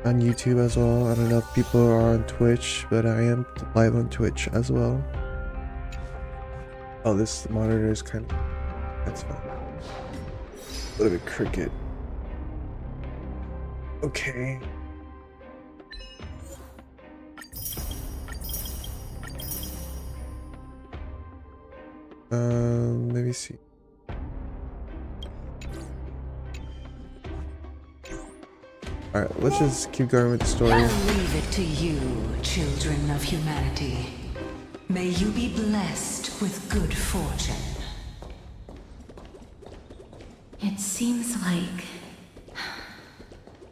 on YouTube as well. I don't know if people are on Twitch, but I am live on Twitch as well. Oh, this monitor is kind of... That's fine. A little bit crooked. Okay. Let me see. Alright, let's just keep going with the story. I'll leave it to you, children of humanity. May you be blessed with good fortune. It seems like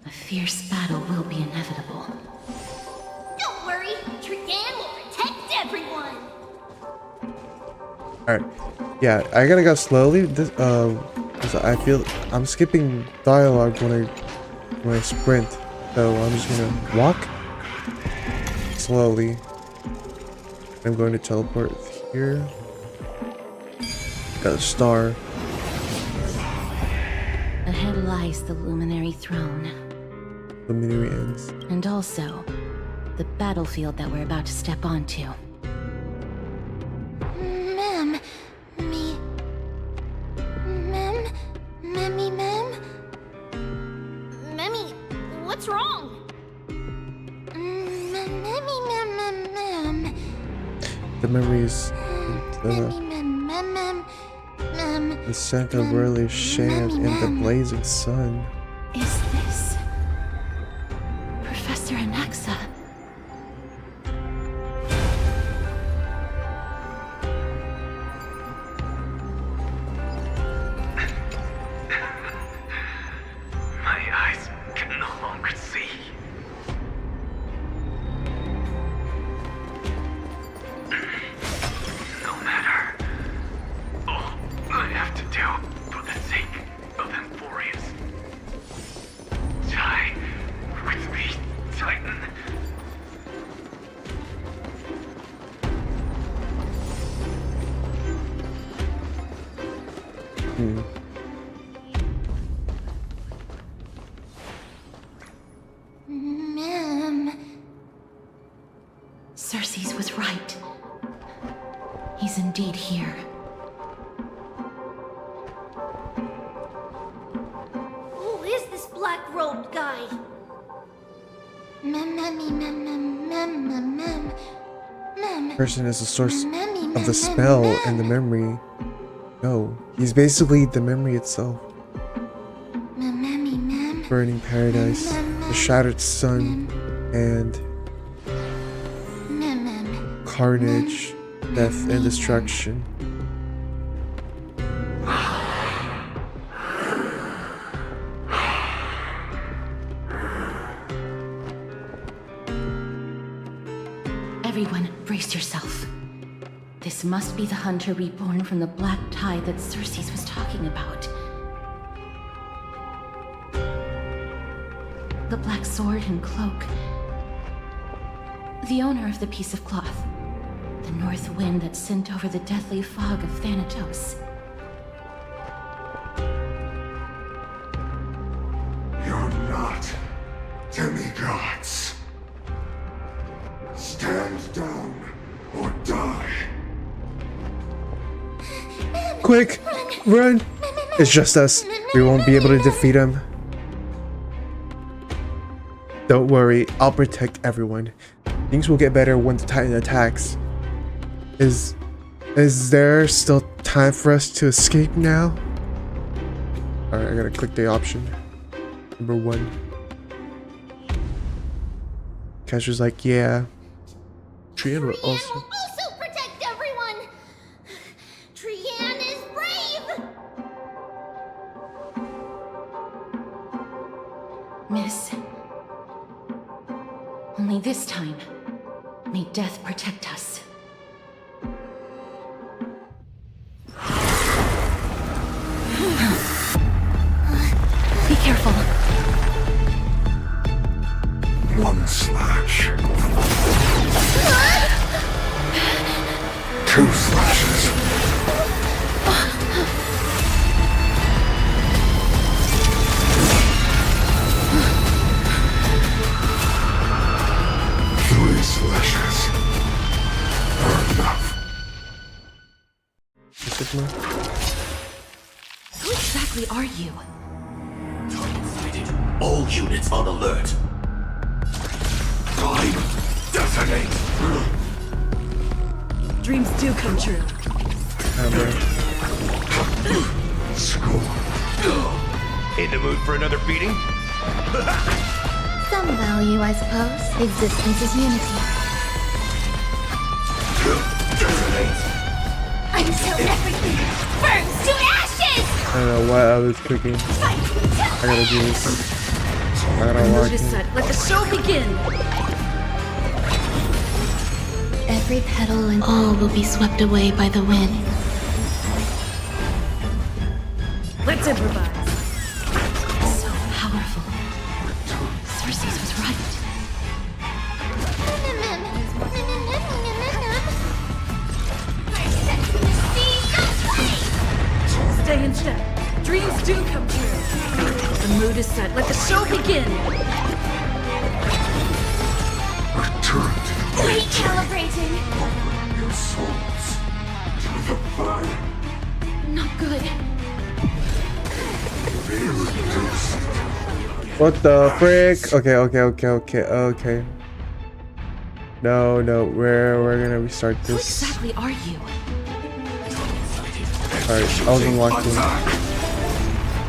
a fierce battle will be inevitable. Don't worry, Trigan will protect everyone. Alright, yeah, I gotta go slowly. This, 'cause I feel I'm skipping dialogue when I sprint, so I'm just gonna walk slowly. I'm going to teleport here. Got a star. Ahead lies the Luminary Throne. Luminary ends. And also, the battlefield that we're about to step onto. Ma'am, Memmy, what's wrong? The memories. The scent of whirly shade in the blazing sun. Is this Professor Anaxa? My eyes can no longer see. No matter. All I have to do for the sake of Amphoreus. Die with me, Titan. Ma'am. Circes was right. He's indeed here. Who is this black-robed guy? Person is the source of the spell and the memory. No, he's basically the memory itself. Burning paradise, the shattered sun, and carnage, death, and destruction. Everyone, brace yourself. This must be the hunter reborn from the black tide that Circes was talking about. The black sword and cloak. The owner of the piece of cloth. The north wind that sent over the deathly fog of Thanatos. You're not demigods. Stand down or die. Quick! Run! It's just us. We won't be able to defeat him. Don't worry, I'll protect everyone. Things will get better when the Titan attacks. Is there still time for us to escape now? Alright, I gotta click the option. Number 1. Casher's like, yeah. Trian will Trian also... will also protect everyone. Trian is brave. Miss. Only this time, may death protect us. Be careful. One slash. Two slashes. exactly are you? Target sighted. All units on alert. Time. Detonate. Dreams do come true. Hammer. Score. In the mood for another beating? Some value, I suppose. Existence is unity. Detonate. Until everything burns to ashes! I don't know what I was cooking. Fight till I gotta do this. I gotta Mood walk is in. set. Let the show begin. Every petal and all will be swept away by the wind. Let's improvise. So powerful. Cersei's was right. Stay in step. Dreams do come true. The mood is set. Let the show begin. Return to the Recalibrating. your souls to the fire. Not good. Be reduced. What the frick? Okay. No, we're gonna restart Who this. exactly are you? Alright, I was unlocked in.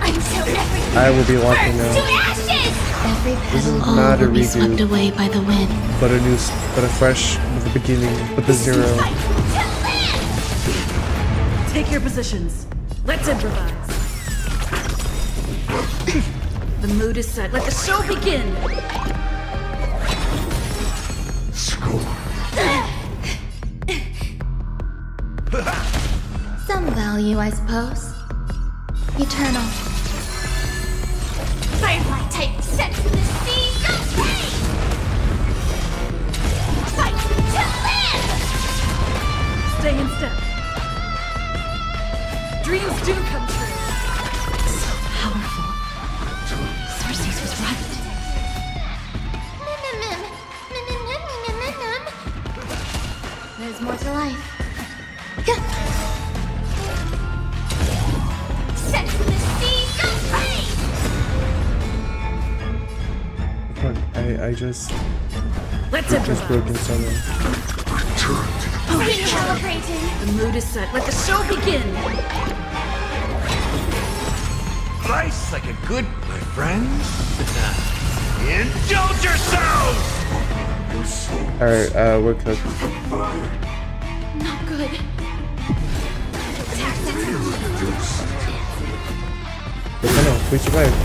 Until everything I will be locking burns to now. ashes! Every This is petal all not a will be swept redo, away by the wind. but a new, but a fresh, with the beginning, with the zero. Fight till land! Take your positions. Let's improvise. The mood is set. Let the show begin. Score. Some value, I suppose. Eternal. Firefly type set to the seas of pain! Fight till land! Stay in step. Dreams do come true. So powerful. Cersei's was right. There's more to life. Set to the seas of pain! Fuck, I just Let's broken improvise. someone. Return to the Recalibrating. The mood is set. Let the show begin. Life's like a good, my friends. Indulge yourselves! Alright, we're cooked. Not good. But no, we survived.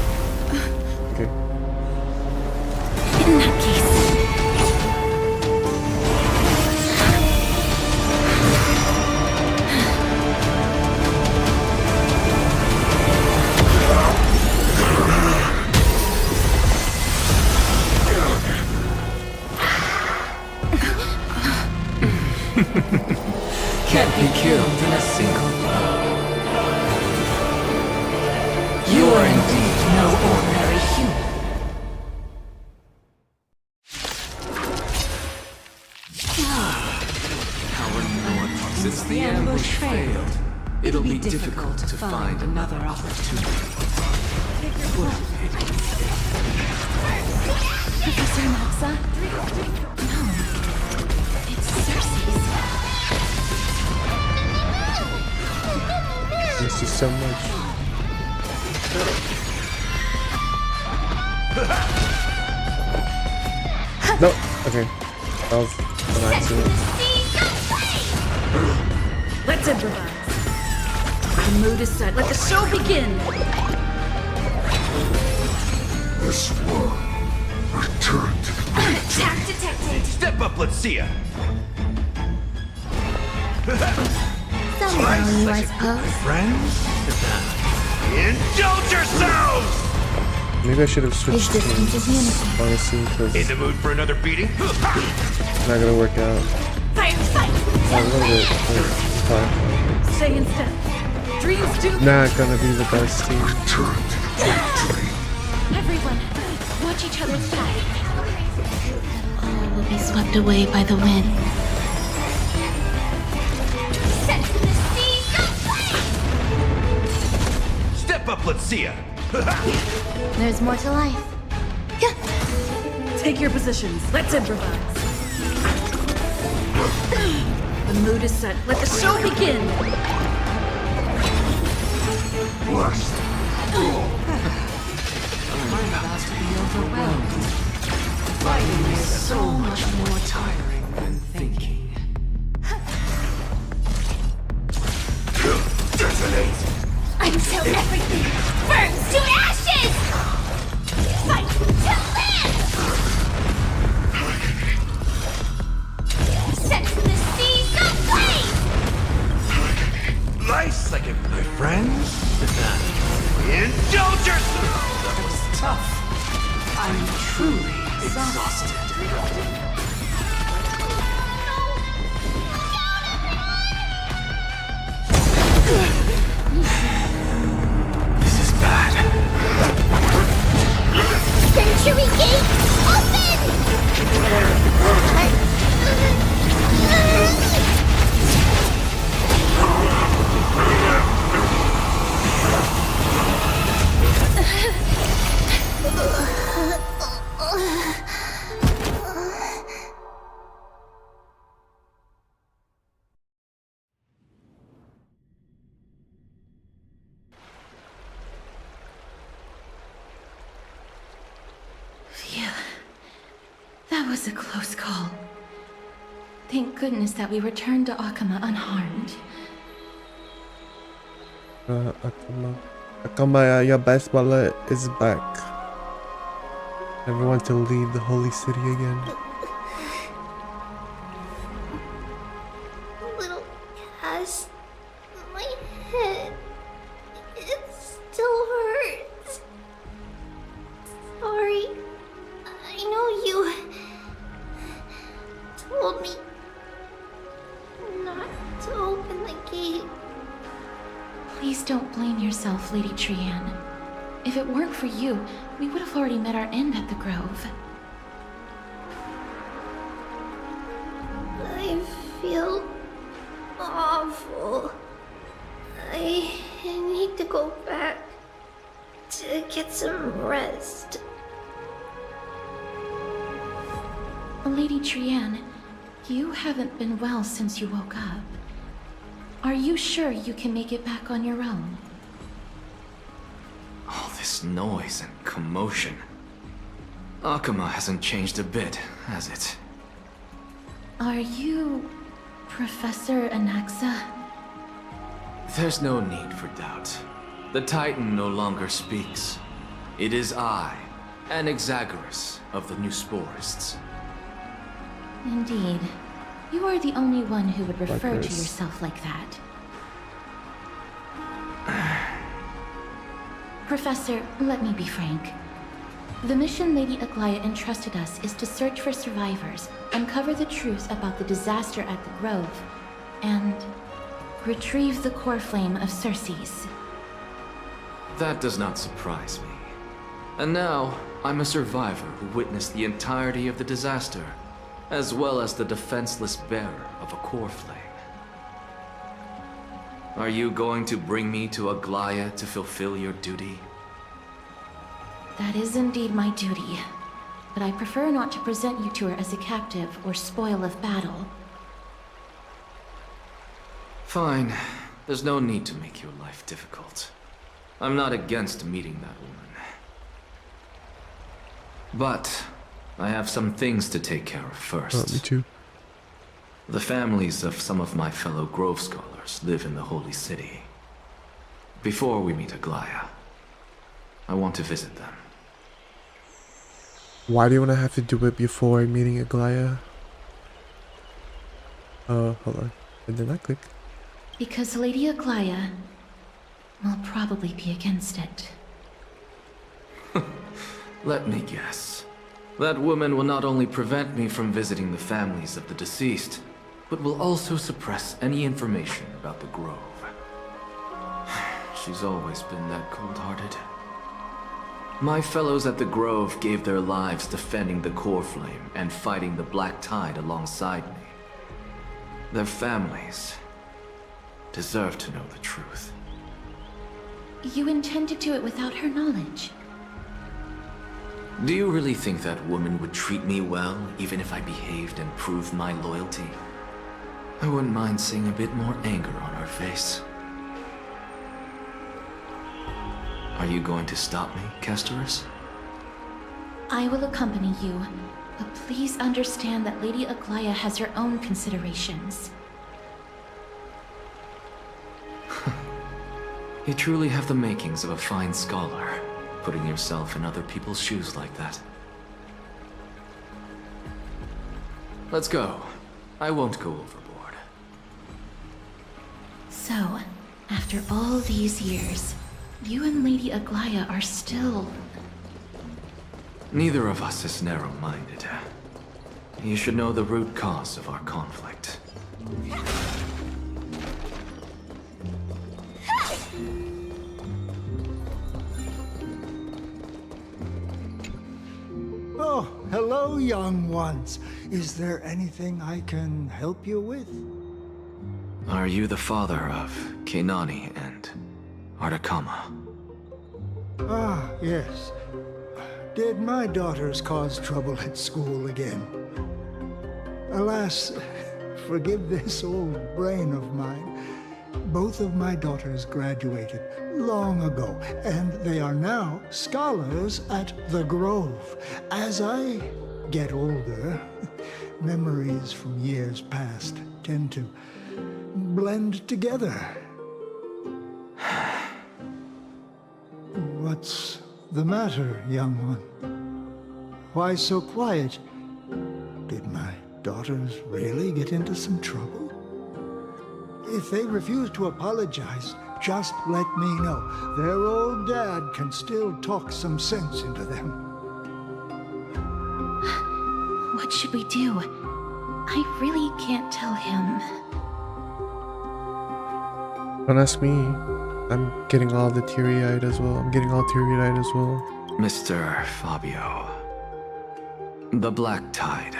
Okay. In that case. Can't be killed in a single blow. You are indeed no ordinary human. Power north. Since the ambush failed, it'll be difficult to find another opportunity. Professor Moxa? No. It's Cersei's. Thanks you so much. No, okay. That was an accident. Let's improvise. The mood is set. Let the show begin. this war. Return to the Attack detected. Step up, let's see ya. Some value, I suppose. Friends? Indulge yourselves! Maybe I should have switched Existence is teams, unity. honestly, because In it's the mood for another beating? not gonna work out. Fight! A little bit, but fine. Stay in step. Dreams do. Not gonna be the best team. return to the Everyone, watch each other's back. All will be swept away by the wind. Set to the seas of flame! Step up, let's see ya! There's more to life. Take your positions. Let's improvise. The mood is set. Let the show begin. Blast. I'm about to be overwhelmed. Fighting is so much more tiring than thinking. Detonate. Until everything burns to ashes! Fight to live! Set the seas aflame! Nice second, my friends. Indulge yourself! That was tough. I'm truly exhausted. This is bad. Century Gate, open! Phew. That was a close call. Thank goodness that we returned to Akama unharmed. Akama, your best bullet is back. Everyone to leave the holy city again. Little Cass, my head, it still hurts. Sorry, I know you told me not to open the gate. Please don't blame yourself, Lady Trianne. If it weren't for you, we would have already met our end at the Grove. I feel awful. I need to go back to get some rest. Lady Trianne, you haven't been well since you woke up. Are you sure you can make it back on your own? All this noise and commotion. Akama hasn't changed a bit, has it? Are you Professor Anaxa? There's no need for doubt. The Titan no longer speaks. It is I, Anaxagoras of the New Sporists. Indeed. You are the only one who would refer to Likewise. yourself like that. Professor, let me be frank. The mission Lady Aglaya entrusted us is to search for survivors, uncover the truth about the disaster at the Grove, and retrieve the core flame of Circes. That does not surprise me. And now, I'm a survivor who witnessed the entirety of the disaster, as well as the defenseless bearer of a core flame. Are you going to bring me to Aglaya to fulfill your duty? That is indeed my duty, but I prefer not to present you to her as a captive or spoil of battle. Fine. There's no need to make your life difficult. I'm not against meeting that woman. But I have some things to take care of first. Me too. The families of some of my fellow Grove scholars live in the Holy City. Before we meet Aglaya, I want to visit them. Why do you want to have to do it before meeting Aglaya? Hold on. And then I click. Because Lady Aglaya will probably be against it. Let me guess. That woman will not only prevent me from visiting the families of the deceased, but will also suppress any information about the Grove. She's always been that cold-hearted. My fellows at the Grove gave their lives defending the core flame and fighting the Black Tide alongside me. Their families deserve to know the truth. You intend to do it without her knowledge. Do you really think that woman would treat me well, even if I behaved and proved my loyalty? I wouldn't mind seeing a bit more anger on her face. Are you going to stop me, Castorus? I will accompany you, but please understand that Lady Aglaya has her own considerations. You truly have the makings of a fine scholar, putting yourself in other people's shoes like that. Let's go. I won't go overboard. So, after all these years, you and Lady Aglaya are still... Neither of us is narrow-minded. You should know the root cause of our conflict. Oh, hello, young ones. Is there anything I can help you with? Are you the father of Keinani and Artakama? Ah, yes. Did my daughters cause trouble at school again? Alas, forgive this old brain of mine. Both of my daughters graduated long ago, and they are now scholars at the Grove. As I get older, memories from years past tend to blend together. What's the matter, young one? Why so quiet? Did my daughters really get into some trouble? If they refuse to apologize, just let me know. Their old dad can still talk some sense into them. What should we do? I really can't tell him. Don't ask me. I'm getting all the teary-eyed as well. Mr. Fabio. The Black Tide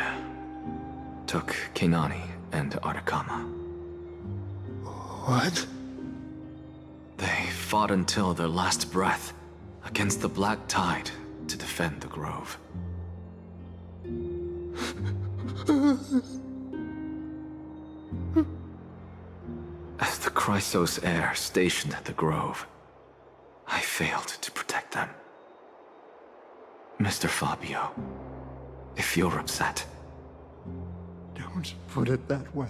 took Keinani and Artakama. What? They fought until their last breath against the Black Tide to defend the Grove. As the Chrysos heir stationed at the Grove, I failed to protect them. Mr. Fabio, if you're upset... Don't put it that way.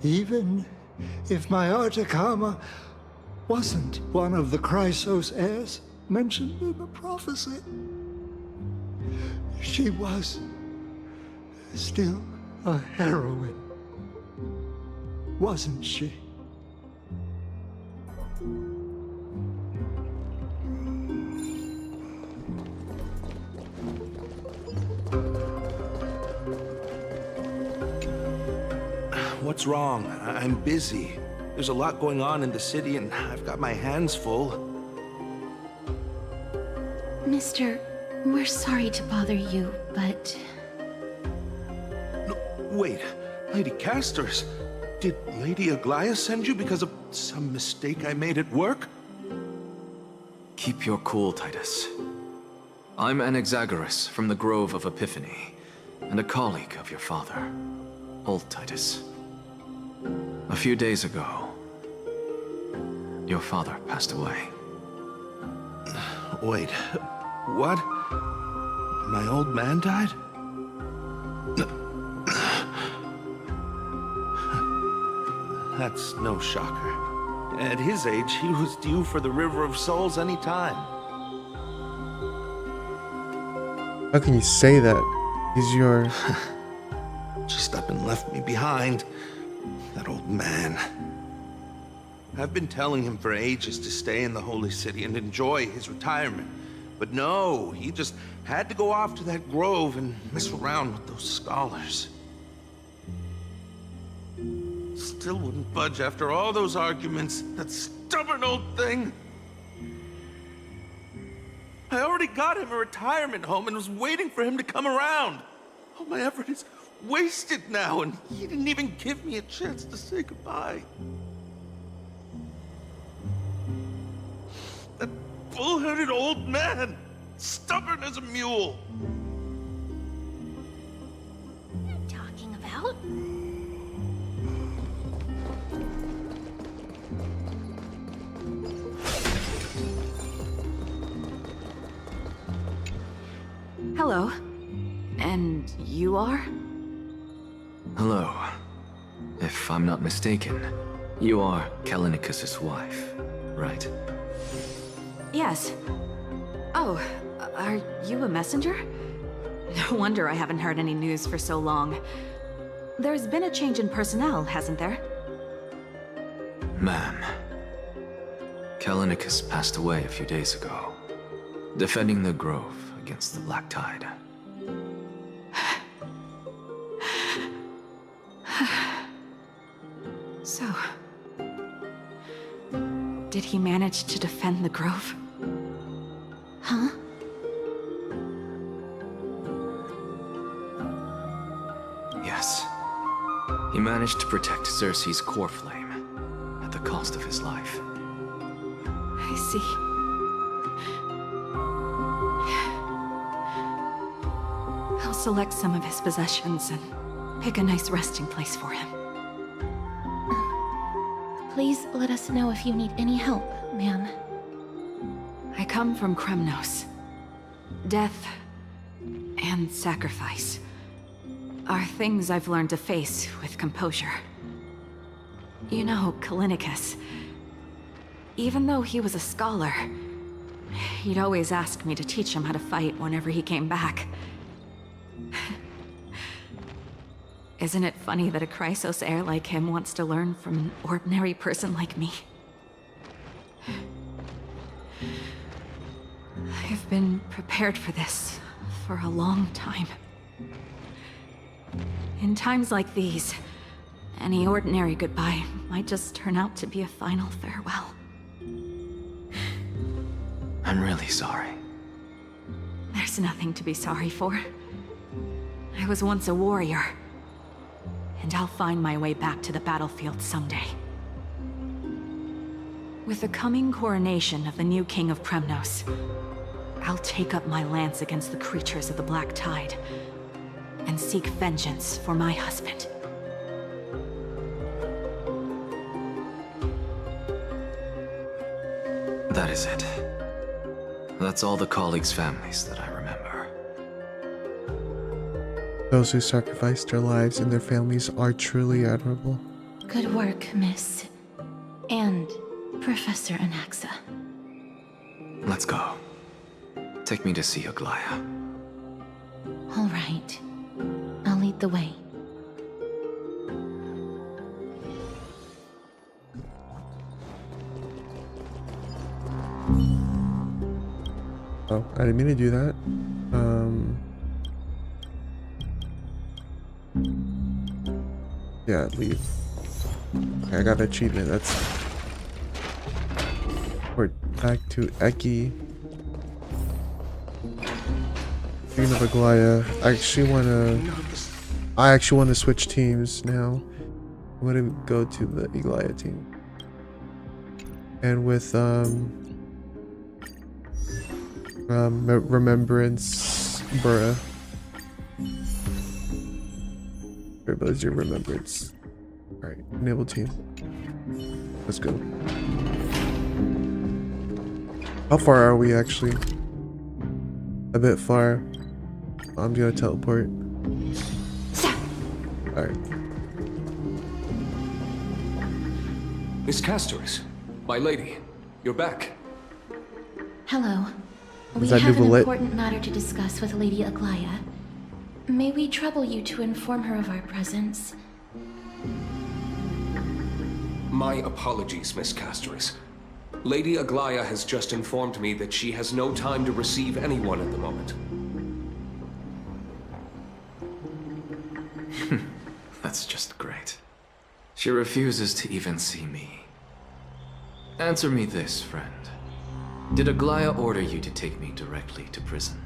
Even if my Artakama wasn't one of the Chrysos heirs mentioned in the prophecy, she was still a heroine, wasn't she? What's wrong? I'm busy. There's a lot going on in the city, and I've got my hands full. Mister, we're sorry to bother you, but... No, wait, Lady Castorus, did Lady Aglaya send you because of some mistake I made at work? Keep your cool, Titus. I'm Anaxagoras from the Grove of Epiphany, and a colleague of your father, Old Titus. A few days ago, your father passed away. Wait, what? My old man died? That's no shocker. At his age, he was due for the River of Souls any time. How can you say that? He's your... Just up and left me behind. That old man. I've been telling him for ages to stay in the Holy City and enjoy his retirement. But no, he just had to go off to that grove and mess around with those scholars. Still wouldn't budge after all those arguments. That stubborn old thing. I already got him a retirement home and was waiting for him to come around. All my effort is wasted now, and he didn't even give me a chance to say goodbye. bull-headed old man, stubborn as a mule. What are you talking about? Hello. And you are? Hello. If I'm not mistaken, you are Kalinicus's wife, right? Yes. Oh, are you a messenger? No wonder I haven't heard any news for so long. There's been a change in personnel, hasn't there? Ma'am, Kalinicus passed away a few days ago, defending the Grove against the Black Tide. So, did he manage to defend the Grove? Huh? Yes. He managed to protect Cersei's core flame at the cost of his life. I see. I'll select some of his possessions and pick a nice resting place for him. Please let us know if you need any help, ma'am. I come from Kremnos. Death and sacrifice are things I've learned to face with composure. You know, Kalinicus, even though he was a scholar, he'd always ask me to teach him how to fight whenever he came back. Isn't it funny that a Chrysos heir like him wants to learn from an ordinary person like me? I've been prepared for this for a long time. In times like these, any ordinary goodbye might just turn out to be a final farewell. I'm really sorry. There's nothing to be sorry for. I was once a warrior, and I'll find my way back to the battlefield someday. With the coming coronation of the new king of Kremnos, I'll take up my lance against the creatures of the Black Tide and seek vengeance for my husband. That is it. That's all the colleagues' families that I remember. Those who sacrificed their lives and their families are truly admirable. Good work, Miss. And Professor Anaxa. Let's go. Take me to see Aglaya. All right. I'll lead the way. Oh, I didn't mean to do that. Yeah, leave. Okay, I got an achievement. That's... We're back to Eki. Speaking of Aglaya, I actually wanna switch teams now. I'm gonna go to the Aglaya team. And with Remembrance Burra. Everybody's your Remembrance. Alright, enable team. Let's go. How far are we actually? A bit far. I'm gonna teleport. Alright. Miss Castoris, my lady, you're back. Hello. We that have an Nuvalit? important matter to discuss with Lady Aglaya. May we trouble you to inform her of our presence? My apologies, Miss Castoris. Lady Aglaya has just informed me that she has no time to receive anyone at the moment. That's just great. She refuses to even see me. Answer me this, friend. Did Aglaya order you to take me directly to prison?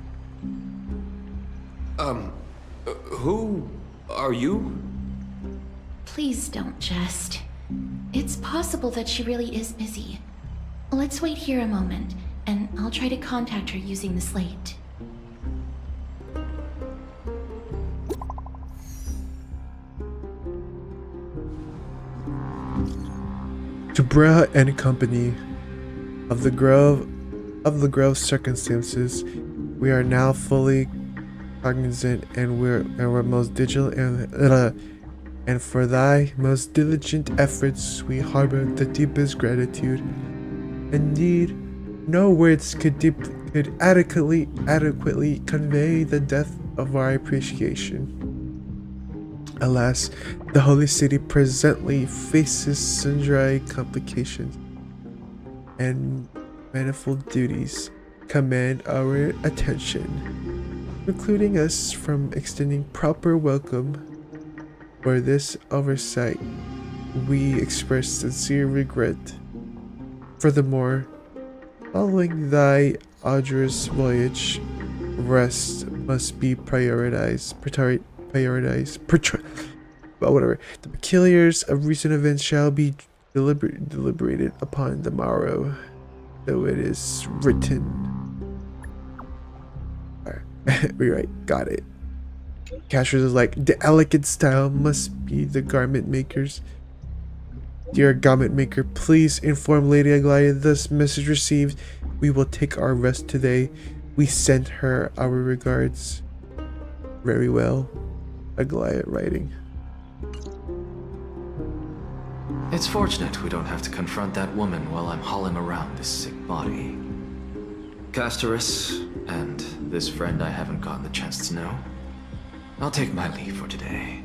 Who are you? Please don't jest. It's possible that she really is busy. Let's wait here a moment, and I'll try to contact her using the slate. To Breha and company of the Grove's circumstances, we are now fully cognizant, and we're most diligent, and for thy most diligent efforts we harbor the deepest gratitude. Indeed, no words could adequately convey the depth of our appreciation. Alas, the Holy City presently faces sundry complications, and manifold duties command our attention, precluding us from extending proper welcome. For this oversight, we express sincere regret. Furthermore, following thy arduous voyage, rest must be prioritized. But whatever. The peculiars of recent events shall be deliberated upon the morrow, though it is written. Alright, rewrite. Got it. Cashers is like, the elegant style must be the garment makers. Dear garment maker, please inform Lady Aglaia this message received. We will take our rest today. We send her our regards. Very well. Aglaia writing. It's fortunate we don't have to confront that woman while I'm hauling around this sick body. Castorus, and this friend I haven't gotten the chance to know, I'll take my leave for today.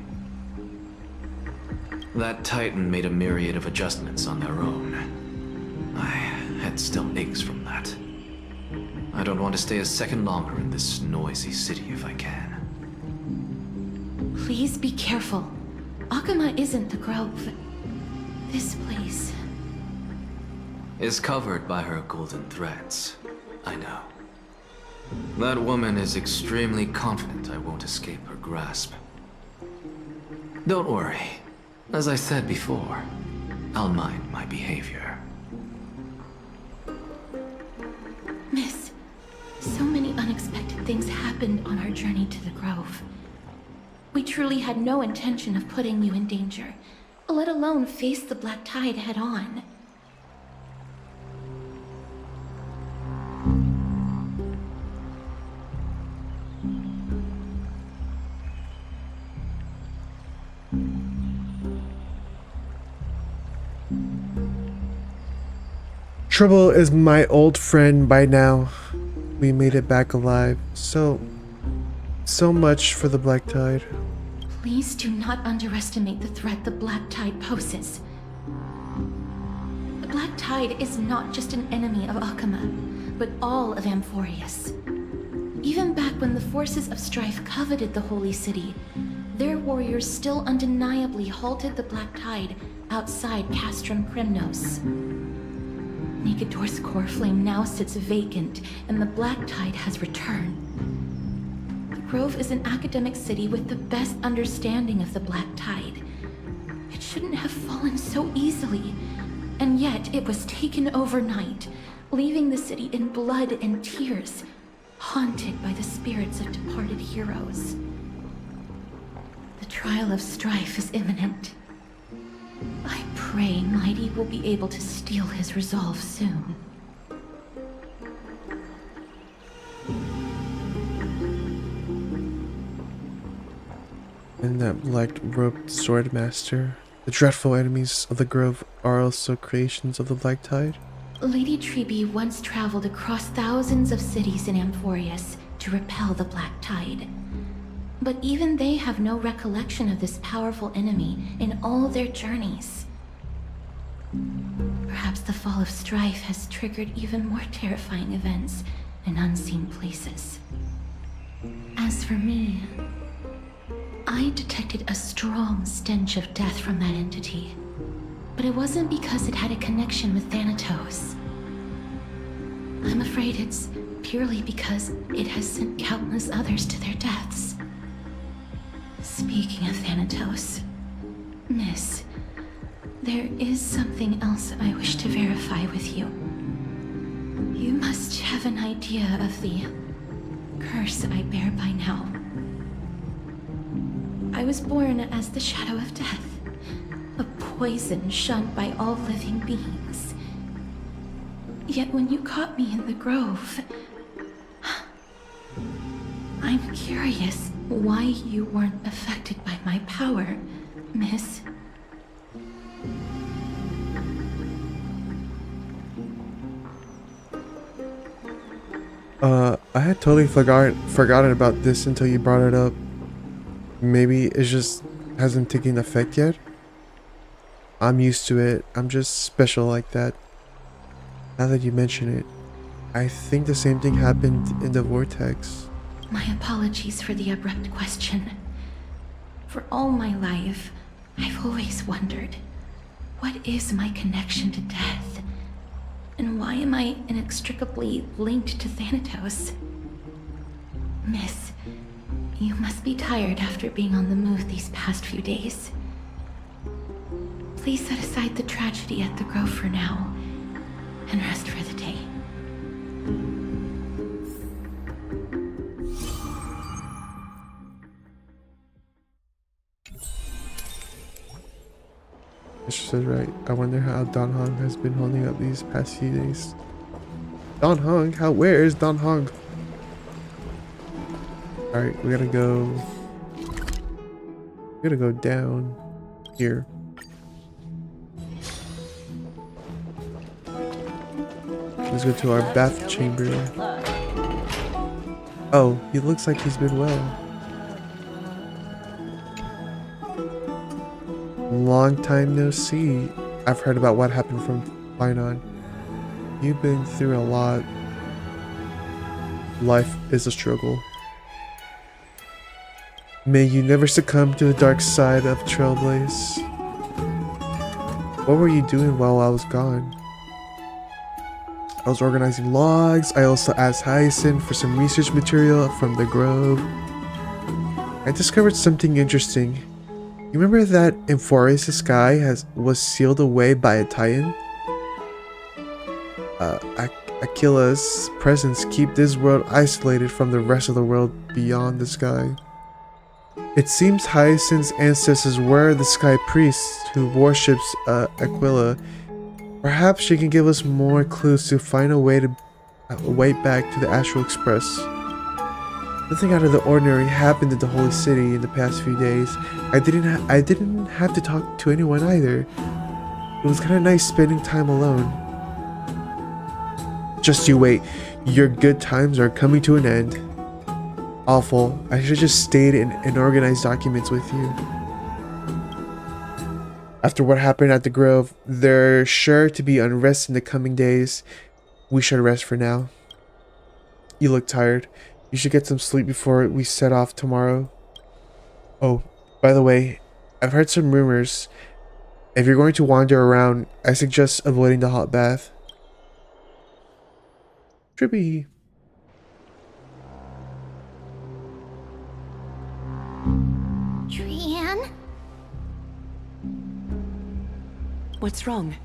That Titan made a myriad of adjustments on their own. My head still aches from that. I don't want to stay a second longer in this noisy city if I can. Please be careful. Akama isn't the Grove. This place is covered by her golden threads. I know. That woman is extremely confident I won't escape her grasp. Don't worry. As I said before, I'll mind my behavior. Miss, so many unexpected things happened on our journey to the Grove. We truly had no intention of putting you in danger, let alone face the Black Tide head on. Trouble is my old friend by now. We made it back alive. So much for the Black Tide. Please do not underestimate the threat the Black Tide poses. The Black Tide is not just an enemy of Akama, but all of Amphoreus. Even back when the forces of strife coveted the Holy City, their warriors still undeniably halted the Black Tide outside Castrum Kremnos. Nigador's core flame now sits vacant, and the Black Tide has returned. The Grove is an academic city with the best understanding of the Black Tide. It shouldn't have fallen so easily, and yet it was taken overnight, leaving the city in blood and tears, haunted by the spirits of departed heroes. The trial of strife is imminent. I pray Mighty will be able to steal his resolve soon. And that black-robed sword master. The dreadful enemies of the Grove are also creations of the Black Tide. Lady Trebe once traveled across thousands of cities in Amphoreus to repel the Black Tide. But even they have no recollection of this powerful enemy in all their journeys. Perhaps the fall of strife has triggered even more terrifying events in unseen places. As for me, I detected a strong stench of death from that entity. But it wasn't because it had a connection with Thanatos. I'm afraid it's purely because it has sent countless others to their deaths. Speaking of Thanatos, Miss, there is something else I wish to verify with you. You must have an idea of the curse I bear by now. I was born as the shadow of death, a poison shunned by all living beings. Yet when you caught me in the grove, I'm curious why you weren't affected by my power, Miss. I had totally forgotten about this until you brought it up. Maybe it just hasn't taken effect yet. I'm used to it. I'm just special like that. Now that you mention it, I think the same thing happened in the vortex. My apologies for the abrupt question. For all my life, I've always wondered, what is my connection to death? And why am I inextricably linked to Thanatos? Miss, you must be tired after being on the move these past few days. Please set aside the tragedy at the Grove for now, and rest for the day. She said right. I wonder how Don Hong has been holding up these past few days. Don Hong? Where is Don Hong? Alright, we gotta go. We gotta go down here. Let's go to our bath chamber. Oh, he looks like he's been well. Long time no see. I've heard about what happened from Finon. You've been through a lot. Life is a struggle. May you never succumb to the dark side of Trailblaze. What were you doing while I was gone? I was organizing logs. I also asked Hyacinth for some research material from the Grove. I discovered something interesting. You remember that Amphoreus' sky was sealed away by a Titan? Aquila's presence keep this world isolated from the rest of the world beyond the sky. It seems Hyacinth's ancestors were the sky priests who worships Aquila. Perhaps she can give us more clues to find a way back to the Astral Express. Nothing out of the ordinary happened in the Holy City in the past few days. I didn't have to talk to anyone either. It was kind of nice spending time alone. Just you wait. Your good times are coming to an end. Awful. I should have just stayed and organized documents with you. After what happened at the Grove, there's sure to be unrest in the coming days. We should rest for now. You look tired. You should get some sleep before we set off tomorrow. Oh, by the way, I've heard some rumors. If you're going to wander around, I suggest avoiding the hot bath. Trippy. Trianne? What's wrong?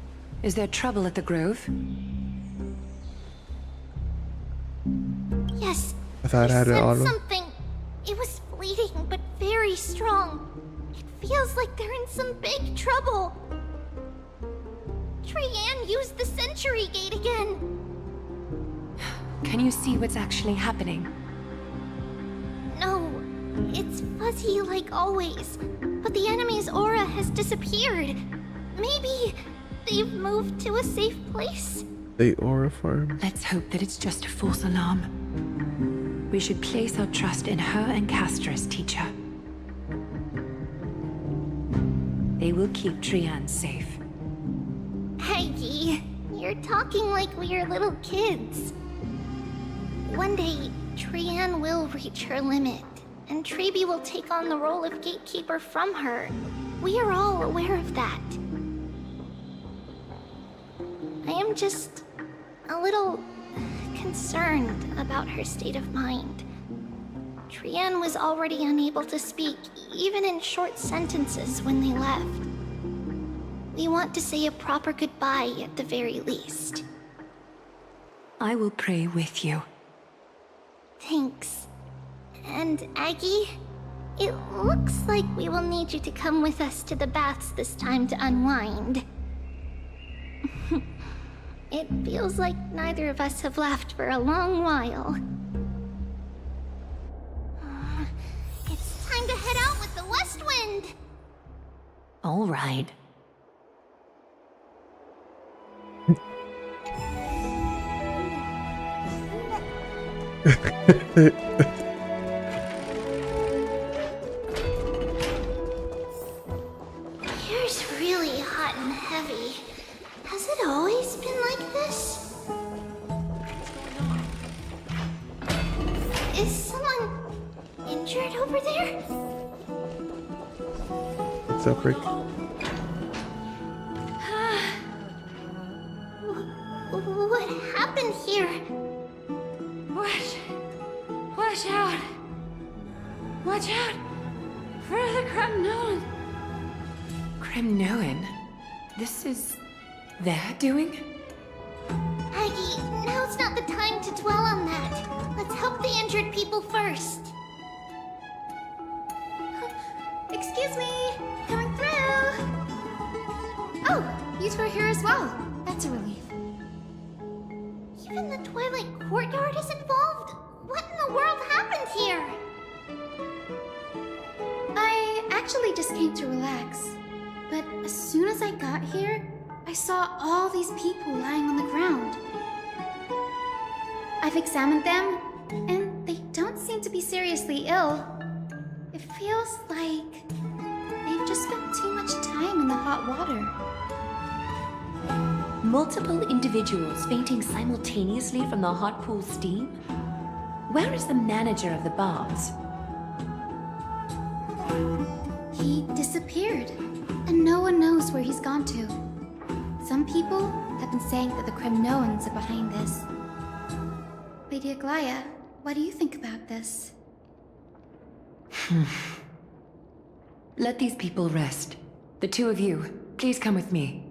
Is there trouble at the Grove? Yes. I thought I had it auto. Something. It was fleeting, but very strong. It feels like they're in some big trouble. Trianne used the Century Gate again. Can you see what's actually happening? No, it's fuzzy like always. But the enemy's aura has disappeared. Maybe they've moved to a safe place? The aura farm. Let's hope that it's just a false alarm. We should place our trust in her and Castra's teacher. They will keep Trianne safe. Peggy, you're talking like we're little kids. One day, Trianne will reach her limit, and Trebi will take on the role of gatekeeper from her. We are all aware of that. I am just a little concerned about her state of mind. Trianne was already unable to speak, even in short sentences when they left. We want to say a proper goodbye at the very least. I will pray with you. Thanks. And Aggie, it looks like we will need you to come with us to the baths this time to unwind. It feels like neither of us have laughed for a long while. It's time to head out with the west wind! All right. Here's really hot and heavy. Has it always been like this? Is someone injured over there? What's up, Rick? What happened here? Watch out! Watch out for the Kremnoan! Kremnoan? This is their doing? Aggie, now's not the time to dwell on that. Let's help the injured people first. Excuse me, coming through. Oh, you two are here as well. That's a relief. Even the Twilight Courtyard is involved? What in the world happened here? I actually just came to relax. But as soon as I got here, I saw all these people lying on the ground. I've examined them, and they don't seem to be seriously ill. It feels like they've just spent too much time in the hot water. Multiple individuals fainting simultaneously from the hot pool steam? Where is the manager of the baths? He disappeared, and no one knows where he's gone to. Some people have been saying that the Kremnoans are behind this. Lady Aglaya, what do you think about this? Let these people rest. The two of you, please come with me.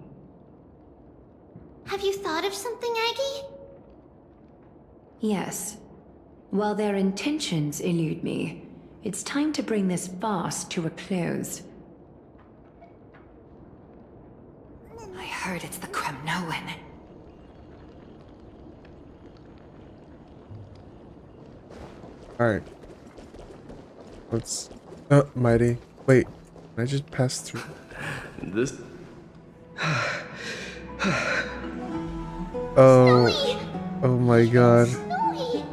Have you thought of something, Aggie? Yes. While their intentions elude me, it's time to bring this farce to a close. I heard it's the Kremnoan. Alright. Let's... Oh, Mighty. Wait. Can I just pass through? This... Oh. Oh my god. Snowy!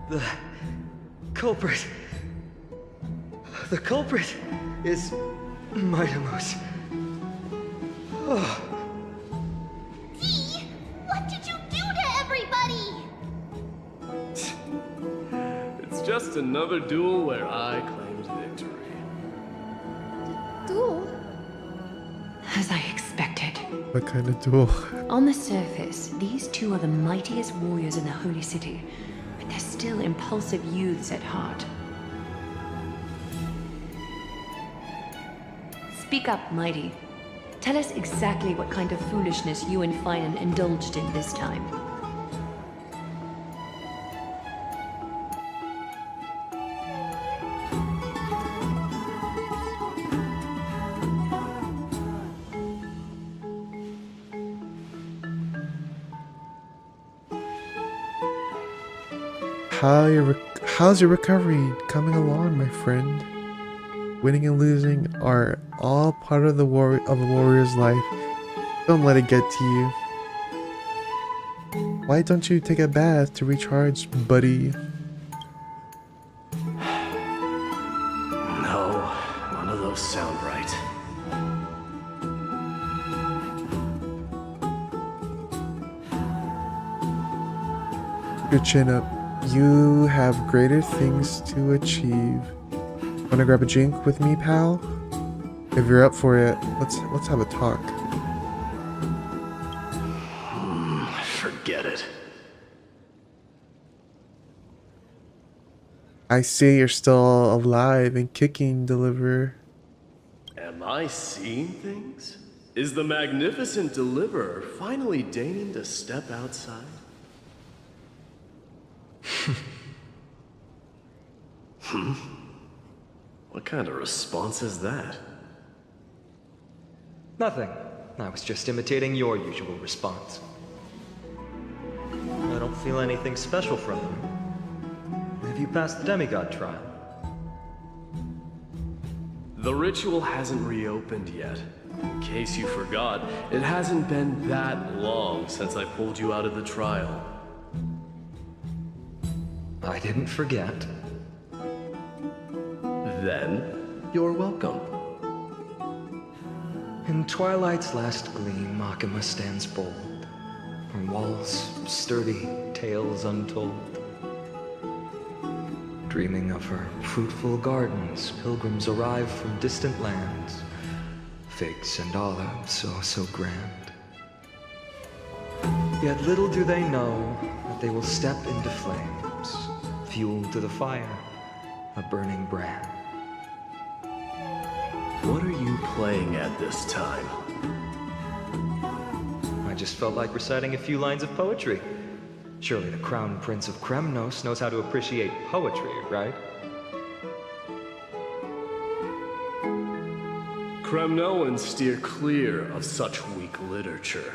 The culprit is Mightimus. Oh. Dee, what did you do to everybody? It's just another duel where I claimed victory. Duel? As I expected. What kind of duel? On the surface, these two are the mightiest warriors in the Holy City, but they're still impulsive youths at heart. Speak up, Mighty. Tell us exactly what kind of foolishness you and Finan indulged in this time. How's your recovery coming along, my friend? Winning and losing are all part of a warrior's life. Don't let it get to you. Why don't you take a bath to recharge, buddy? No, none of those sound right. Your chin up. You have greater things to achieve. Wanna grab a drink with me, pal? If you're up for it, let's have a talk. Forget it. I see you're still alive and kicking, Deliverer. Am I seeing things? Is the magnificent Deliverer finally deigning to step outside? What kind of response is that? Nothing. I was just imitating your usual response. I don't feel anything special from them. Have you passed the demigod trial? The ritual hasn't reopened yet. In case you forgot, it hasn't been that long since I pulled you out of the trial. I didn't forget. Then, you're welcome. In twilight's last gleam, Makima stands bold. Her walls sturdy, tales untold. Dreaming of her fruitful gardens, pilgrims arrive from distant lands. Figs and olives, so grand. Yet little do they know that they will step into flames, fuel to the fire, a burning brand. What are you playing at this time? I just felt like reciting a few lines of poetry. Surely the Crown Prince of Kremnos knows how to appreciate poetry, right? Kremnoans steer clear of such weak literature.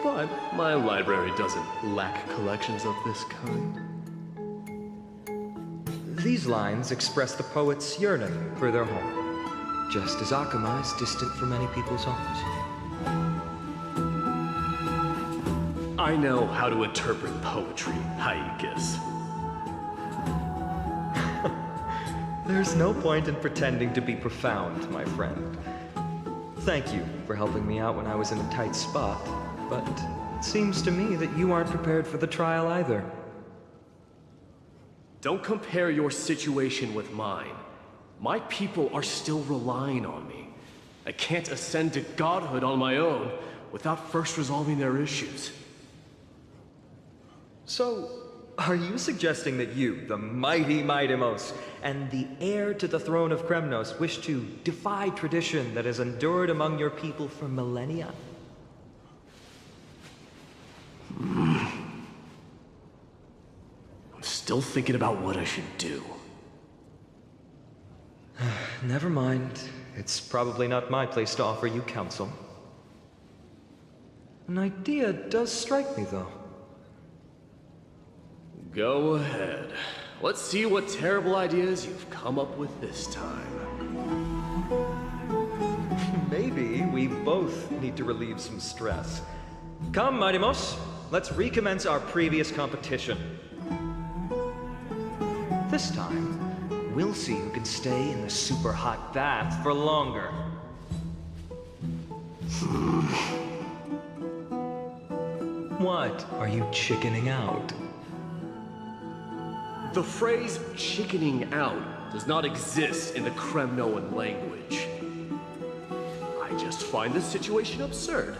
But my library doesn't lack collections of this kind. These lines express the poet's yearning for their home, just as Akama is distant from many people's homes. I know how to interpret poetry, Haikis. There's no point in pretending to be profound, my friend. Thank you for helping me out when I was in a tight spot, but it seems to me that you aren't prepared for the trial either. Don't compare your situation with mine. My people are still relying on me. I can't ascend to godhood on my own without first resolving their issues. So, are you suggesting that you, the mighty Mightimos, and the heir to the throne of Kremnos wish to defy tradition that has endured among your people for millennia? I'm still thinking about what I should do. Never mind. It's probably not my place to offer you counsel. An idea does strike me, though. Go ahead. Let's see what terrible ideas you've come up with this time. Maybe we both need to relieve some stress. Come, Mightimos, let's recommence our previous competition. This time, we'll see who can stay in the super hot bath for longer. What? Are you chickening out? The phrase chickening out does not exist in the Kremnoan language. I just find this situation absurd,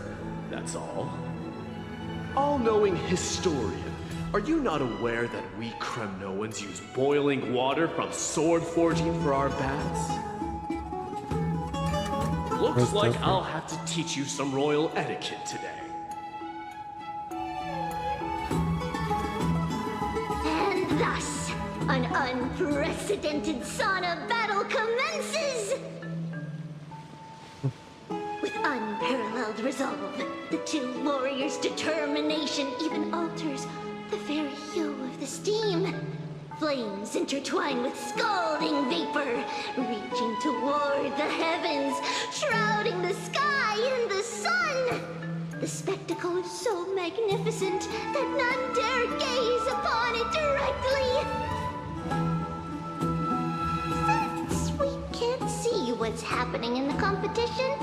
that's all. All-knowing historian, are you not aware that we Kremnoans use boiling water from sword forging for our baths? Looks like I'll have to teach you some royal etiquette today. And thus, an unprecedented sauna battle commences! With unparalleled resolve, the two warriors' determination even alters the very hue of the steam. Flames intertwine with scalding vapor, reaching toward the heavens, shrouding the sky in the sun. The spectacle is so magnificent that none dare gaze upon it directly. Since we can't see what's happening in the competition,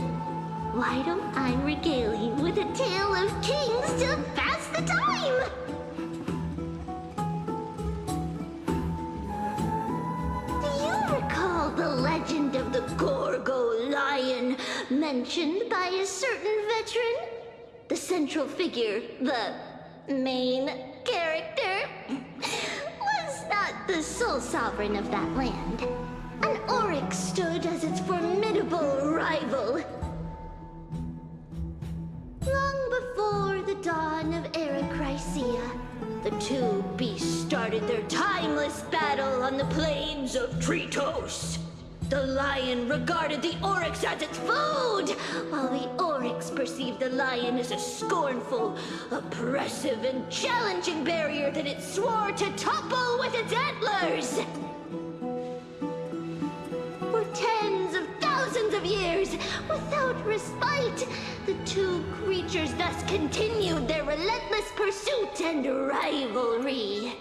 why don't I regale you with a tale of kings to pass the time? Do you recall the legend of the Gorgo lion mentioned by a certain veteran? The central figure, the main character, was not the sole sovereign of that land. An oryx stood as its formidable rival. Long before the dawn of Era Chrysia, the two beasts started their timeless battle on the plains of Tritos. The lion regarded the oryx as its food, while the oryx perceived the lion as a scornful, oppressive, and challenging barrier that it swore to topple with its antlers. For tens of thousands of years, without respite, the two creatures thus continued their relentless pursuit and rivalry.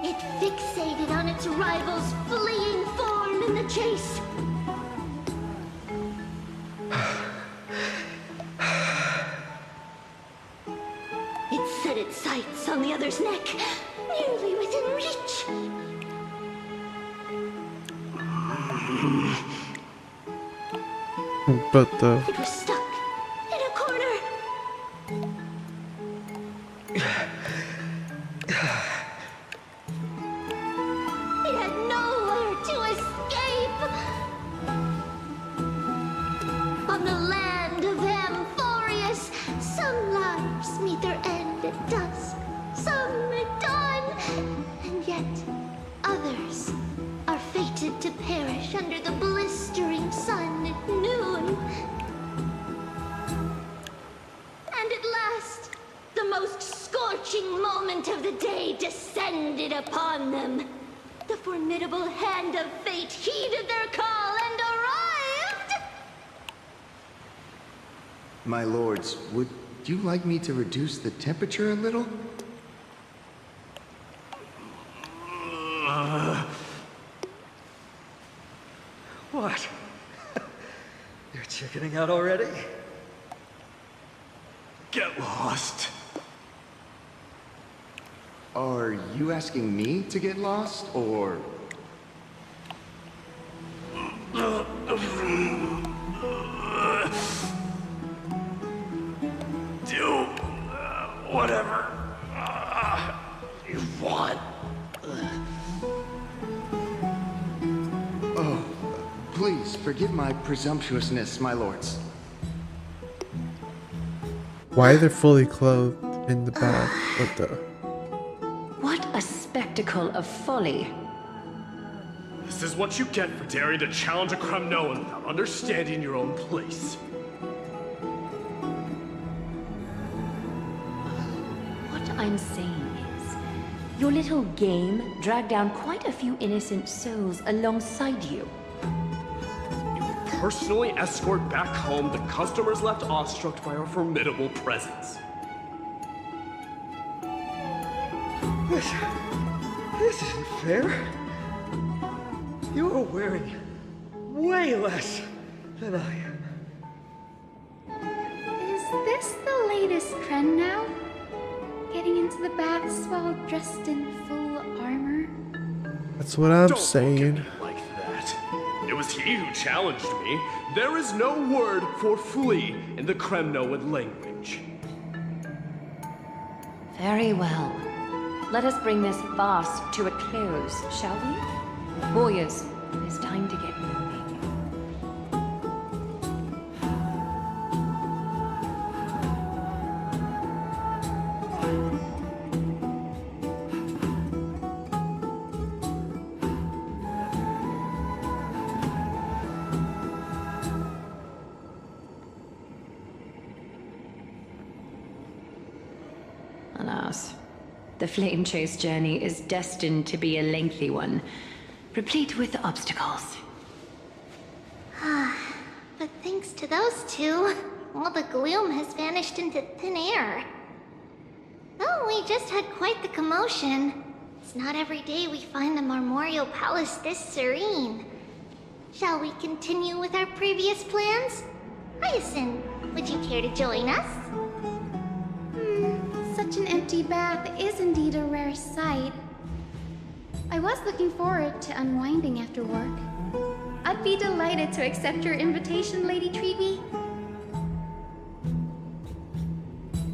It fixated on its rival's fleeing form in the chase. It set its sights on the other's neck, nearly within reach. But It was stuck in a corner. It had nowhere to escape. On the land of Amphoreus, some lives meet their end at dusk, some at dawn, and yet others are fated to perish under the blistering sun at noon. And at last, the most scorching moment of the day descended upon them. The formidable hand of fate heeded their call and arrived! My lords, would you like me to reduce the temperature a little? What? You're chickening out already? Get lost. Are you asking me to get lost, or... Do whatever you want. Oh, please forgive my presumptuousness, my lords. why they're fully clothed in the bath? What the? What a spectacle of folly. This is what you get for daring to challenge a Kremnoan without understanding your own place. What I'm saying is, your little game dragged down quite a few innocent souls alongside you. Personally escort back home the customers left awestruck by our formidable presence. This isn't fair. You are wearing way less than I am. Is this the latest trend now? Getting into the baths while dressed in full armor? That's what I'm Don't saying. look at me like that. It was he who challenged me. There is no word for flee in the Kremnoan language. Very well. Let us bring this farce to a close, shall we? Warriors, it's time to get moving. Alas, the flame chase journey is destined to be a lengthy one, replete with obstacles. But thanks to those two, all the gloom has vanished into thin air. Oh, we just had quite the commotion. It's not every day we find the Marmoreal Palace this serene. Shall we continue with our previous plans? Hyacinth, would you care to join us? Such an empty bath is indeed a rare sight. I was looking forward to unwinding after work. I'd be delighted to accept your invitation, Lady Treeby.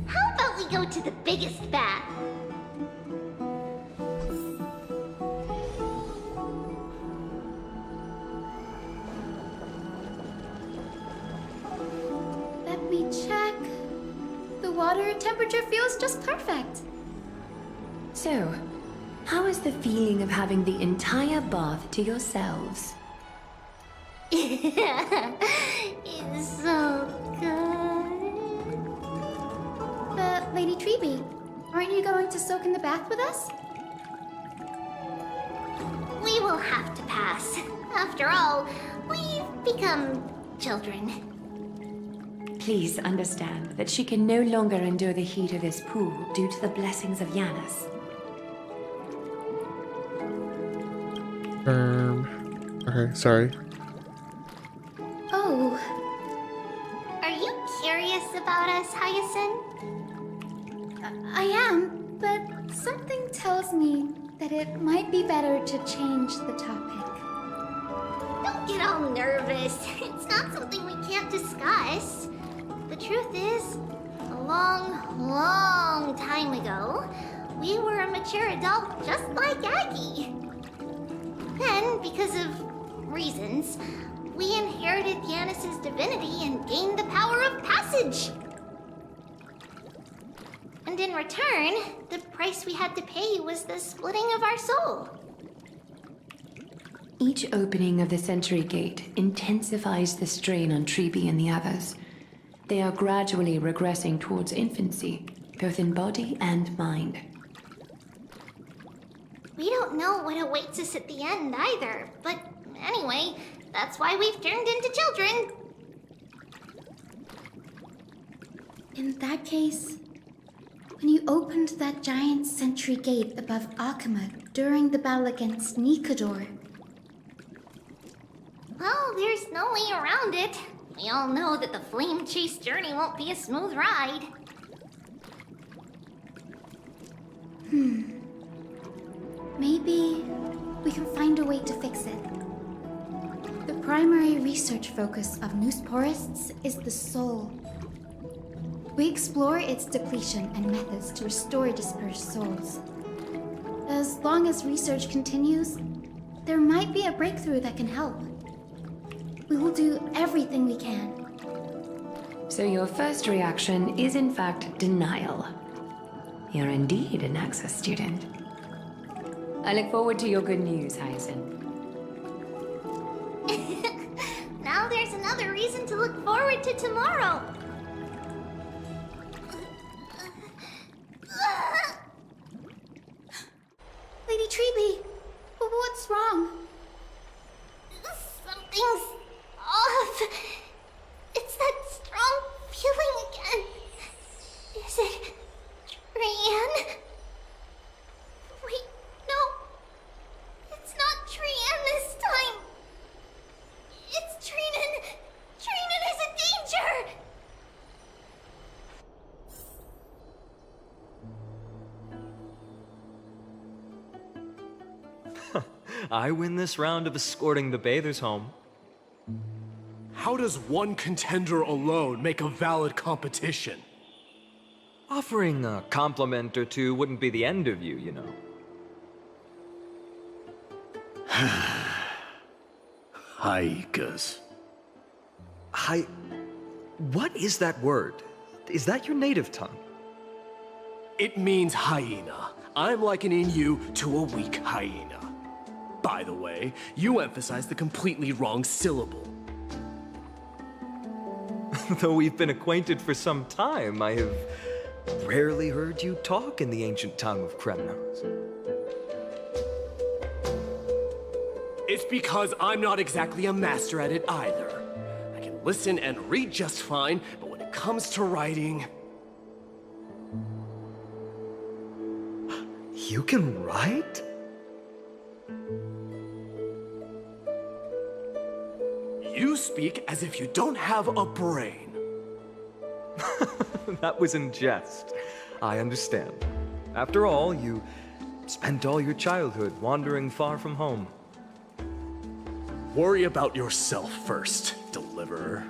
How about we go to the biggest bath? Let me check. The water temperature feels just perfect. So, how is the feeling of having the entire bath to yourselves? It's so good. Lady Treeby, aren't you going to soak in the bath with us? We will have to pass. After all, we've become children. Please understand that she can no longer endure the heat of this pool due to the blessings of Yanis. Okay, sorry. Oh. Are you curious about us, Hyacinth? I am, but something tells me that it might be better to change the topic. Don't get all nervous. It's not something we can't discuss. The truth is, a long time ago, we were a mature adult just like Aggie. Then, because of reasons, we inherited Yanis's divinity and gained the power of passage. And in return, the price we had to pay was the splitting of our soul. Each opening of the Century Gate intensifies the strain on Treeby and the others. They are gradually regressing towards infancy, both in body and mind. We don't know what awaits us at the end either, but anyway, that's why we've turned into children. In that case, when you opened that giant sentry gate above Akama during the battle against Nikador... Well, there's no way around it. We all know that the flame chase journey won't be a smooth ride. Maybe we can find a way to fix it. The primary research focus of Neusporists is the soul. We explore its depletion and methods to restore dispersed souls. As long as research continues, there might be a breakthrough that can help. We will do everything we can. So your first reaction is in fact denial. You're indeed an Access student. I look forward to your good news, Hyacinth. Now there's another reason to look forward to tomorrow. Lady Treeby, what's wrong? Something's off. It's that strong feeling again. Is it Trian? Wait, no. It's not Trian this time. It's Trinan. Trinan is a danger. I win this round of escorting the bathers home. How does one contender alone make a valid competition? Offering a compliment or two wouldn't be the end of you, you know. Haikas. What is that word? Is that your native tongue? It means hyena. I'm likening you to a weak hyena. By the way, you emphasize the completely wrong syllable. Though we've been acquainted for some time, I have rarely heard you talk in the ancient tongue of Kremnos. It's because I'm not exactly a master at it either. I can listen and read just fine, but when it comes to writing... You can write? You speak as if you don't have a brain. That was in jest. I understand. After all, you spent all your childhood wandering far from home. Worry about yourself first, Deliverer.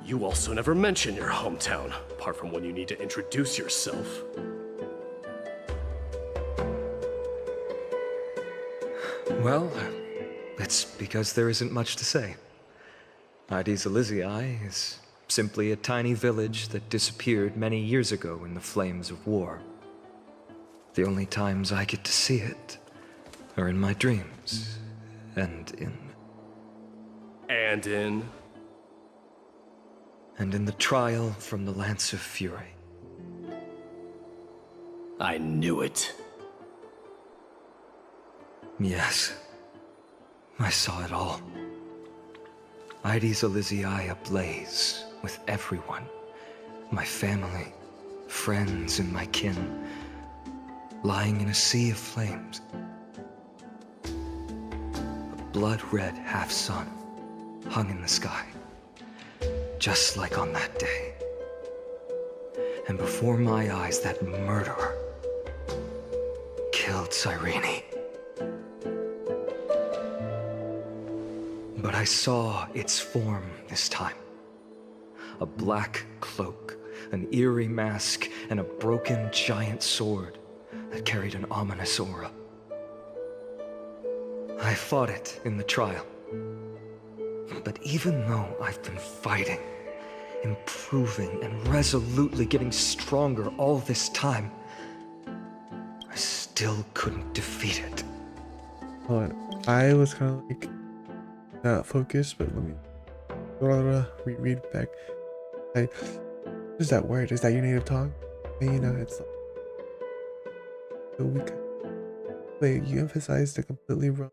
You also never mention your hometown, apart from when you need to introduce yourself. Well, it's because there isn't much to say. Ides Elizii is simply a tiny village that disappeared many years ago in the flames of war. The only times I get to see it are in my dreams, and in the trial from the Lance of Fury. I knew it. Yes, I saw it all. Ides Elysiae ablaze with everyone. My family, friends, and my kin, lying in a sea of flames. A blood-red half-sun hung in the sky, just like on that day. And before my eyes, that murderer killed Cyrene. But I saw its form this time. A black cloak, an eerie mask, and a broken giant sword that carried an ominous aura. I fought it in the trial. But even though I've been fighting, improving, and resolutely getting stronger all this time, I still couldn't defeat it. Hold on. I was kind of like not focused, but let me reread back. Like, what is that word? Is that your native tongue? And, you know, it's like, so we could, wait, you emphasized the completely wrong.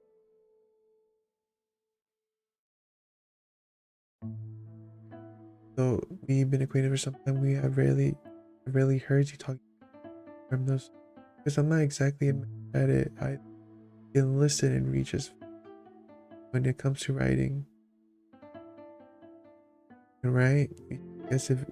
So we've been acquainted for some time. I rarely heard you talk from those, because I'm not exactly at it. I can listen and read just when it comes to writing. Right? I guess if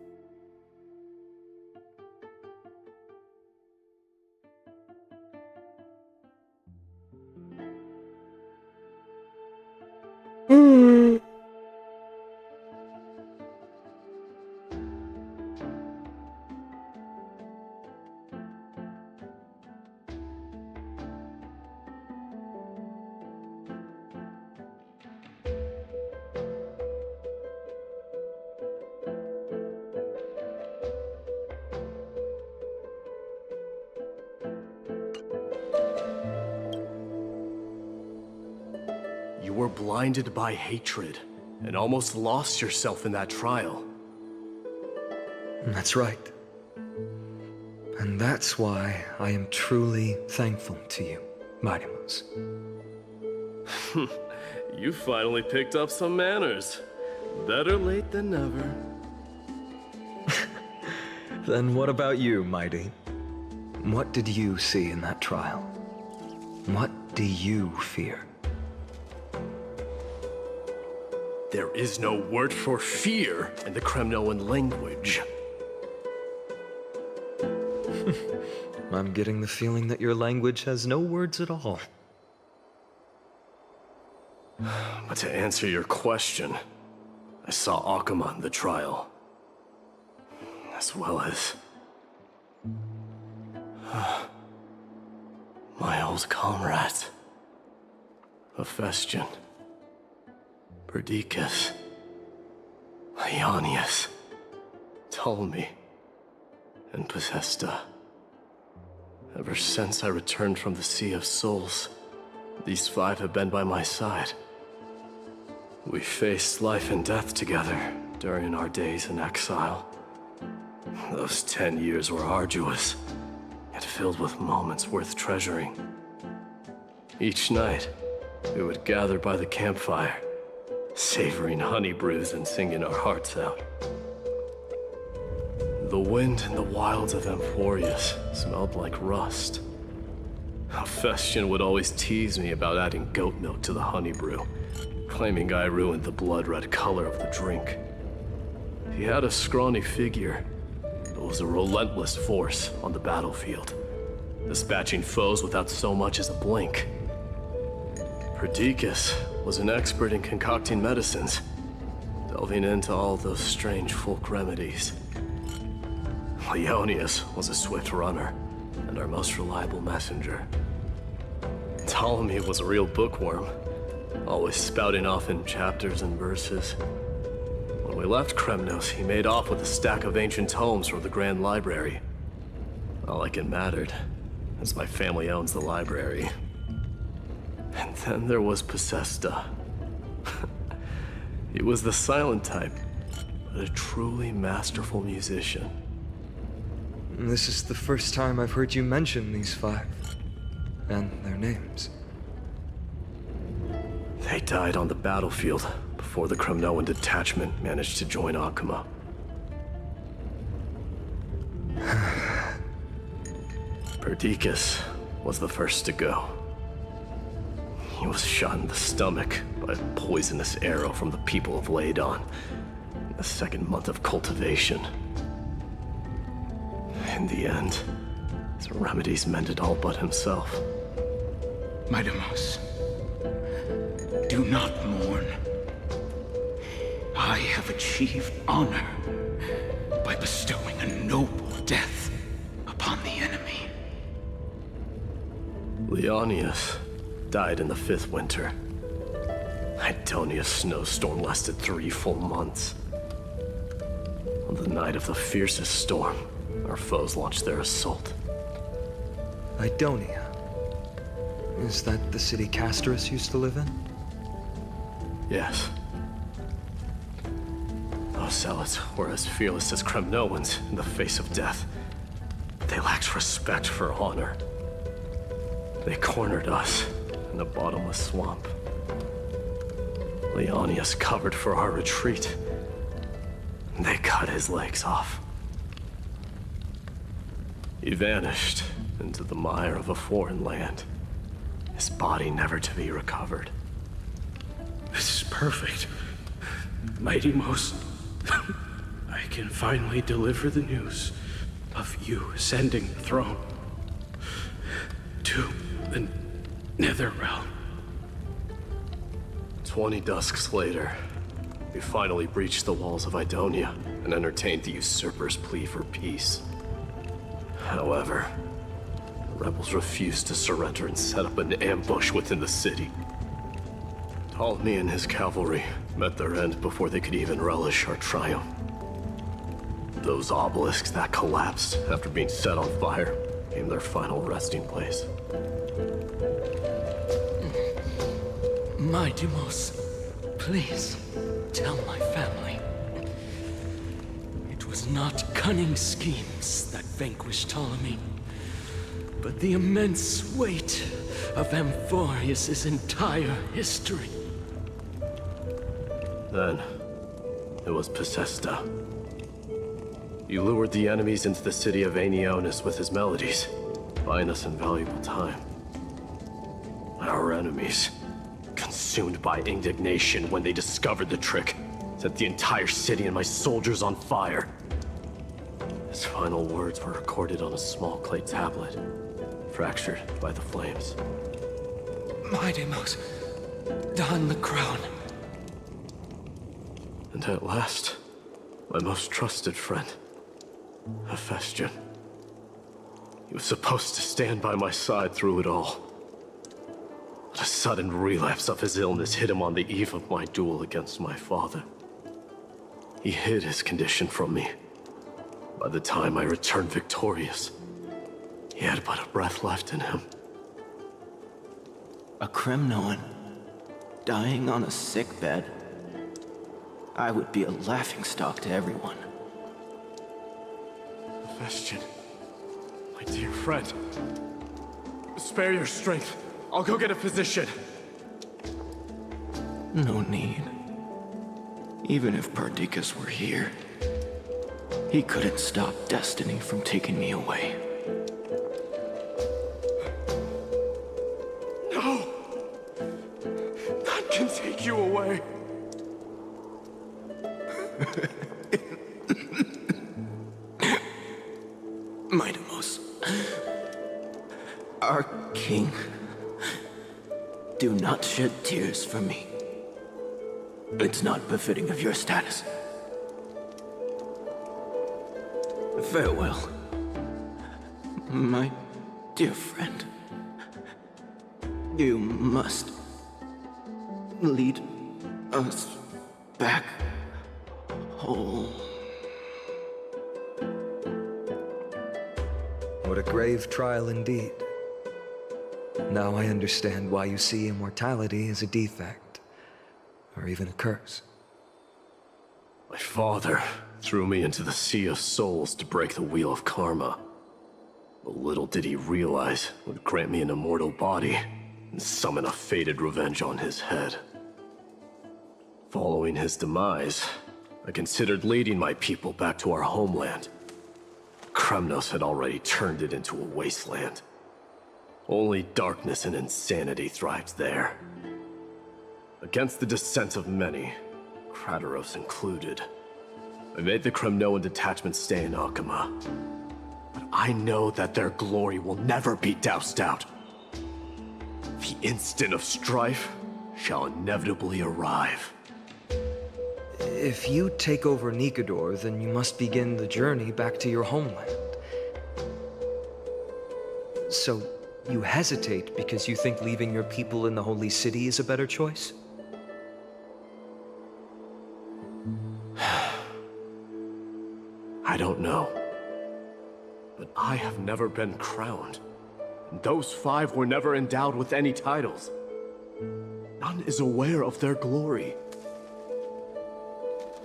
You were blinded by hatred and almost lost yourself in that trial. That's right. And that's why I am truly thankful to you, Mightymouse. You finally picked up some manners. Better late than never. Then what about you, Mighty? What did you see in that trial? What do you fear? There is no word for fear in the Kremnoan language. I'm getting the feeling that your language has no words at all. But to answer your question, I saw Akuma in the trial. As well as my old comrades. Hephaestion, Perdiccas, Ionius, Ptolemy, and Possesta. Ever since I returned from the Sea of Souls, these five have been by my side. We faced life and death together during our days in exile. Those 10 years were arduous, yet filled with moments worth treasuring. Each night, we would gather by the campfire, savoring honey brews and singing our hearts out. The wind in the wilds of Amphoreus smelled like rust. Hephaestion would always tease me about adding goat milk to the honey brew, claiming I ruined the blood-red color of the drink. He had a scrawny figure, but was a relentless force on the battlefield, dispatching foes without so much as a blink. Perdiccas was an expert in concocting medicines, delving into all those strange folk remedies. Ionius was a swift runner and our most reliable messenger. Ptolemy was a real bookworm, always spouting off in chapters and verses. When When we left Kremnos, he made off with a stack of ancient tomes from the Grand Library. Not like it mattered, as my family owns the library. And then there was Possesta. He was the silent type, but a truly masterful musician. This is the first time I've heard you mention these 5. And their names. They died on the battlefield before the Kremnoan detachment managed to join Akuma. Perdiccas was the first to go. He was shot in the stomach by a poisonous arrow from the people of Ladon in the 2nd month of cultivation. In the end, his remedies mended all but himself. My Demos, do not mourn. I have achieved honor by bestowing a noble death upon the enemy. Leonius died in the 5th winter. Idonia's snowstorm lasted 3 full months. On the night of the fiercest storm, our foes launched their assault. Idonia. Is that the city Castorus used to live in? Yes. Those zealots were as fearless as Kremnoans in the face of death. They lacked respect for honor. They cornered us in the bottomless swamp. Leonius covered for our retreat. They cut his legs off. He vanished into the mire of a foreign land, his body never to be recovered. This is perfect. Mighty Most, I can finally deliver the news of you ascending the throne to the Nether Realm. 20 dusks later, we finally breached the walls of Idonia and entertained the usurper's plea for peace. However, the rebels refused to surrender and set up an ambush within the city. Ptolemy and his cavalry met their end before they could even relish our triumph. Those obelisks that collapsed after being set on fire became their final resting place. My Demos, please tell my family. It was not cunning schemes that vanquished Ptolemy, but the immense weight of Amphoreus' entire history. Then, it was Possesta. He lured the enemies into the city of Aenionis with his melodies, buying us invaluable time. Our enemies, consumed by indignation when they discovered the trick, set the entire city and my soldiers on fire. His final words were recorded on a small clay tablet, fractured by the flames. My Demos, don the crown. And at last, my most trusted friend, Hephaestion. He was supposed to stand by my side through it all. But a sudden relapse of his illness hit him on the eve of my duel against my father. He hid his condition from me. By the time I returned victorious, he had but a breath left in him. A Kremnoan, dying on a sickbed. I would be a laughingstock to everyone. Hephaestion, my dear friend, spare your strength. I'll go get a physician. No need. Even if Perdiccas were here, he couldn't stop destiny from taking me away. No! None can take you away. My Demos, our king, do not shed tears for me. It's not befitting of your status. Farewell, my dear friend. You must lead us back whole. What a grave trial indeed. Now I understand why you see immortality as a defect, or even a curse. My father threw me into the Sea of Souls to break the wheel of karma. But little did he realize it would grant me an immortal body and summon a fated revenge on his head. Following his demise, I considered leading my people back to our homeland. Kremnos had already turned it into a wasteland. Only darkness and insanity thrived there. Against the dissent of many, Krateros included, I made the Kremnoan detachment stay in Akama. But I know that their glory will never be doused out. The instant of strife shall inevitably arrive. If you take over Nikodor, then you must begin the journey back to your homeland. So, you hesitate because you think leaving your people in the Holy City is a better choice? I don't know. But I have never been crowned. And those 5 were never endowed with any titles. None is aware of their glory.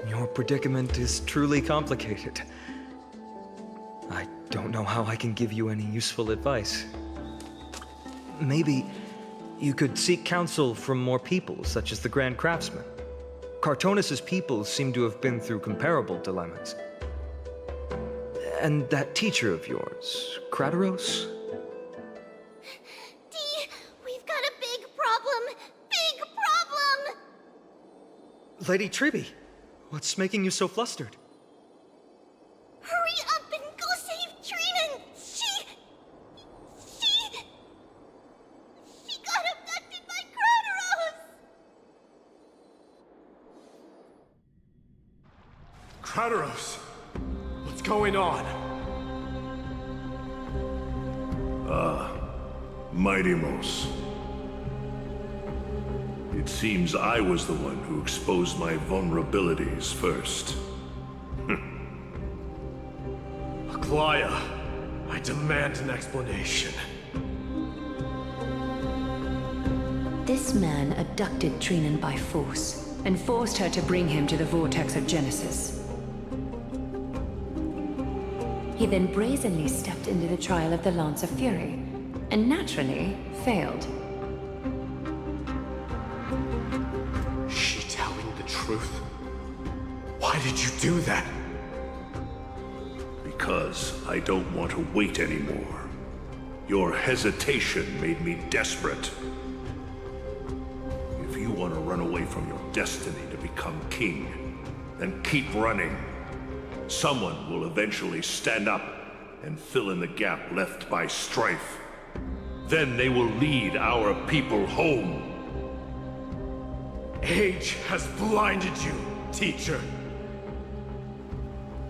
Your predicament is truly complicated. I don't know how I can give you any useful advice. Maybe you could seek counsel from more people, such as the Grand Craftsman. Cartonis' people seem to have been through comparable dilemmas. And that teacher of yours, Krateros? Dee, we've got a big problem! Big problem! Lady Tribby, what's making you so flustered? Hurry up and go save Trinan! She got abducted by Krateros! Krateros! What's going on? Mighty-Mos. It seems I was the one who exposed my vulnerabilities first. Aglaya, I demand an explanation. This man abducted Trinan by force and forced her to bring him to the vortex of Genesis. He then brazenly stepped into the trial of the Lance of Fury, and naturally failed. Is she telling the truth? Why did you do that? Because I don't want to wait anymore. Your hesitation made me desperate. If you want to run away from your destiny to become king, then keep running. Someone will eventually stand up and fill in the gap left by strife. Then they will lead our people home. Age has blinded you, teacher.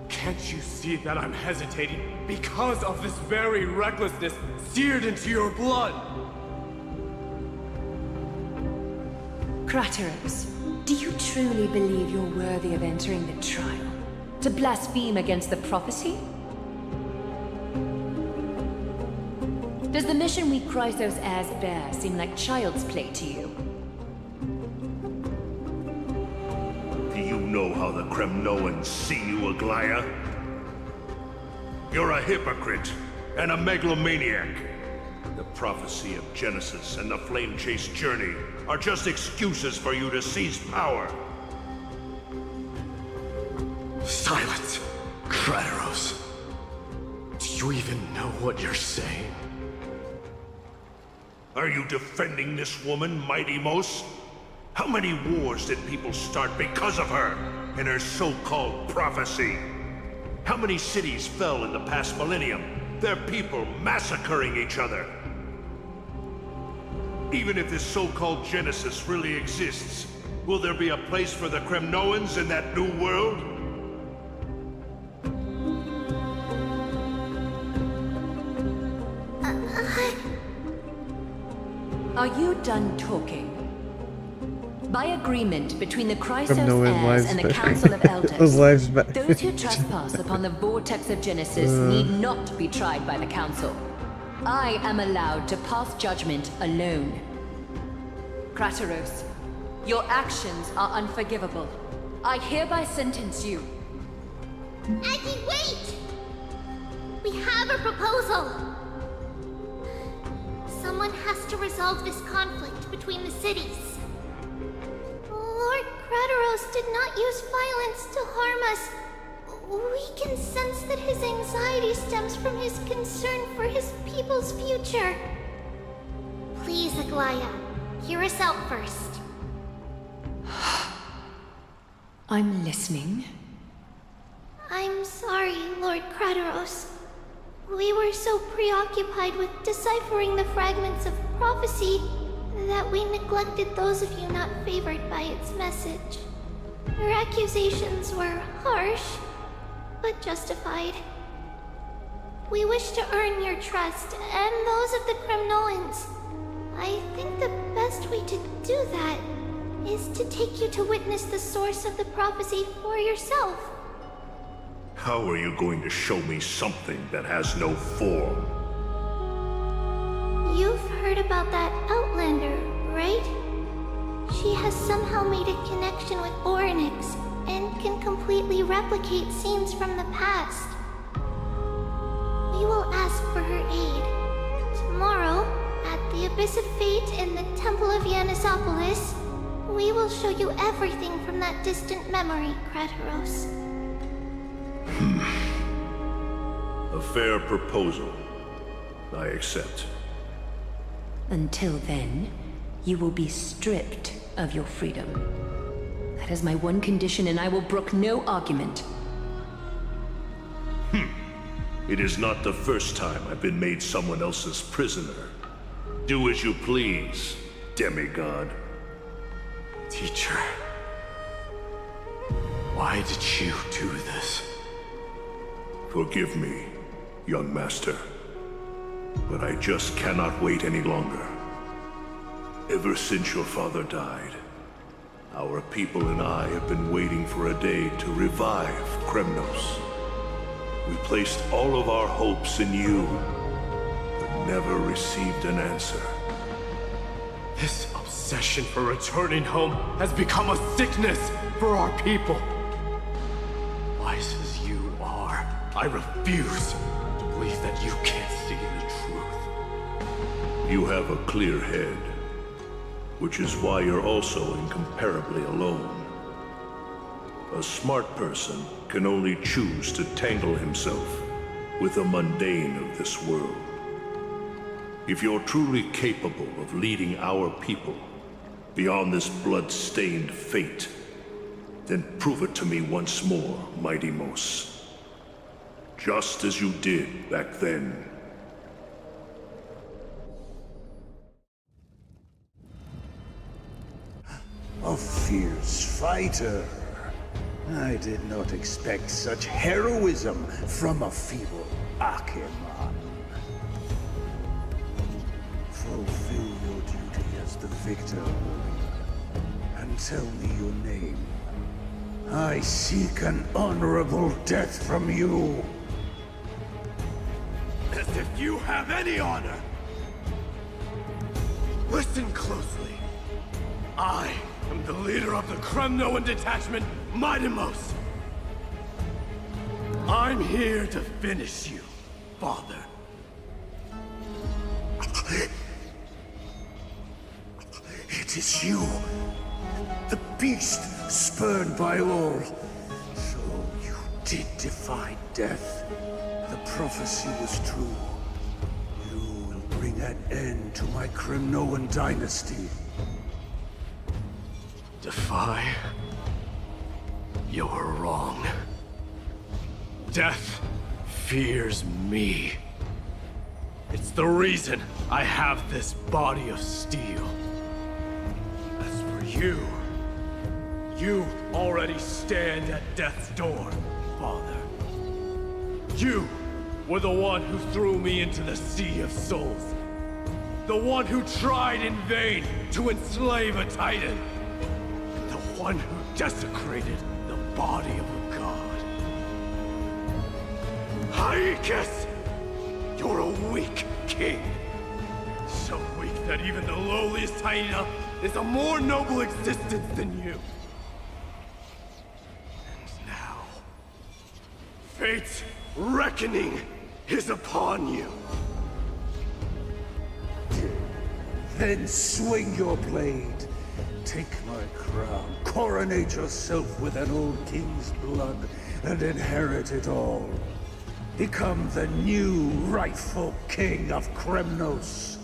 Can't you see that I'm hesitating because of this very recklessness seared into your blood? Krateros, do you truly believe you're worthy of entering the trial? To blaspheme against the prophecy? Does the mission we Chrysos heirs bear seem like child's play to you? Do you know how the Kremnoans see you, Aglaya? You're a hypocrite and a megalomaniac. The prophecy of Genesis and the Flame Chase journey are just excuses for you to seize power. Silence, Krateros. Do you even know what you're saying? Are you defending this woman, Mighty-Mos? How many wars did people start because of her and her so-called prophecy? How many cities fell in the past millennium, their people massacring each other? Even if this so-called Genesis really exists, will there be a place for the Kremnoans in that new world? Are you done talking? By agreement between the Chrysos From no one heirs lives and the better. Council of Elders, Those lives better. those who trespass upon the vortex of Genesis need not be tried by the Council. I am allowed to pass judgment alone. Krateros, your actions are unforgivable. I hereby sentence you. Aggie, wait! We have a proposal! Someone has to resolve this conflict between the cities. Lord Krateros did not use violence to harm us. We can sense that his anxiety stems from his concern for his people's future. Please, Aglaya, hear us out first. I'm listening. I'm sorry, Lord Krateros. We were so preoccupied with deciphering the fragments of prophecy that we neglected those of you not favored by its message. Your accusations were harsh, but justified. We wish to earn your trust and those of the Kremnoans. I think the best way to do that is to take you to witness the source of the prophecy for yourself. How are you going to show me something that has no form? You've heard about that Outlander, right? She has somehow made a connection with Orynyx and can completely replicate scenes from the past. We will ask for her aid. Tomorrow, at the Abyss of Fate in the Temple of Yanisopolis, we will show you everything from that distant memory, Krateros. A fair proposal. I accept. Until then, you will be stripped of your freedom. That is my one condition, and I will brook no argument. It is not the first time I've been made someone else's prisoner. Do as you please, demigod. Teacher, why did you do this? Forgive me, young master, but I just cannot wait any longer. Ever since your father died, our people and I have been waiting for a day to revive Kremnos. We placed all of our hopes in you, but never received an answer. This obsession for returning home has become a sickness for our people. Wise as you are, I refuse to believe that you can't see the truth. You have a clear head, which is why you're also incomparably alone. A smart person can only choose to tangle himself with the mundane of this world. If you're truly capable of leading our people beyond this blood-stained fate, then prove it to me once more, Mighty Mos. Just as you did back then. A fierce fighter. I did not expect such heroism from a feeble Acheman. Fulfill your duty as the victor, and tell me your name. I seek an honorable death from you. As if you have any honor! Listen closely. I am the leader of the Kremnoan detachment, Mighty Mos. I'm here to finish you, Father. It is you, the beast spurned by all. So you did defy death. The prophecy was true. You will bring an end to my Kremnoan dynasty. Defy? You're wrong. Death fears me. It's the reason I have this body of steel. As for you, you already stand at death's door, Father. You were the one who threw me into the Sea of Souls. The one who tried in vain to enslave a Titan. one who desecrated the body of a god. Hyacus! You're a weak king. So weak that even the lowliest hyena is a more noble existence than you. And now, fate's reckoning is upon you. Then swing your blade. Take my crown. Coronate yourself with an old king's blood and inherit it all. Become the new rightful king of Kremnos.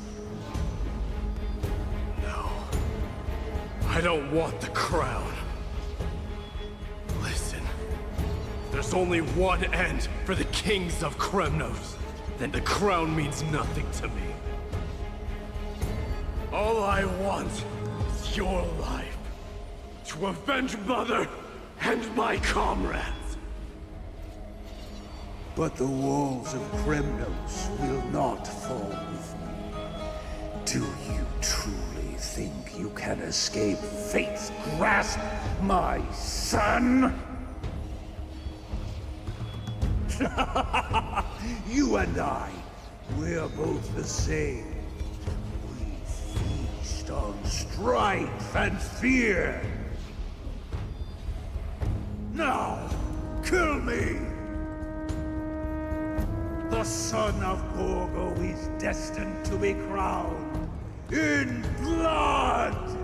No. I don't want the crown. Listen. There's only one end for the kings of Kremnos. Then the crown means nothing to me. All I want is your life. To avenge Mother and my comrades. But the walls of Kremnos will not fall with me. Do you truly think you can escape fate's grasp, my son? You and I, we're both the same. We feast on strife and fear. Now, kill me! The son of Gorgo is destined to be crowned in blood!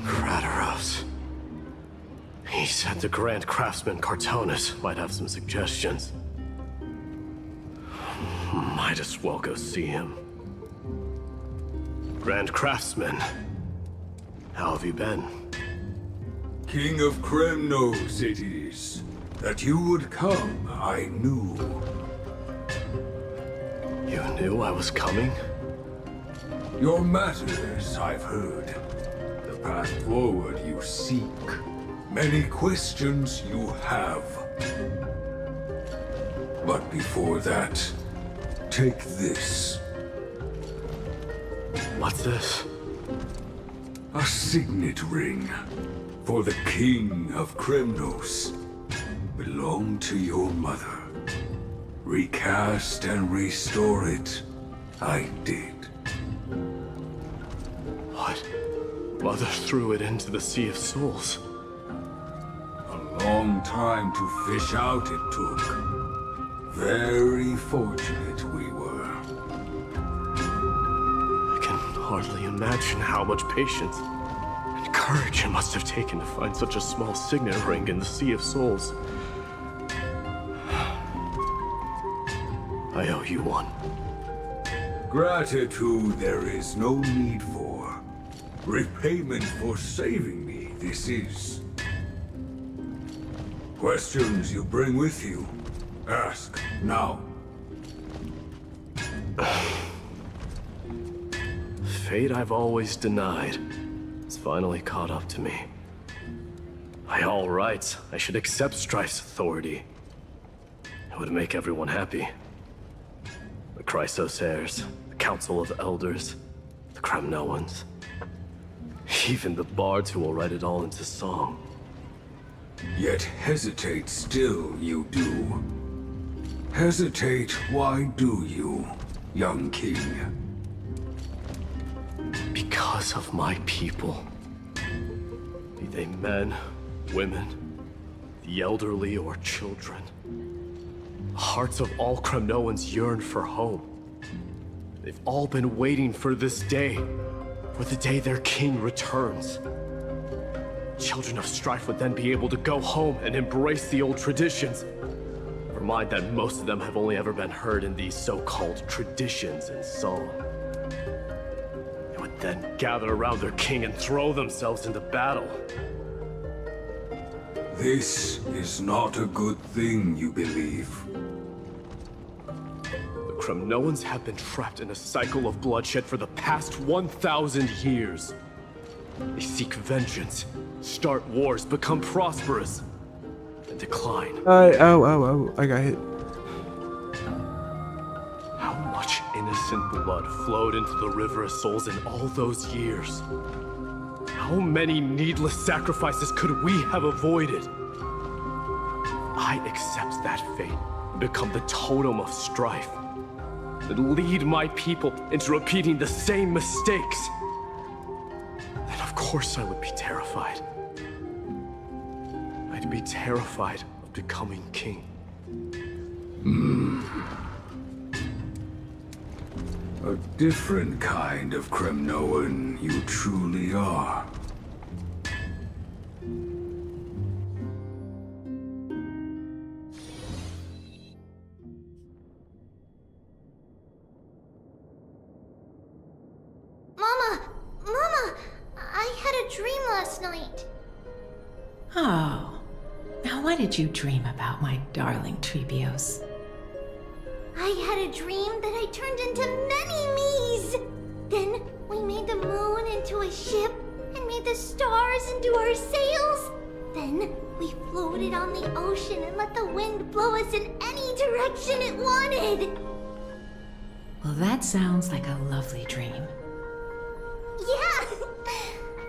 Kratos. He said the Grand Craftsman Cartonus might have some suggestions. Might as well go see him. Grand Craftsman, how have you been? King of Kremnos it is. That you would come, I knew. You knew I was coming? Your matters, I've heard. The path forward you seek. Many questions you have. But before that, take this. What's this? A signet ring for the King of Kremnos. Belonged to your mother. Recast and restore it, I did. What? Mother threw it into the Sea of Souls. A long time to fish out it took. Very fortunate we were. I can hardly imagine how much patience and courage it must have taken to find such a small signet ring in the Sea of Souls. I owe you one. Gratitude there is no need for. Repayment for saving me, this is. Questions you bring with you? Ask, now. Fate I've always denied. It's finally caught up to me. By all rights, I should accept Strife's authority. It would make everyone happy. The Chrysos heirs, the Council of Elders, the Kremnoans. Even the bards who will write it all into song. Yet hesitate still you do. Hesitate, why do you, young king? Because of my people. Be they men, women, the elderly or children. The hearts of all Kremnoans yearn for home. They've all been waiting for this day, for the day their king returns. Children of Strife would then be able to go home and embrace the old traditions. Never mind that most of them have only ever been heard in these so-called traditions and song. They would then gather around their king and throw themselves into battle. This is not a good thing, you believe. The Kremnoans have been trapped in a cycle of bloodshed for the past 1,000 years. They seek vengeance, start wars, become prosperous, and decline. I got hit. How much innocent blood flowed into the River of Souls in all those years? How many needless sacrifices could we have avoided? I accept that fate and become the totem of strife that lead my people into repeating the same mistakes. Then of course I would be terrified. I'd be terrified of becoming king. A different kind of Kremnoan you truly are. Mama, I had a dream last night. Oh, now what did you dream about, my darling Trebios? I had a dream that I turned into many me's. Then we made the moon into a ship and made the stars into our sails. Then we floated on the ocean and let the wind blow us in any direction it wanted. Well, that sounds like a lovely dream. Yeah!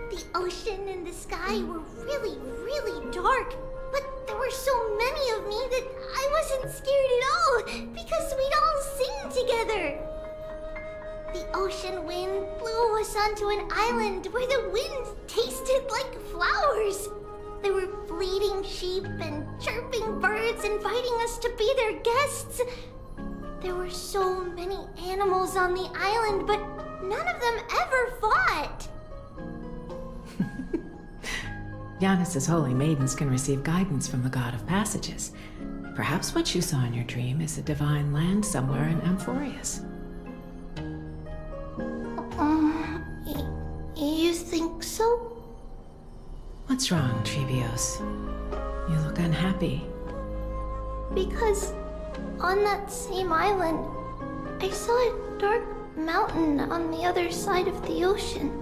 The ocean and the sky were really, really dark. But there were so many of me that I wasn't scared at all, because we'd all sing together. The ocean wind blew us onto an island where the wind tasted like flowers. There were bleating sheep and chirping birds inviting us to be their guests. There were so many animals on the island, but none of them ever fought. Yanis's holy maidens can receive guidance from the God of Passages. Perhaps what you saw in your dream is a divine land somewhere in Amphoreus. You think so? What's wrong, Trebios? You look unhappy. Because on that same island, I saw a dark mountain on the other side of the ocean.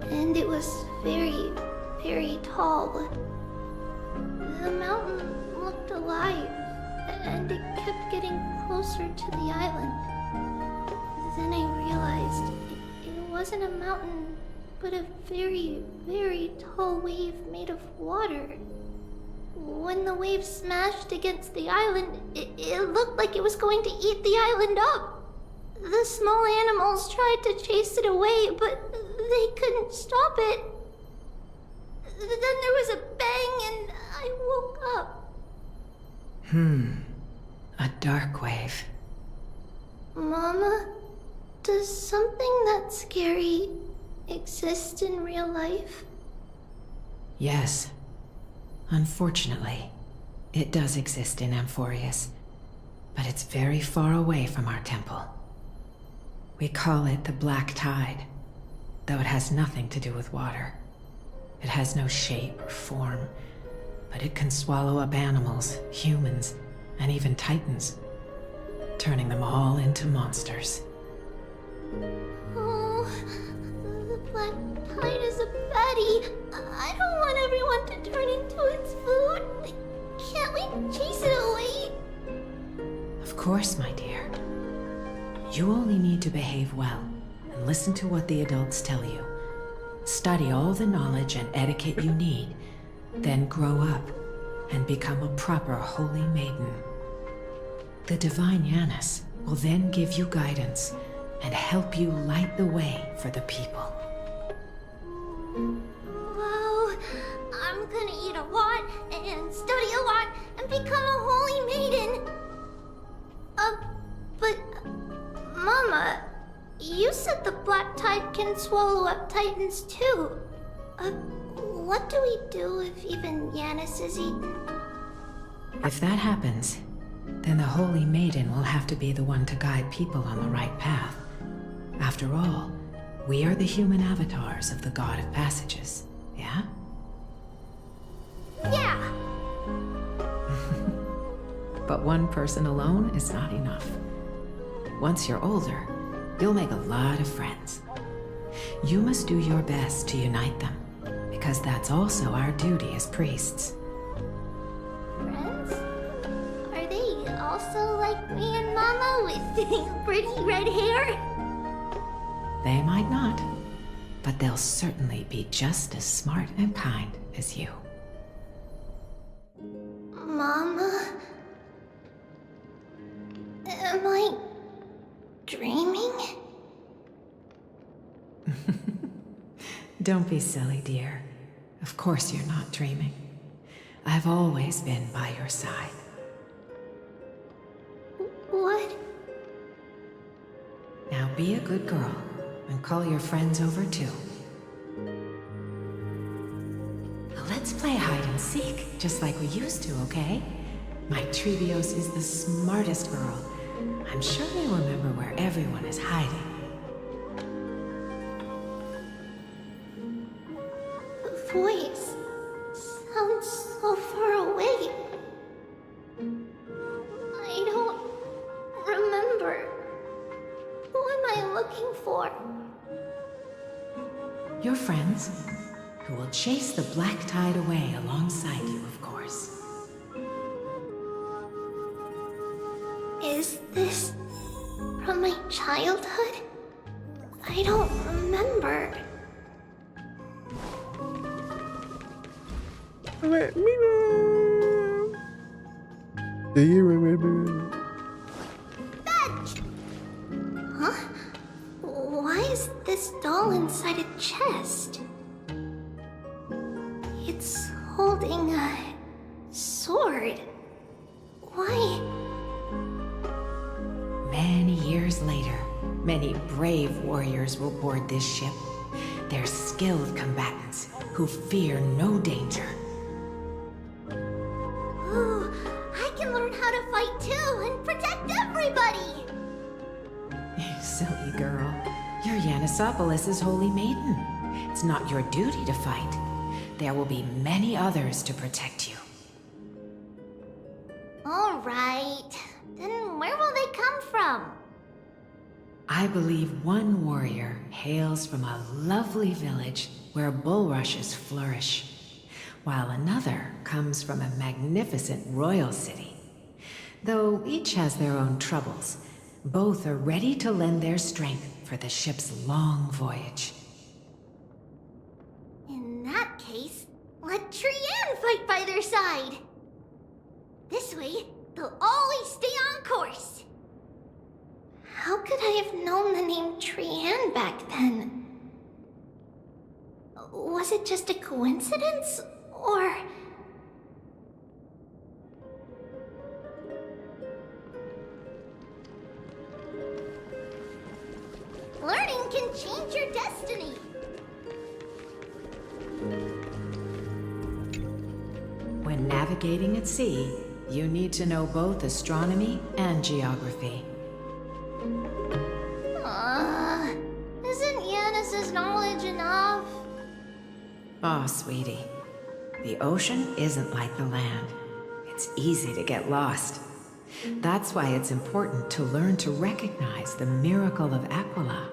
And it was very, very tall. The mountain looked alive, and it kept getting closer to the island. Then I realized it wasn't a mountain, but a very, very tall wave made of water. When the wave smashed against the island, it looked like it was going to eat the island up. The small animals tried to chase it away, but they couldn't stop it. Then there was a bang and I woke up. A dark wave. Mama, does something that scary exist in real life? Yes. Unfortunately, it does exist in Amphoreus, but it's very far away from our temple. We call it the Black Tide, though it has nothing to do with water. It has no shape or form, but it can swallow up animals, humans, and even titans, turning them all into monsters. Oh, the Black Tide is a baddie. I don't want everyone to turn into its food. Can't we chase it away? Of course, my dear. You only need to behave well and listen to what the adults tell you. Study all the knowledge and etiquette you need, then grow up and become a proper holy maiden. The divine Yanis will then give you guidance and help you light the way for the people. Wow, I'm gonna eat a lot and study a lot and become a holy maiden. But Mama, you said the Black Tide can swallow up titans too. What do we do if even Yanis is eaten? If that happens, then the Holy Maiden will have to be the one to guide people on the right path. After all, we are the human avatars of the God of Passages, yeah? Yeah! But one person alone is not enough. Once you're older, you'll make a lot of friends. You must do your best to unite them, because that's also our duty as priests. Friends? Are they also like me and Mama with pretty red hair? They might not, but they'll certainly be just as smart and kind as you. Mama? Am I dreaming? Don't be silly, dear. Of course you're not dreaming. I've always been by your side. What? Now be a good girl and call your friends over too. Let's play hide and seek, just like we used to, okay? My Trebios is the smartest girl. I'm sure they remember where everyone is hiding. The voice sounds so far away. I don't remember. Who am I looking for? Your friends, who will chase the black tide away alongside you, of course. Is this from my childhood? I don't remember. Let me know. Do you remember? Huh? Why is this doll inside a chest? It's holding a sword. Why? Many years later, many brave warriors will board this ship. They're skilled combatants who fear no danger. Ooh, I can learn how to fight too and protect everybody! You silly girl. You're Yanisopoulos' holy maiden. It's not your duty to fight. There will be many others to protect you. Alright. Then where will they come from? I believe one warrior hails from a lovely village where bulrushes flourish, while another comes from a magnificent royal city. Though each has their own troubles, both are ready to lend their strength for the ship's long voyage. In that case, let Trian fight by their side! This way, they'll always stay on course! How could I have known the name Trian back then? Was it just a coincidence, or... Learning can change your destiny! When navigating at sea, you need to know both astronomy and geography. Isn't Yanis's knowledge enough? Oh, sweetie. The ocean isn't like the land. It's easy to get lost. That's why it's important to learn to recognize the miracle of Aquila.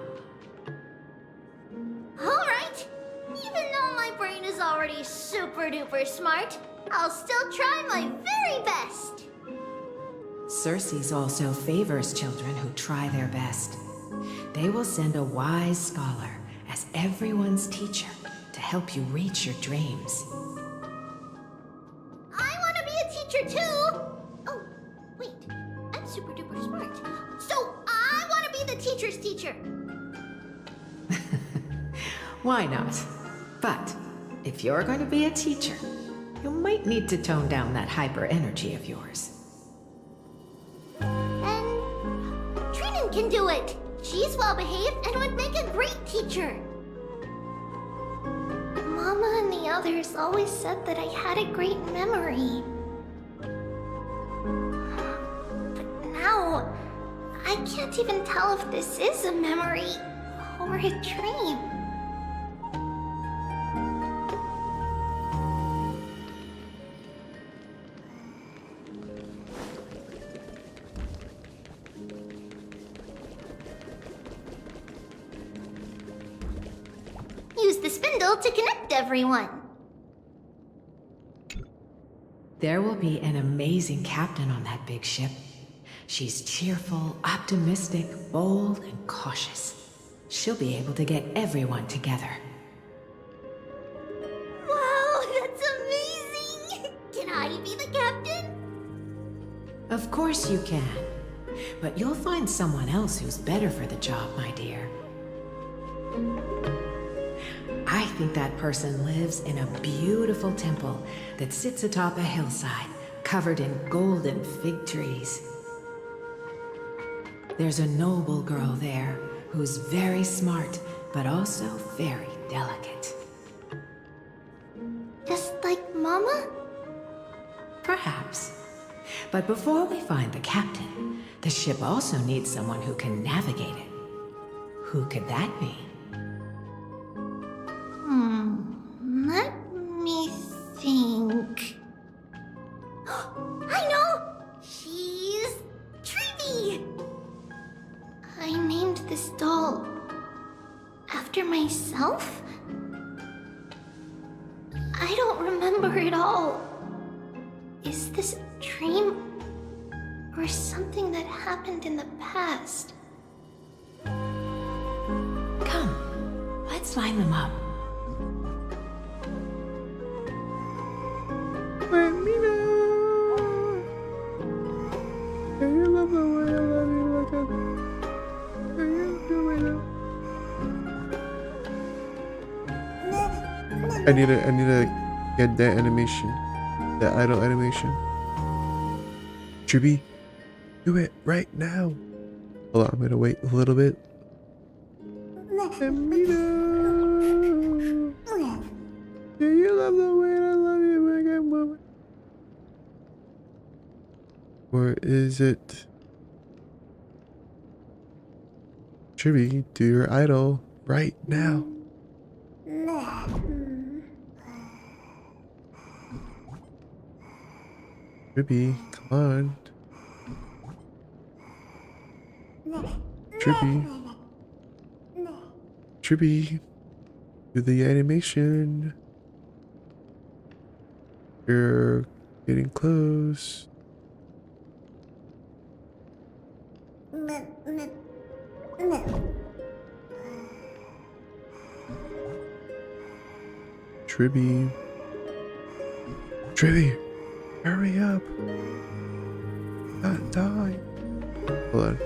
Alright! Even though my brain is already super duper smart, I'll still try my very best! Circe also favors children who try their best. They will send a wise scholar as everyone's teacher to help you reach your dreams. I want to be a teacher too! Oh, wait. I'm super duper smart. So I want to be the teacher's teacher! Why not? But if you're going to be a teacher, you might need to tone down that hyper energy of yours. And Trinan can do it! She's well behaved and would make a great teacher! Mama and the others always said that I had a great memory. But now, I can't even tell if this is a memory or a dream. use the spindle to connect everyone. There will be an amazing captain on that big ship. She's cheerful, optimistic, bold, and cautious. She'll be able to get everyone together. Wow, that's amazing! Can I be the captain? Of course you can. But you'll find someone else who's better for the job, my dear. I think that person lives in a beautiful temple that sits atop a hillside, covered in golden fig trees. There's a noble girl there who's very smart, but also very delicate. Just like Mama? Perhaps. But before we find the captain, the ship also needs someone who can navigate it. Who could that be? Let me think. I know! She's Trivy! I named this doll after myself? I don't remember it all. Is this a dream or something that happened in the past? Come, let's line them up. Let me know. Do you love the way I love you like I do? You do it. I need to get that animation, that idle animation. Chibi, do it right now. Hold on, I'm gonna wait a little bit. Let me know. Do you love the way I love you like I love it? Or is it Chibi, do your idol right now. Chibi, come on. Chibi. Chibi, do the animation. You're getting close. Tribby. Tribby, hurry up. Not die. Hold on.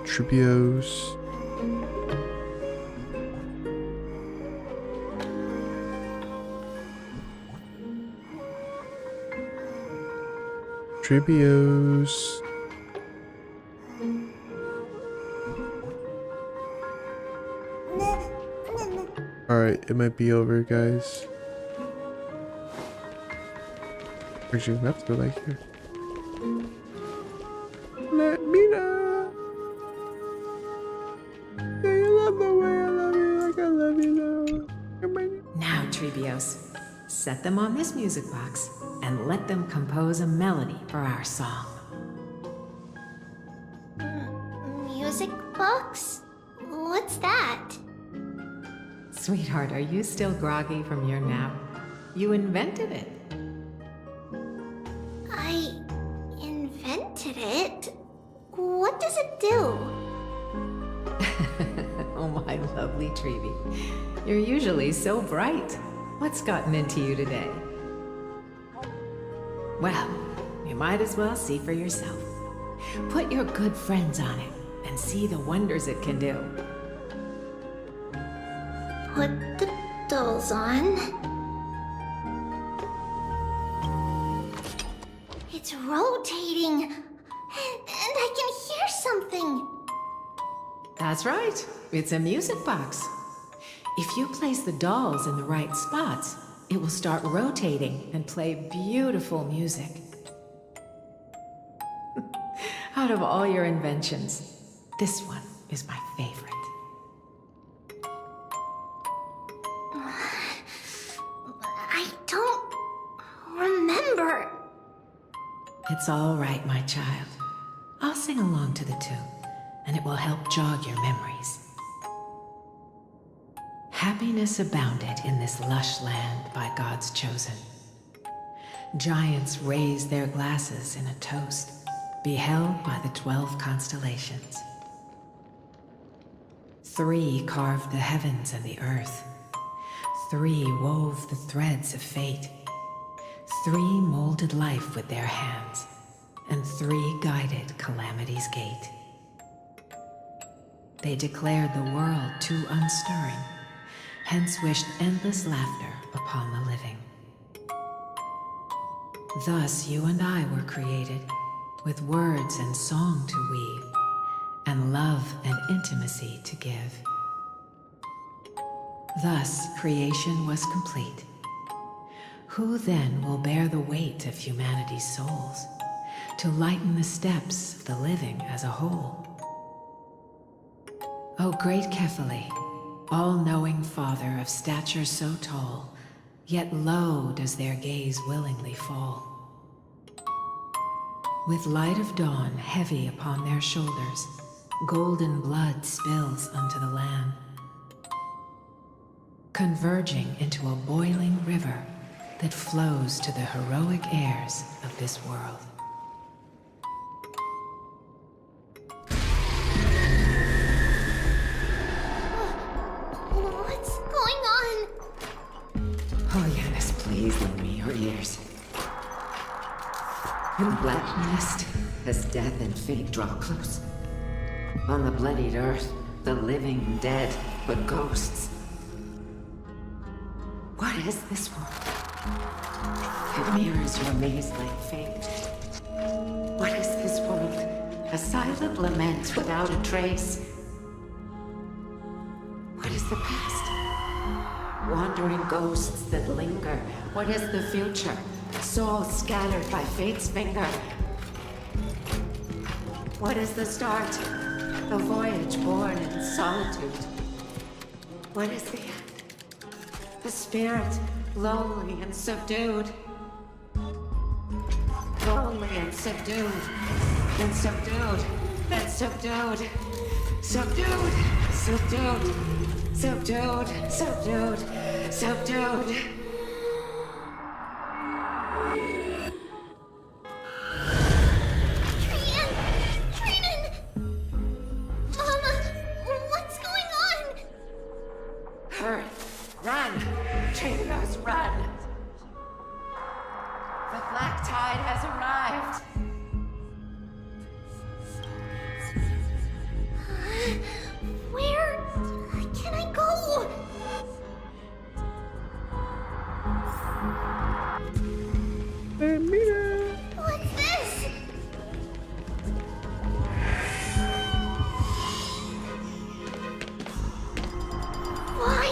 Tribios. Tribios. Alright, it might be over, guys. Actually, we have to go back here. Let me know. Do you love the way I love you like I love you now? Now, Tribios, set them on this music box and let them compose a melody for our song. Music box? What's that? Sweetheart, are you still groggy from your nap? You invented it. I invented it? What does it do? Oh, my lovely Treevy. You're usually so bright. What's gotten into you today? Well, you might as well see for yourself. Put your good friends on it and see the wonders it can do. Put the dolls on. It's rotating, and I can hear something. That's right. It's a music box. If you place the dolls in the right spots, it will start rotating and play beautiful music. Out of all your inventions, this one is my favorite. I don't remember. It's all right, my child. I'll sing along to the tune, and it will help jog your memories. Happiness abounded in this lush land by God's chosen. Giants raised their glasses in a toast, beheld by the 12 constellations. 3 carved the heavens and the earth. 3 wove the threads of fate. 3 molded life with their hands, and 3 guided calamity's gate. They declared the world too unstirring, hence wished endless laughter upon the living. Thus you and I were created, with words and song to weave, and love and intimacy to give. Thus creation was complete. Who then will bear the weight of humanity's souls, to lighten the steps of the living as a whole? O great Kephale, all-knowing Father of stature so tall, yet low does their gaze willingly fall. With light of dawn heavy upon their shoulders, golden blood spills unto the land, converging into a boiling river that flows to the heroic heirs of this world. What's going on? Oh, Yanis, please lend me your ears. In black mist, as death and fate draw close. On the bloodied earth, the living dead, but ghosts. What is this world? It mirrors your maze-like fate. What is this world? A silent lament without a trace. What is the past? Wandering ghosts that linger. What is the future? Souls scattered by fate's finger. What is the start? A voyage born in solitude. What is the end? A spirit, lonely and subdued. Lonely and subdued. Then subdued. Then subdued. Subdued. Subdued. Subdued. Subdued. Subdued. Run! Traitors, run! The black tide has arrived! Where can I go? What's this? Why?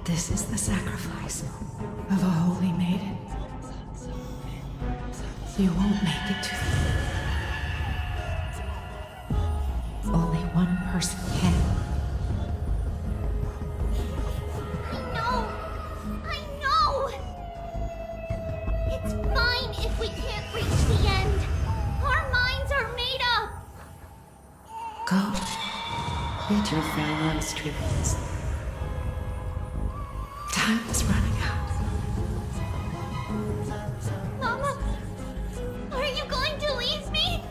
This is the sacrifice of a holy maiden. You won't make it to the... Only one person can. I know! It's fine if we can't reach the end. Our minds are made up. Go. Bid your farewells, tributes. Time is running out. Mama, are you going to leave me?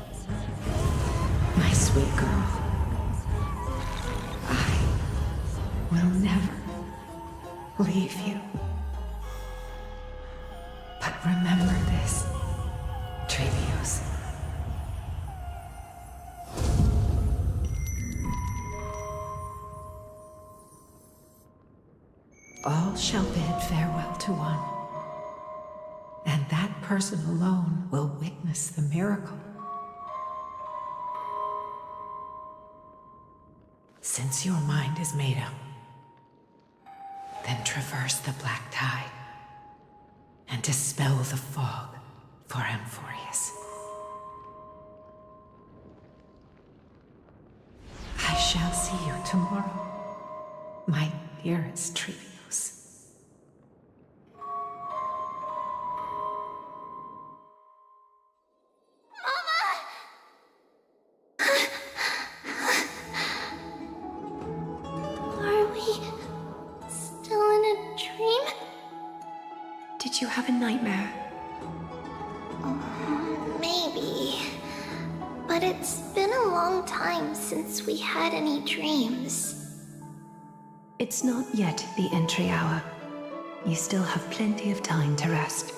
My sweet girl. I will never leave you. But remember this, Trevios. All shall bid farewell to one, and that person alone will witness the miracle. Since your mind is made up, then traverse the black tide and dispel the fog for Amphoreus. I shall see you tomorrow, my dearest Trevios. Did you have a nightmare? Maybe. But it's been a long time since we had any dreams. It's not yet the entry hour. You still have plenty of time to rest.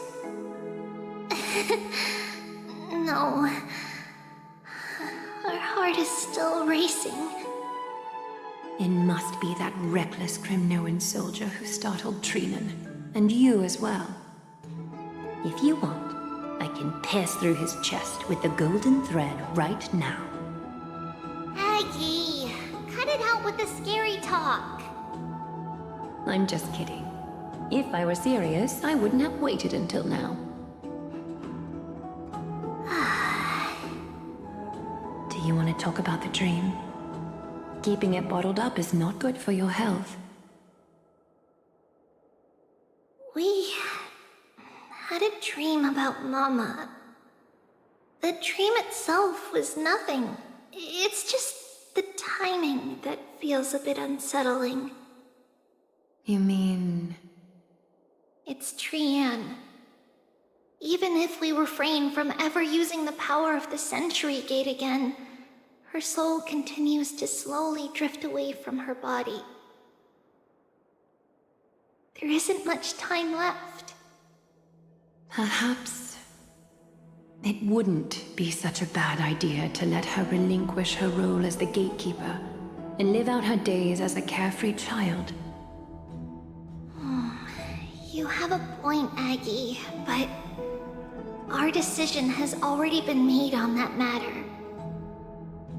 No. Our heart is still racing. It must be that reckless Kremnoan soldier who startled Trinan. And you as well. If you want, I can pierce through his chest with the golden thread right now. Aggie, cut it out with the scary talk. I'm just kidding. If I were serious, I wouldn't have waited until now. Do you want to talk about the dream? Keeping it bottled up is not good for your health. We had a dream about Mama. The dream itself was nothing. It's just the timing that feels a bit unsettling. You mean... It's Trian. Even if we refrain from ever using the power of the Century Gate again, her soul continues to slowly drift away from her body. There isn't much time left. Perhaps it wouldn't be such a bad idea to let her relinquish her role as the gatekeeper and live out her days as a carefree child. You have a point, Aggie, but our decision has already been made on that matter.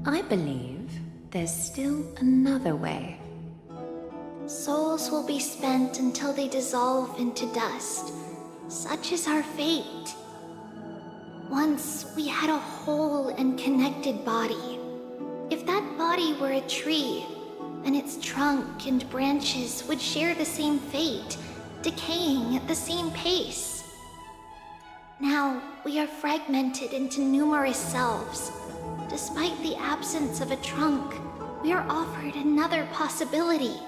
I believe there's still another way. Souls will be spent until they dissolve into dust. Such is our fate. Once we had a whole and connected body. If that body were a tree, then its trunk and branches would share the same fate, decaying at the same pace. Now, we are fragmented into numerous selves. Despite the absence of a trunk, we are offered another possibility.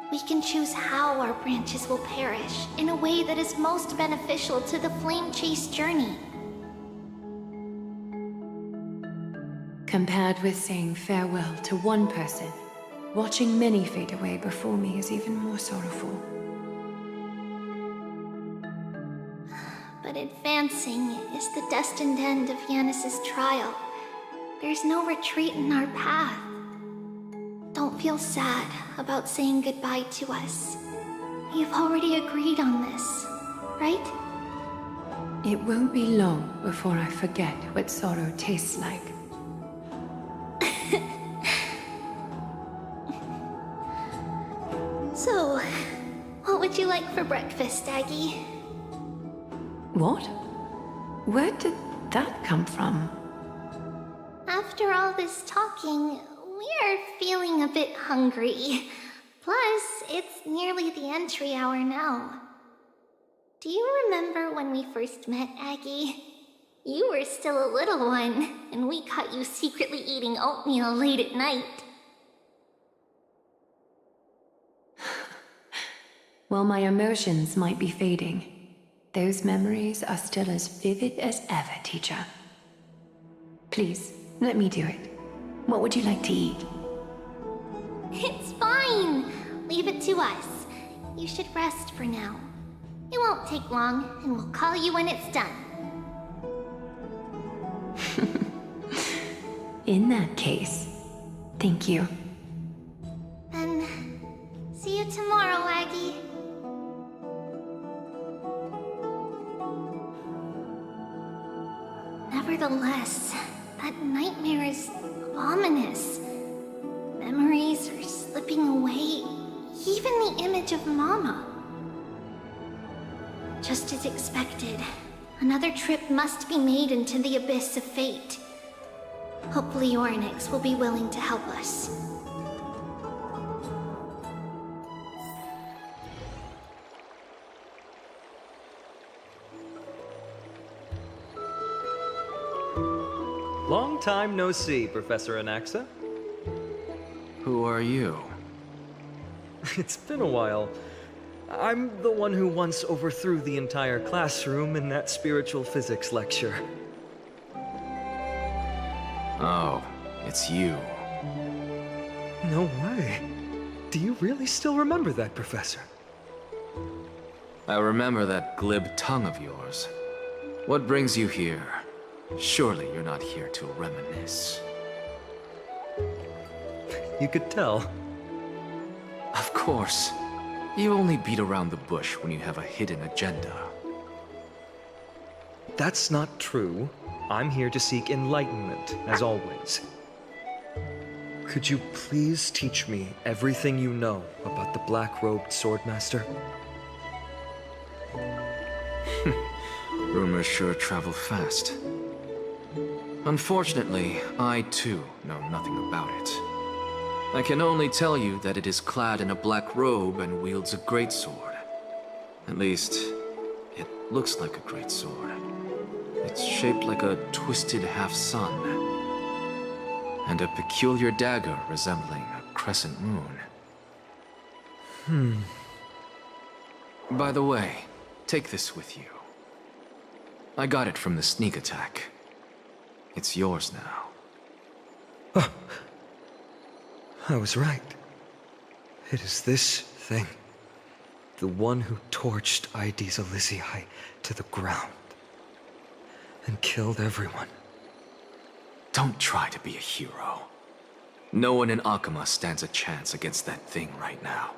We can choose how our branches will perish in a way that is most beneficial to the Flame Chase journey. Compared with saying farewell to one person, watching many fade away before me is even more sorrowful. But advancing is the destined end of Yanis's trial. There's no retreat in our path. Don't feel sad about saying goodbye to us. You've already agreed on this, right? It won't be long before I forget what sorrow tastes like. So, what would you like for breakfast, Aggie? What? Where did that come from? After all this talking, we are feeling a bit hungry. Plus, it's nearly the entry hour now. Do you remember when we first met, Aggie? You were still a little one, and we caught you secretly eating oatmeal late at night. While my emotions might be fading, those memories are still as vivid as ever, teacher. Please, let me do it. What would you like to eat? It's fine! Leave it to us. You should rest for now. It won't take long, and we'll call you when it's done. In that case, thank you. Then, see you tomorrow, Aggie. Nevertheless, that nightmare is ominous. Memories are slipping away, even the image of Mama. Just as expected, another trip must be made into the abyss of fate. Hopefully Ornyx will be willing to help us. Long time no see, Professor Anaxa. Who are you? It's been a while. I'm the one who once overthrew the entire classroom in that spiritual physics lecture. Oh, it's you. No way. Do you really still remember that, Professor? I remember that glib tongue of yours. What brings you here? Surely you're not here to reminisce. You could tell. Of course. You only beat around the bush when you have a hidden agenda. That's not true. I'm here to seek enlightenment, as always. Could you please teach me everything you know about the black-robed swordmaster? Rumors sure travel fast. Unfortunately, I too know nothing about it. I can only tell you that it is clad in a black robe and wields a greatsword. At least, it looks like a greatsword. It's shaped like a twisted half-sun, and a peculiar dagger resembling a crescent moon. By the way, take this with you. I got it from the sneak attack. It's yours now. I was right. It is this thing. The one who torched Aedes Elysiae to the ground. And killed everyone. Don't try to be a hero. No one in Akama stands a chance against that thing right now.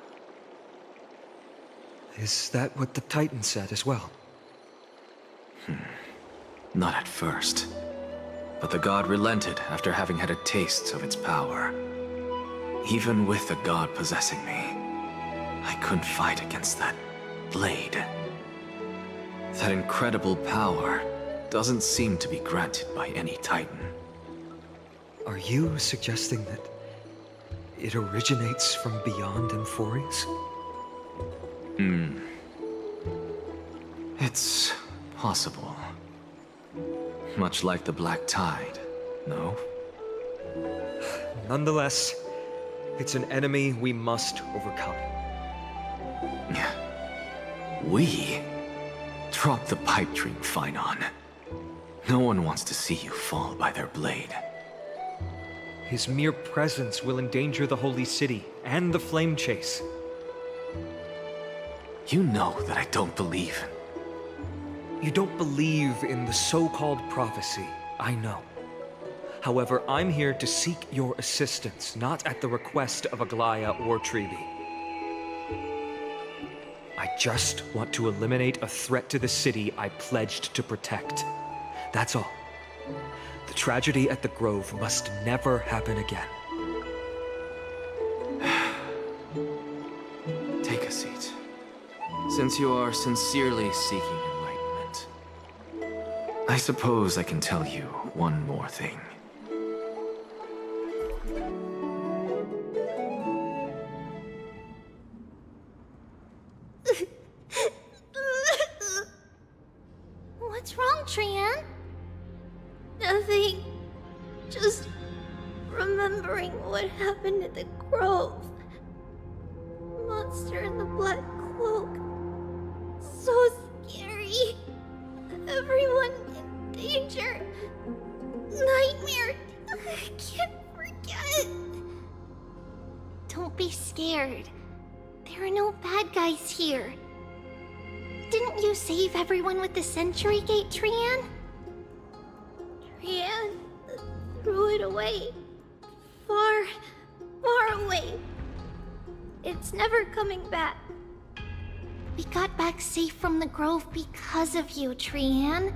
Is that what the Titan said as well? Not at first. But the god relented after having had a taste of its power. Even with the god possessing me, I couldn't fight against that blade. That incredible power doesn't seem to be granted by any Titan. Are you suggesting that it originates from beyond Amphoreus? It's possible. Much like the Black Tide, no? Nonetheless, it's an enemy we must overcome. We? Drop the pipe dream, Phynon. No one wants to see you fall by their blade. His mere presence will endanger the Holy City and the Flame Chase. You know that I don't believe. You don't believe in the so-called prophecy, I know. However, I'm here to seek your assistance, not at the request of Aglaya or Treeby. I just want to eliminate a threat to the city I pledged to protect. That's all. The tragedy at the Grove must never happen again. Take a seat. Since you are sincerely seeking enlightenment, I suppose I can tell you one more thing. What's wrong, Trian? Nothing. Just remembering what happened at the Grove. Monster in the black cloak. So scary. Everyone in danger. Nightmare. I can't forget. Don't be scared. There are no bad guys here. Didn't you save everyone with the Century Gate, Trian? Trian threw it away. Far, far away. It's never coming back. We got back safe from the Grove because of you, Trian.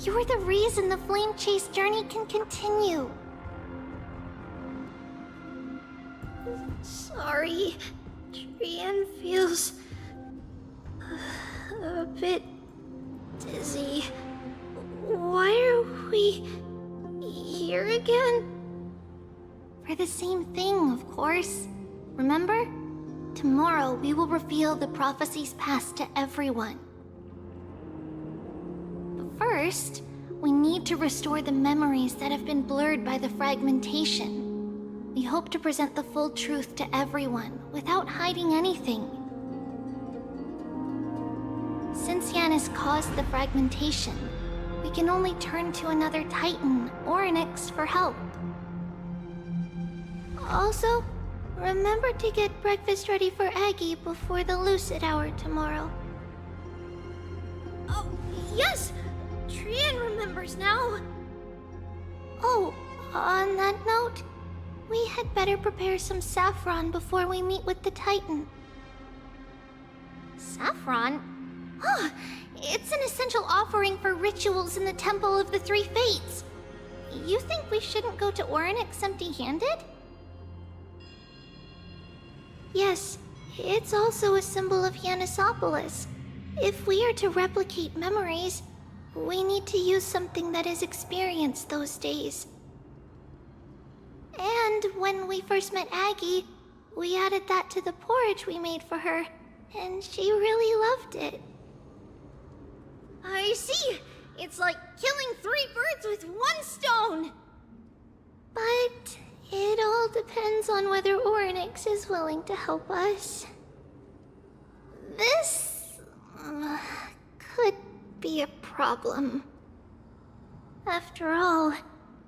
You're the reason the Flame Chase journey can continue. Sorry. Trian feels a bit dizzy. Why are we here again? For the same thing, of course. Remember? Tomorrow we will reveal the prophecies past to everyone. But first, we need to restore the memories that have been blurred by the fragmentation. We hope to present the full truth to everyone without hiding anything. Yanis caused the fragmentation, we can only turn to another Titan, Orynyx, for help. Also, remember to get breakfast ready for Aggie before the lucid hour tomorrow. Oh, yes! Trian remembers now! Oh, on that note, we had better prepare some saffron before we meet with the Titan. Saffron? Huh, it's an essential offering for rituals in the Temple of the Three Fates. You think we shouldn't go to Orynyx empty-handed? Yes, it's also a symbol of Yanisopolis. If we are to replicate memories, we need to use something that has experienced those days. And when we first met Aggie, we added that to the porridge we made for her, and she really loved it. I see! It's like killing 3 birds with 1 stone! But it all depends on whether Orynyx is willing to help us. This could be a problem. After all,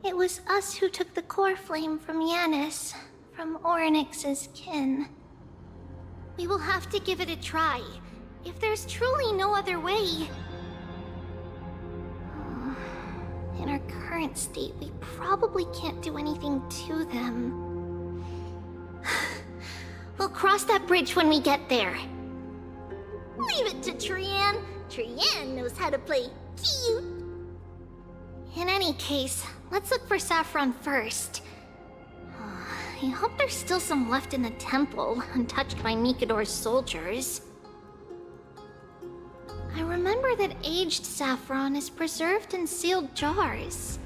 it was us who took the core flame from Yanis, from Orynyx's kin. We will have to give it a try, if there's truly no other way. In our current state, we probably can't do anything to them. We'll cross that bridge when we get there. Leave it to Trian. Trian knows how to play cute. In any case, let's look for saffron first. I hope there's still some left in the temple, untouched by Mikador's soldiers. I remember that aged saffron is preserved in sealed jars.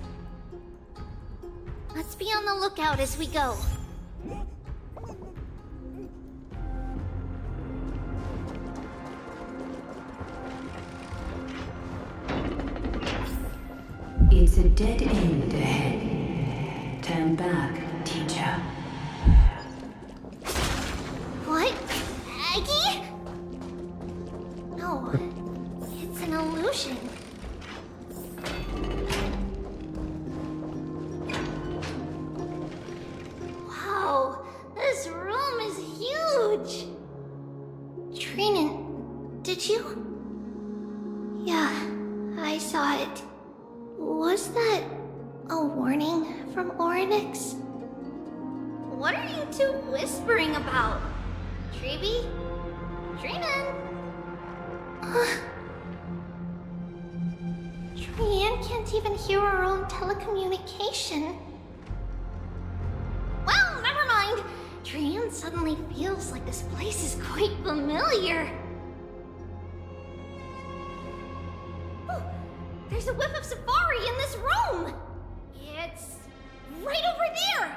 Let's be on the lookout as we go. It's a dead end ahead. Turn back, teacher. What? Aggie? No, it's an illusion. Wow, this room is huge. Trinan, did you? Yeah, I saw it. Was that a warning from Orynyx? What are you two whispering about? Treeby? Trinan? Trian can't even hear our own telecommunication. Well, never mind. Trian suddenly feels like this place is quite familiar. There's a whiff of safari in this room! It's right over there!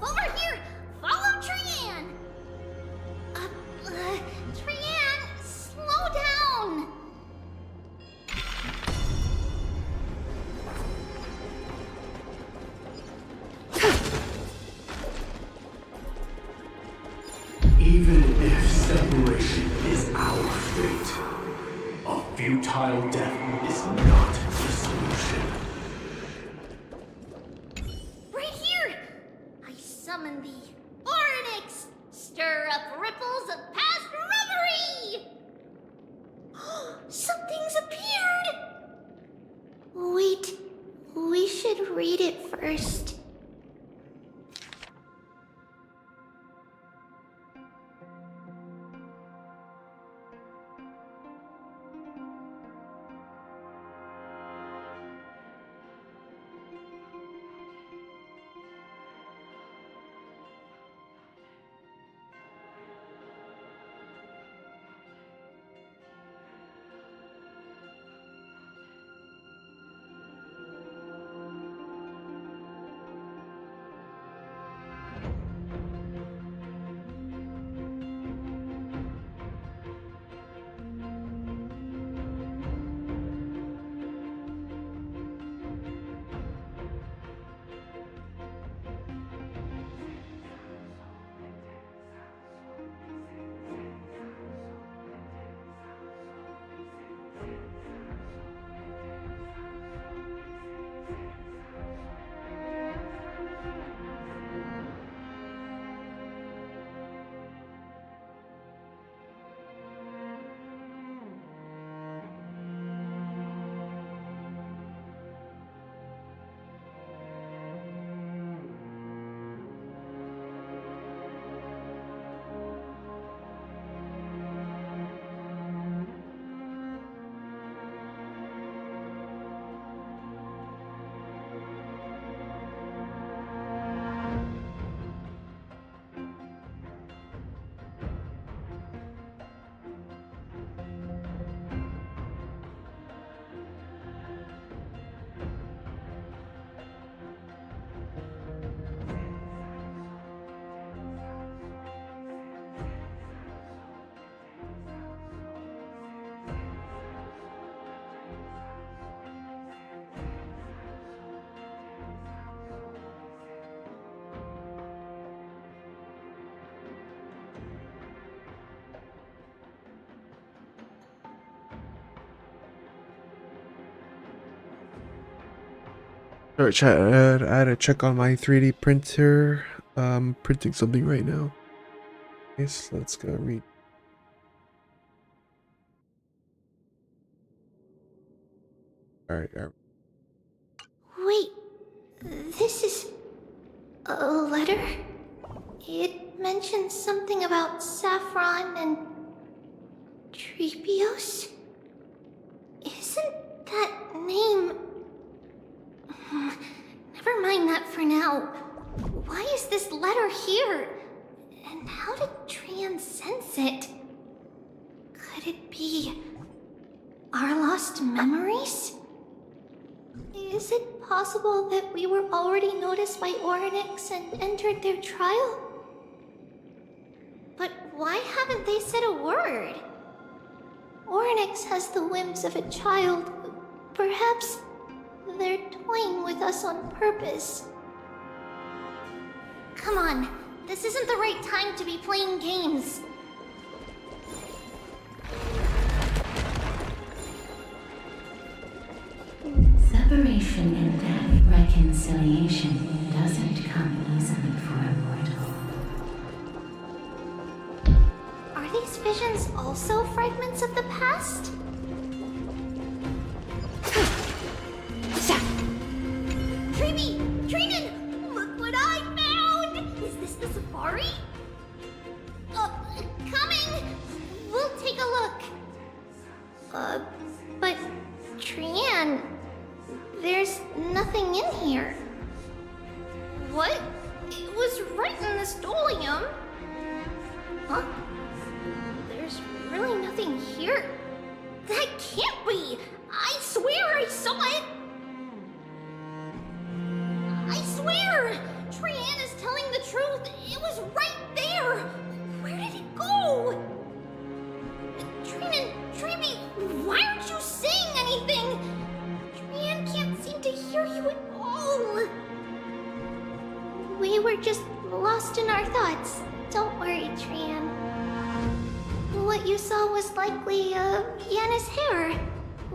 Over here! Follow Trian! Trian, slow down! Even if separation is our fate, a futile death is not the solution. Right here! I summon thee, Orynyx! Stir up ripples of past reverie! Something's appeared! Wait, we should read it first. Alright, chat. I had to check on my 3D printer. Printing something right now. Okay, so let's go read. Alright. Wait, this is a letter? It mentions something about Saffron and Trebios? Isn't that name... Never mind that for now. Why is this letter here? And how did Trian sense it? Could it be our lost memories? Is it possible that we were already noticed by Oryx and entered their trial? But why haven't they said a word? Oryx has the whims of a child. Perhaps they're toying with us on purpose. Come on, this isn't the right time to be playing games. Separation and death, reconciliation doesn't come easily for a mortal. Are these visions also fragments of the past? Treeby! Trinan! Look what I found! Is this the safari? Coming! We'll take a look. But Trian, there's nothing in here. What? It was right in the stolium. Huh? There's really nothing here. That can't be! I swear I saw it! I swear! Trian is telling the truth. It was right there! Where did it go? Trinan, Treeby, why aren't you saying anything? Trian can't seem to hear you at all. We were just lost in our thoughts. Don't worry, Trian. What you saw was likely, Yanna's hair.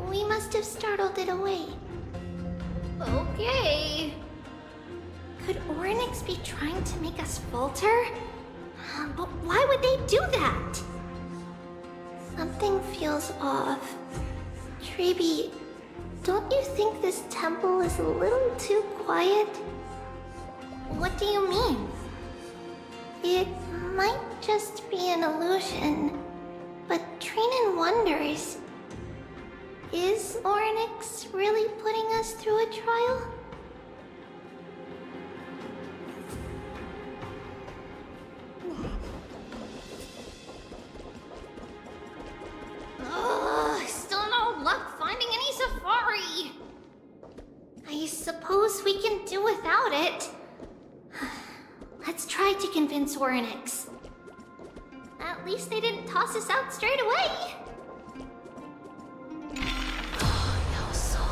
We must have startled it away. Okay. Could Oryx be trying to make us falter? But why would they do that? Something feels off. Treeby, don't you think this temple is a little too quiet? What do you mean? It might just be an illusion, but Trinan wonders, is Oryx really putting us through a trial? Still no luck finding any safari. I suppose we can do without it. Let's try to convince Oryx. At least they didn't toss us out straight away. No soul.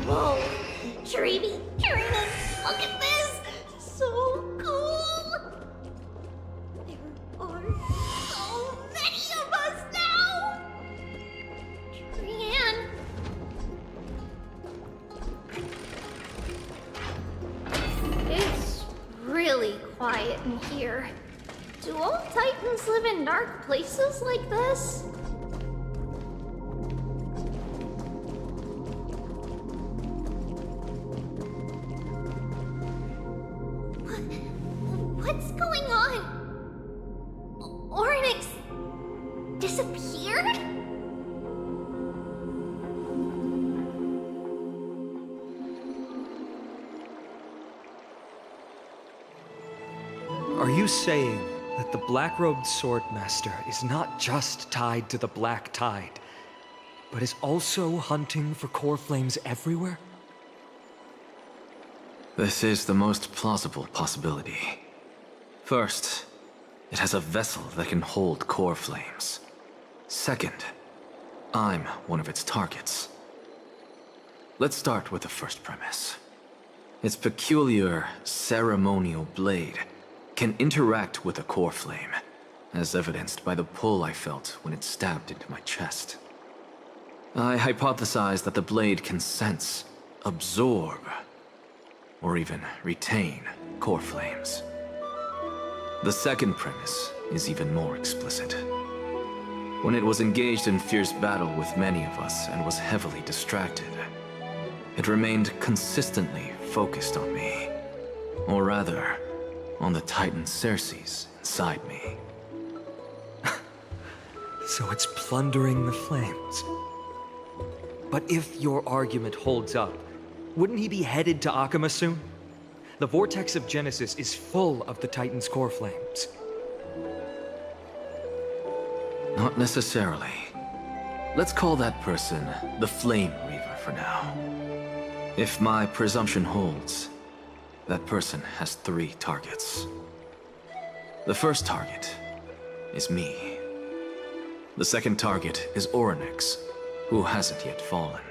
Whoa, Treeby, Trinan, look at this! So cool! There are so many of us now! Trian. It's really quiet in here. Do all Titans live in dark places like this? What's going on? Oryx disappeared? Are you saying that the black-robed swordmaster is not just tied to the Black Tide, but is also hunting for core flames everywhere? This is the most plausible possibility. First, it has a vessel that can hold core flames. Second, I'm one of its targets. Let's start with the first premise. Its peculiar ceremonial blade can interact with a core flame, as evidenced by the pull I felt when it stabbed into my chest. I hypothesized that the blade can sense, absorb, or even retain core flames. The second premise is even more explicit. When it was engaged in fierce battle with many of us and was heavily distracted, it remained consistently focused on me. Or rather, on the Titan Ceres inside me. So it's plundering the flames. But if your argument holds up, wouldn't he be headed to Akama soon? The vortex of Genesis is full of the Titan's core flames. Not necessarily. Let's call that person the Flame Reaver for now. If my presumption holds, that person has 3 targets. The first target is me. The second target is Orynyx, who hasn't yet fallen.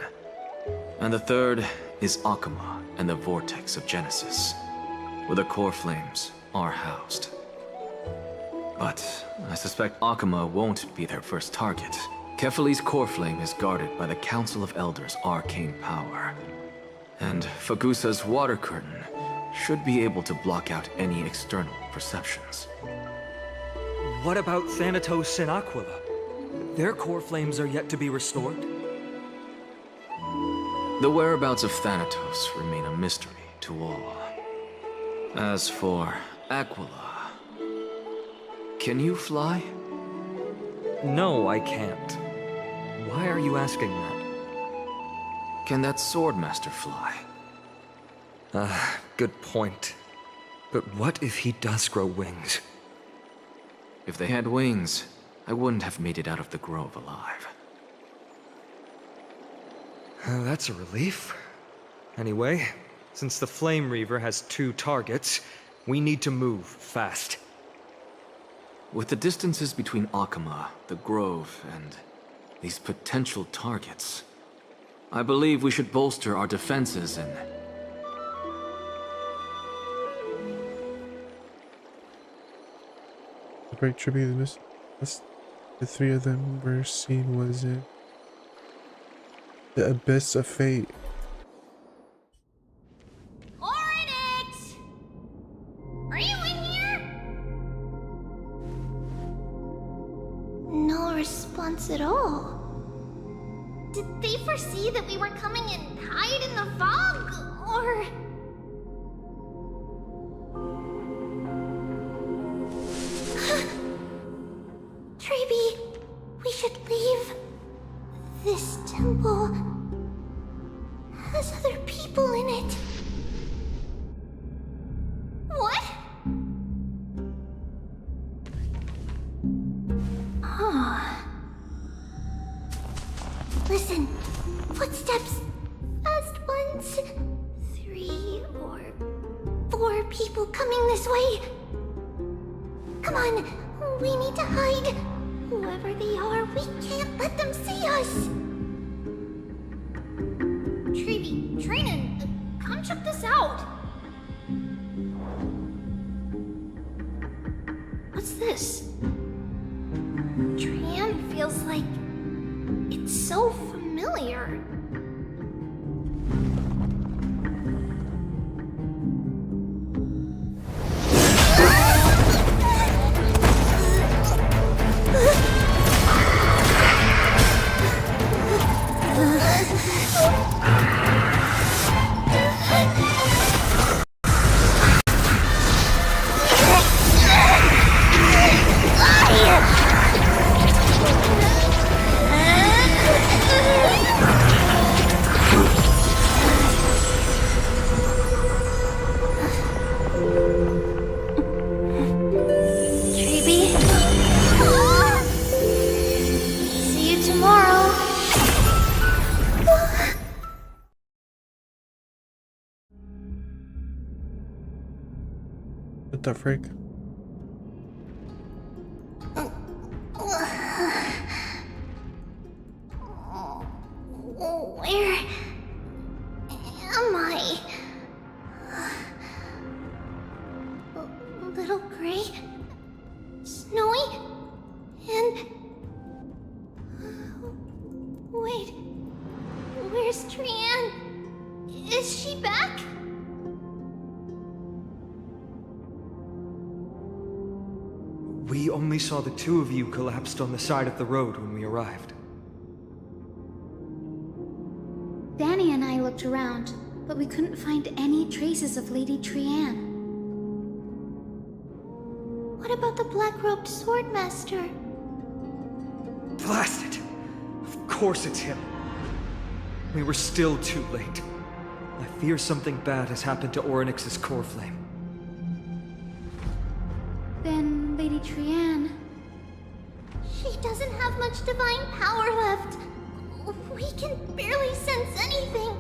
And the third is Akama and the Vortex of Genesis, where the core flames are housed. But I suspect Akama won't be their first target. Kefali's core flame is guarded by the Council of Elders' arcane power. And Fagusa's water curtain should be able to block out any external perceptions. What about Thanatos and Aquila? Their core flames are yet to be restored. The whereabouts of Thanatos remain a mystery to all. As for Aquila, can you fly? No, I can't. Why are you asking that? Can that Swordmaster fly? Good point. But what if he does grow wings? If they had wings, I wouldn't have made it out of the grove alive. That's a relief. Anyway, since the Flame Reaver has 2 targets, we need to move fast. With the distances between Akama, the grove, and these potential targets, I believe we should bolster our defenses and... The great tribute of this. The 3 of them were seen was in the abyss of fate. Orynyx! Are you in here? No response at all. Did they foresee that we were coming and hide in the fog? Or... Treeby, we should leave. This temple has other people in it. What? Oh. Listen, footsteps. Fast ones. 3 or 4 people coming this way. Come on, we need to hide. Whoever they are, we can't let them see us. Treeby, Trinan, come check this out. What's this? Trian feels like it's so familiar. What the frick? Where am I? Little Gray? Snowy? Is she back? We only saw the two of you collapsed on the side of the road when we arrived. Danny and I looked around, but we couldn't find any traces of Lady Trianne. What about the black-robed swordmaster? Blast it! Of course it's him. We were still too late. I fear something bad has happened to Orynyx's core flame. Then Lady Trianne... She doesn't have much divine power left. We can barely sense anything.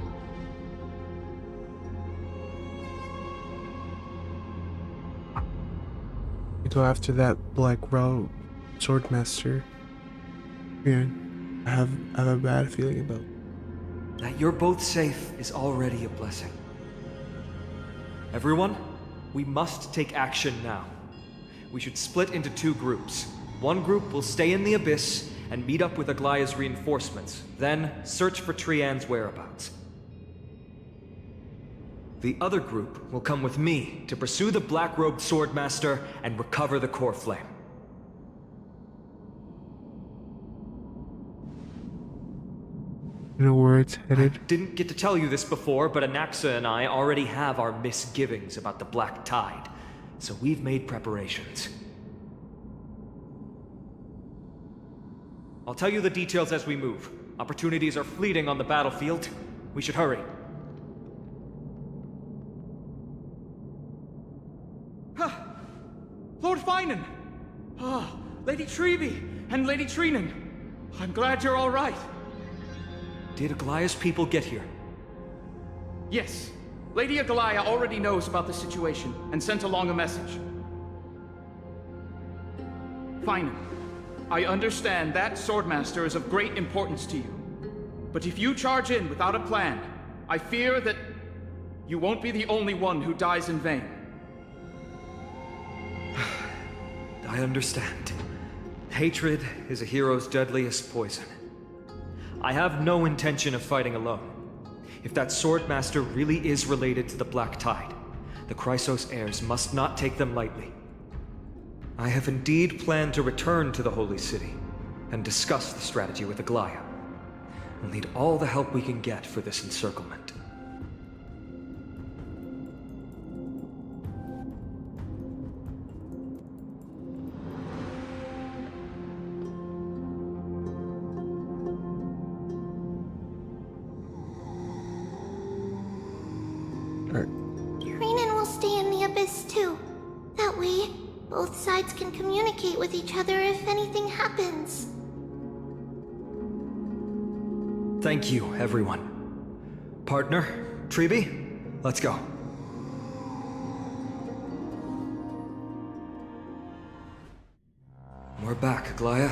You go after that black robe swordmaster. Man, I have a bad feeling about it. That you're both safe is already a blessing. Everyone, we must take action now. We should split into two groups. One group will stay in the Abyss and meet up with Aglaya's reinforcements, then search for Trianne's whereabouts. The other group will come with me to pursue the black-robed swordmaster and recover the core flame. You know where it's headed? I didn't get to tell you this before, but Anaxa and I already have our misgivings about the Black Tide, so we've made preparations. I'll tell you the details as we move. Opportunities are fleeting on the battlefield. We should hurry. Lord Finan! Lady Treby and Lady Trinan. I'm glad you're all right. Did Aglaya's people get here? Yes. Lady Aglaya already knows about the situation and sent along a message. Finan, I understand that Swordmaster is of great importance to you. But if you charge in without a plan, I fear that you won't be the only one who dies in vain. I understand. Hatred is a hero's deadliest poison. I have no intention of fighting alone. If that Swordmaster really is related to the Black Tide, the Chrysos heirs must not take them lightly. I have indeed planned to return to the Holy City and discuss the strategy with Aglaya. We'll need all the help we can get for this encirclement. Trinan will stay in the Abyss too. That way, both sides can communicate with each other if anything happens. Thank you, everyone. Partner, Treby, let's go. We're back, Aglaya.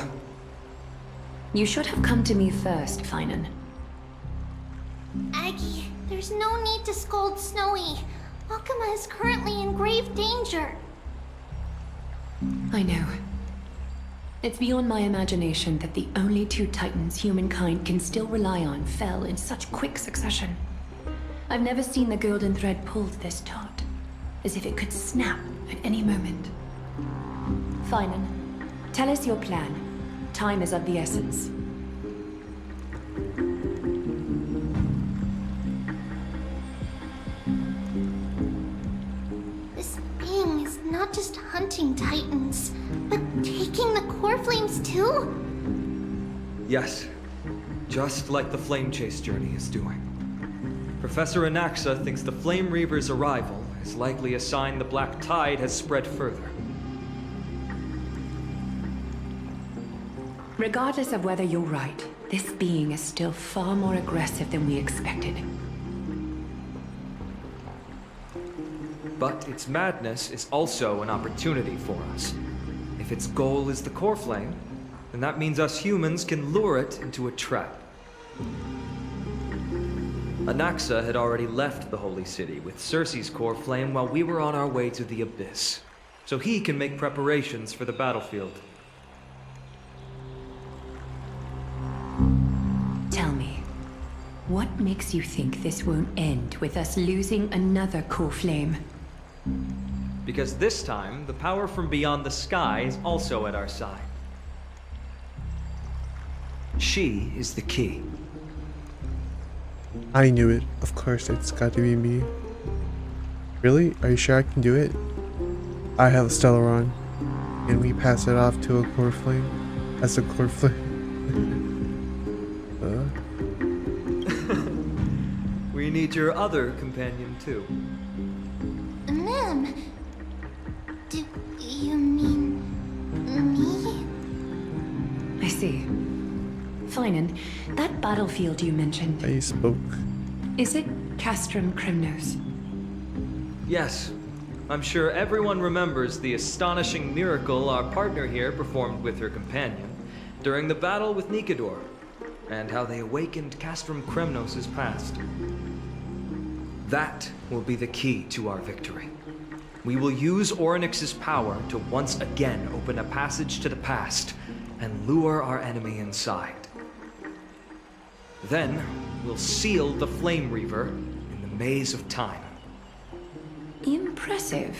You should have come to me first, Finan. Aggie, there's no need to scold Snowy. Akuma is currently in grave danger. I know. It's beyond my imagination that the only two titans humankind can still rely on fell in such quick succession. I've never seen the golden thread pulled this taut, as if it could snap at any moment. Finan, tell us your plan. Time is of the essence. This being is not just hunting titans, but taking the core flames too? Yes, just like the Flame Chase journey is doing. Professor Anaxa thinks the Flame Reaver's arrival is likely a sign the Black Tide has spread further. Regardless of whether you're right, this being is still far more aggressive than we expected. But its madness is also an opportunity for us. If its goal is the core flame, then that means us humans can lure it into a trap. Anaxa had already left the Holy City with Circe's core flame while we were on our way to the Abyss, so he can make preparations for the battlefield. Tell me, What makes you think this won't end with us losing another core flame? Because this time, the power from beyond the sky is also at our side. She is the key. I knew it. Of course, it's got to be me. Really? Are you sure I can do it? I have a Stellaron. And we pass it off to a core flame? As a core flame? We need your other companion, too. Ma'am, do you mean me? I see. Fine, that battlefield you mentioned. I spoke. Is it Castrum Kremnos? Yes. I'm sure everyone remembers the astonishing miracle our partner here performed with her companion during the battle with Nikador, and how they awakened Castrum Kremnos' past. That will be the key to our victory. We will use Orynyx's power to once again open a passage to the past and lure our enemy inside. Then, we'll seal the Flame Reaver in the maze of time. Impressive.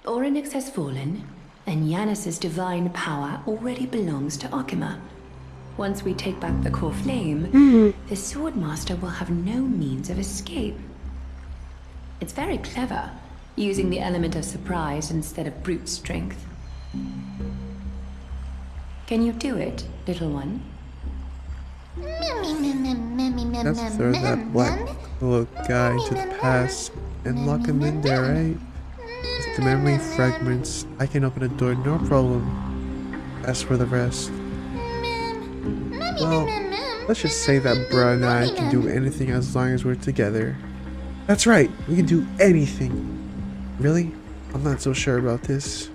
Orynyx has fallen, and Yanis's divine power already belongs to Akima. Once we take back the core flame, the Swordmaster will have no means of escape. It's very clever, using the element of surprise instead of brute strength. Can you do it, little one? Let's throw that black little guy to the past and lock him in there, right? With the memory fragments, I can open a door, no problem. As for the rest, well, let's just say that Bruh and I can do anything as long as we're together. That's right, we can do anything. Really? I'm not so sure about this.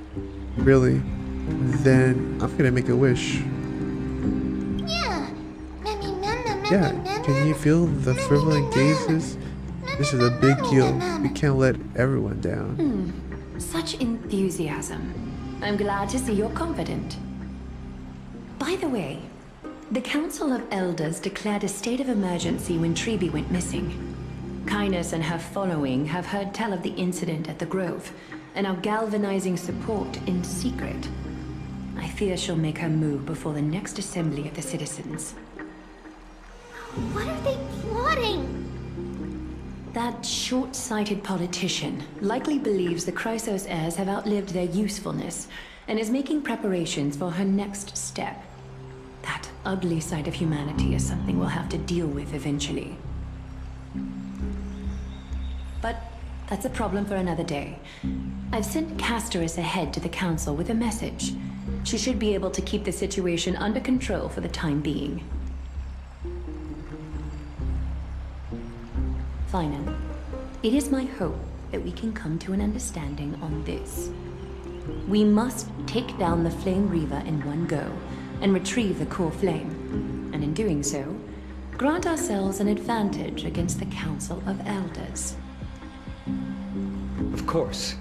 Really? Then I'm gonna make a wish. Yeah, can you feel the fervent gazes? This is a big deal. We can't let everyone down. Such enthusiasm. I'm glad to see you're confident. By the way, the Council of Elders declared a state of emergency when Treeby went missing. Kynus and her following have heard tell of the incident at the Grove, and are galvanizing support in secret. I fear she'll make her move before the next assembly of the citizens. What are they plotting? That short-sighted politician likely believes the Chrysos heirs have outlived their usefulness, and is making preparations for her next step. That ugly side of humanity is something we'll have to deal with eventually. But that's a problem for another day. I've sent Castorus ahead to the council with a message. She should be able to keep the situation under control for the time being. Finan, it is my hope that we can come to an understanding on this. We must take down the Flame Reaver in one go, and retrieve the core flame. And in doing so, grant ourselves an advantage against the Council of Elders. Of course.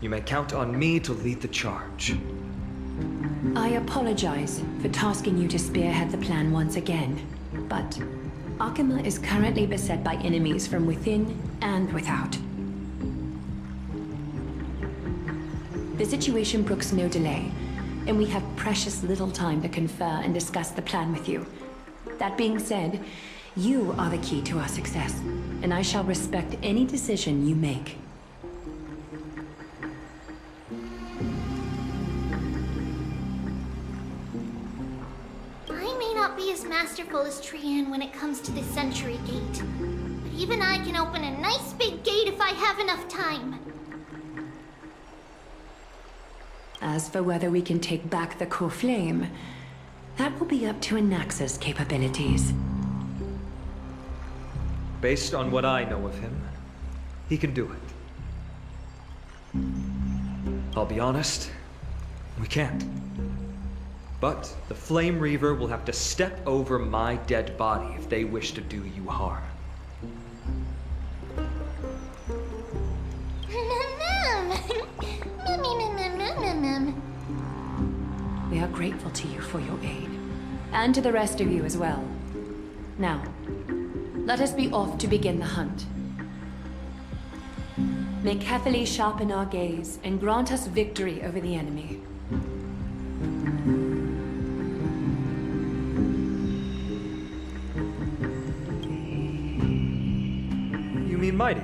You may count on me to lead the charge. I apologize for tasking you to spearhead the plan once again, but Akima is currently beset by enemies from within and without. The situation brooks no delay, and we have precious little time to confer and discuss the plan with you. That being said, you are the key to our success, and I shall respect any decision you make. I may not be as masterful as Trian when it comes to the Century Gate, but even I can open a nice big gate if I have enough time. As for whether we can take back the core flame, that will be up to Anaxa's capabilities. Based on what I know of him, he can do it. I'll be honest, we can't. But the Flame Reaver will have to step over my dead body if they wish to do you harm. We are grateful to you for your aid, and to the rest of you as well. Now, Let us be off to begin the hunt. May carefully sharpen our gaze and grant us victory over the enemy. You mean Mighty?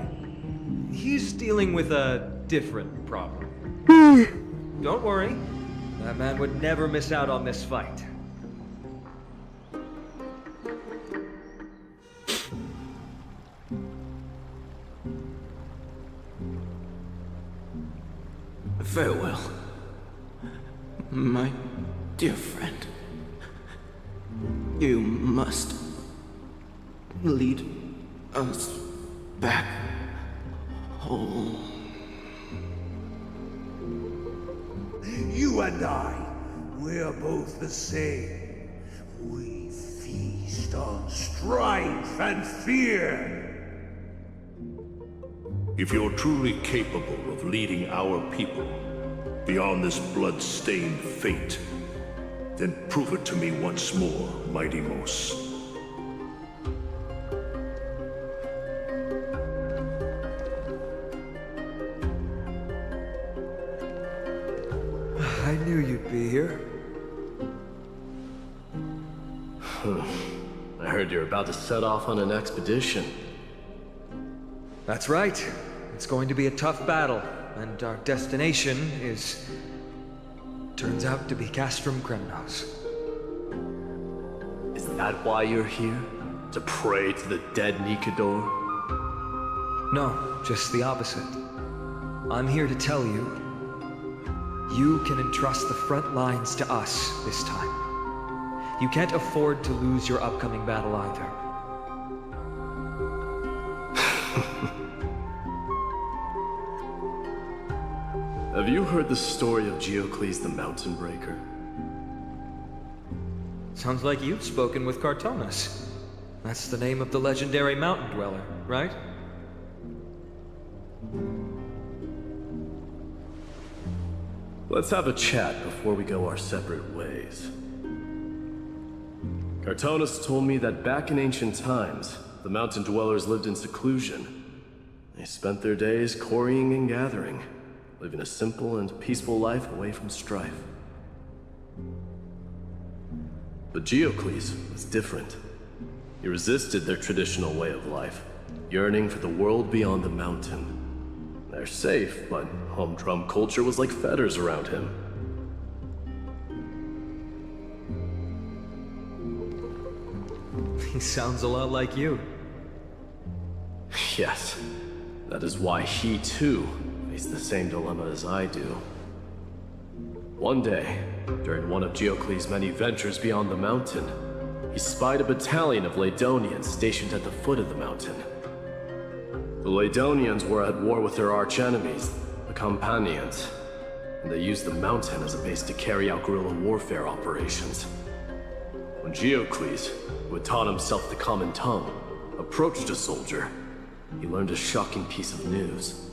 He's dealing with a different problem. Don't worry. That man would never miss out on this fight. Farewell, my dear friend. You must lead us back home. You and I, we're both the same. We feast on strife and fear. If you're truly capable of leading our people beyond this blood-stained fate, then prove it to me once more, Mighty Mos. I knew you'd be here. I heard you're about to set off on an expedition. That's right. It's going to be a tough battle, and our destination turns out to be Castrum Kremnos. Is that why you're here? To pray to the dead Nikador? No, just the opposite. I'm here to tell you, you can entrust the front lines to us this time. You can't afford to lose your upcoming battle either. Have you heard the story of Geocles the Mountain Breaker? Sounds like you've spoken with Cartonus. That's the name of the legendary mountain dweller, right? Let's have a chat before we go our separate ways. Cartonus told me that back in ancient times, the mountain dwellers lived in seclusion. They spent their days quarrying and gathering, living a simple and peaceful life away from strife. But Geocles was different. He resisted their traditional way of life, yearning for the world beyond the mountain. They're safe, but humdrum culture was like fetters around him. He sounds a lot like you. Yes, that is why he too faced the same dilemma as I do. One day, during one of Geocles' many ventures beyond the mountain, he spied a battalion of Ladonians stationed at the foot of the mountain. The Ladonians were at war with their arch-enemies, the Companions, and they used the mountain as a base to carry out guerrilla warfare operations. When Geocles, who had taught himself the common tongue, approached a soldier, he learned a shocking piece of news.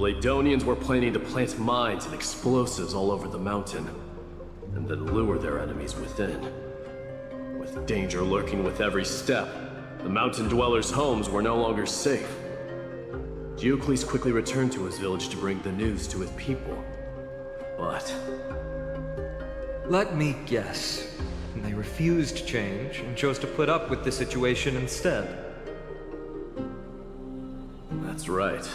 Laedonians were planning to plant mines and explosives all over the mountain, and then lure their enemies within. With danger lurking with every step, the mountain dwellers' homes were no longer safe. Diocles quickly returned to his village to bring the news to his people. But... let me guess. They refused change and chose to put up with the situation instead. That's right.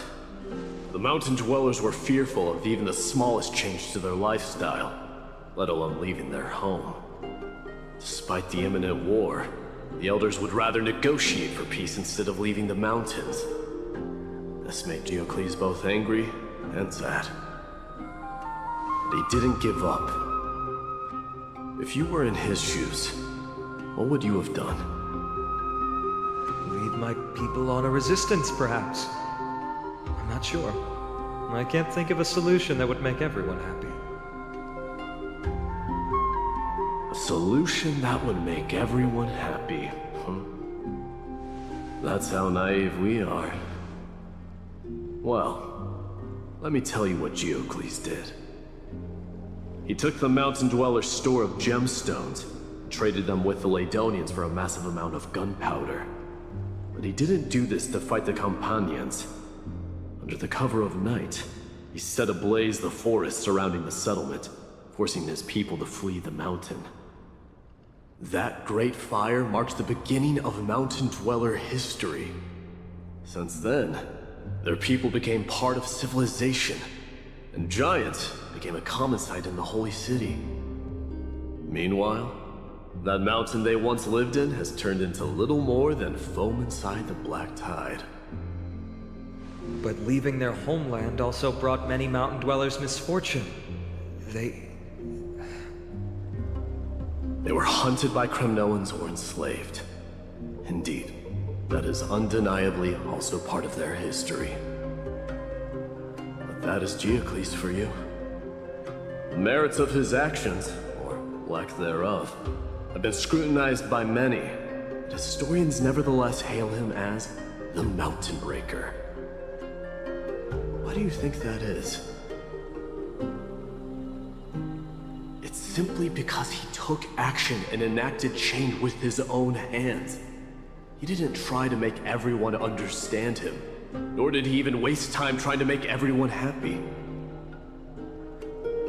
The mountain dwellers were fearful of even the smallest change to their lifestyle, let alone leaving their home. Despite the imminent war, the elders would rather negotiate for peace instead of leaving the mountains. This made Diocles both angry and sad. But he didn't give up. If you were in his shoes, what would you have done? Lead my people on a resistance, perhaps. I'm not sure. I can't think of a solution that would make everyone happy. A solution that would make everyone happy, huh? That's how naive we are. Well, let me tell you what Diocles did. He took the mountain dwellers' store of gemstones, and traded them with the Laedonians for a massive amount of gunpowder. But he didn't do this to fight the Companions. Under the cover of night, he set ablaze the forest surrounding the settlement, forcing his people to flee the mountain. That great fire marked the beginning of mountain dweller history. Since then, their people became part of civilization, and giants became a common sight in the holy city. Meanwhile, that mountain they once lived in has turned into little more than foam inside the black tide. But leaving their homeland also brought many mountain dwellers misfortune. They were hunted by Kremnoans or enslaved. Indeed, that is undeniably also part of their history. But that is Diocles for you. The merits of his actions, or lack thereof, have been scrutinized by many, but historians nevertheless hail him as the Mountain Breaker. Why do you think that is? It's simply because he took action and enacted change with his own hands. He didn't try to make everyone understand him, nor did he even waste time trying to make everyone happy.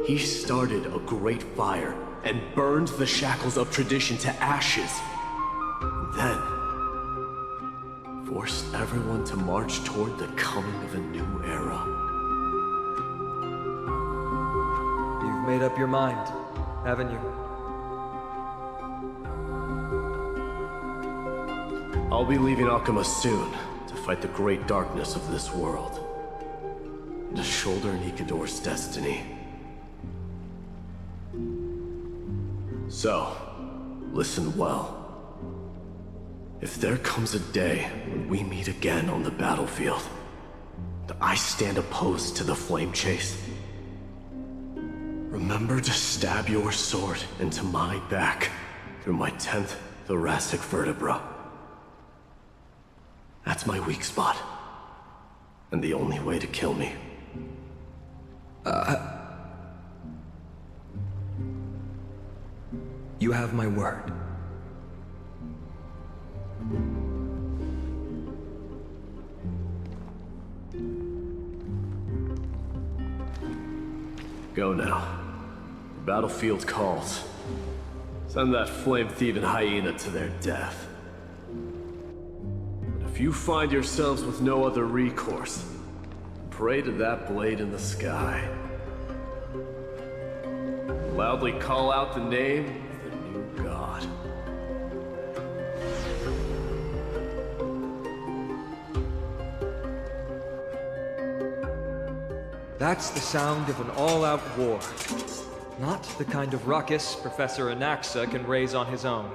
He started a great fire and burned the shackles of tradition to ashes. Then, forced everyone to march toward the coming of a new era. You've made up your mind, haven't you? I'll be leaving Akama soon to fight the great darkness of this world, and to shoulder Nikador's destiny. So, listen well. If there comes a day when we meet again on the battlefield, that I stand opposed to the flame chase, remember to stab your sword into my back through my 10th thoracic vertebra. That's my weak spot, and the only way to kill me. You have my word. Go now. The battlefield calls. Send that flame-thieving hyena to their death. But if you find yourselves with no other recourse, pray to that blade in the sky. Loudly call out the name of the new god. That's the sound of an all-out war. Not the kind of ruckus Professor Anaxa can raise on his own.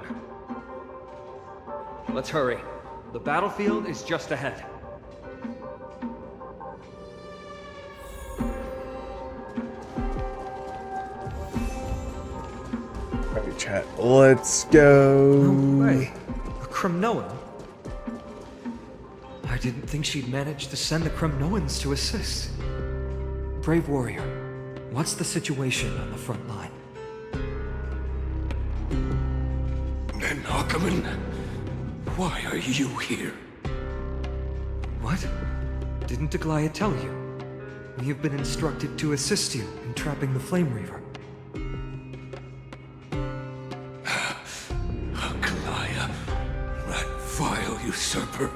Let's hurry. The battlefield is just ahead. Alright, chat. Let's go. No way. A Kremnoan? I didn't think she'd manage to send the Kremnoans to assist. Brave warrior, what's the situation on the front line? And Ackerman, why are you here? What? Didn't Aglaia tell you? We have been instructed to assist you in trapping the Flame Reaver. Aglaia, that vile usurper.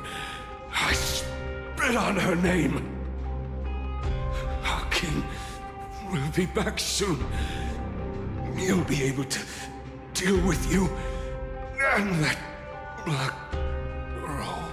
I spit on her name. Our king will be back soon. He'll be able to deal with you and that black road.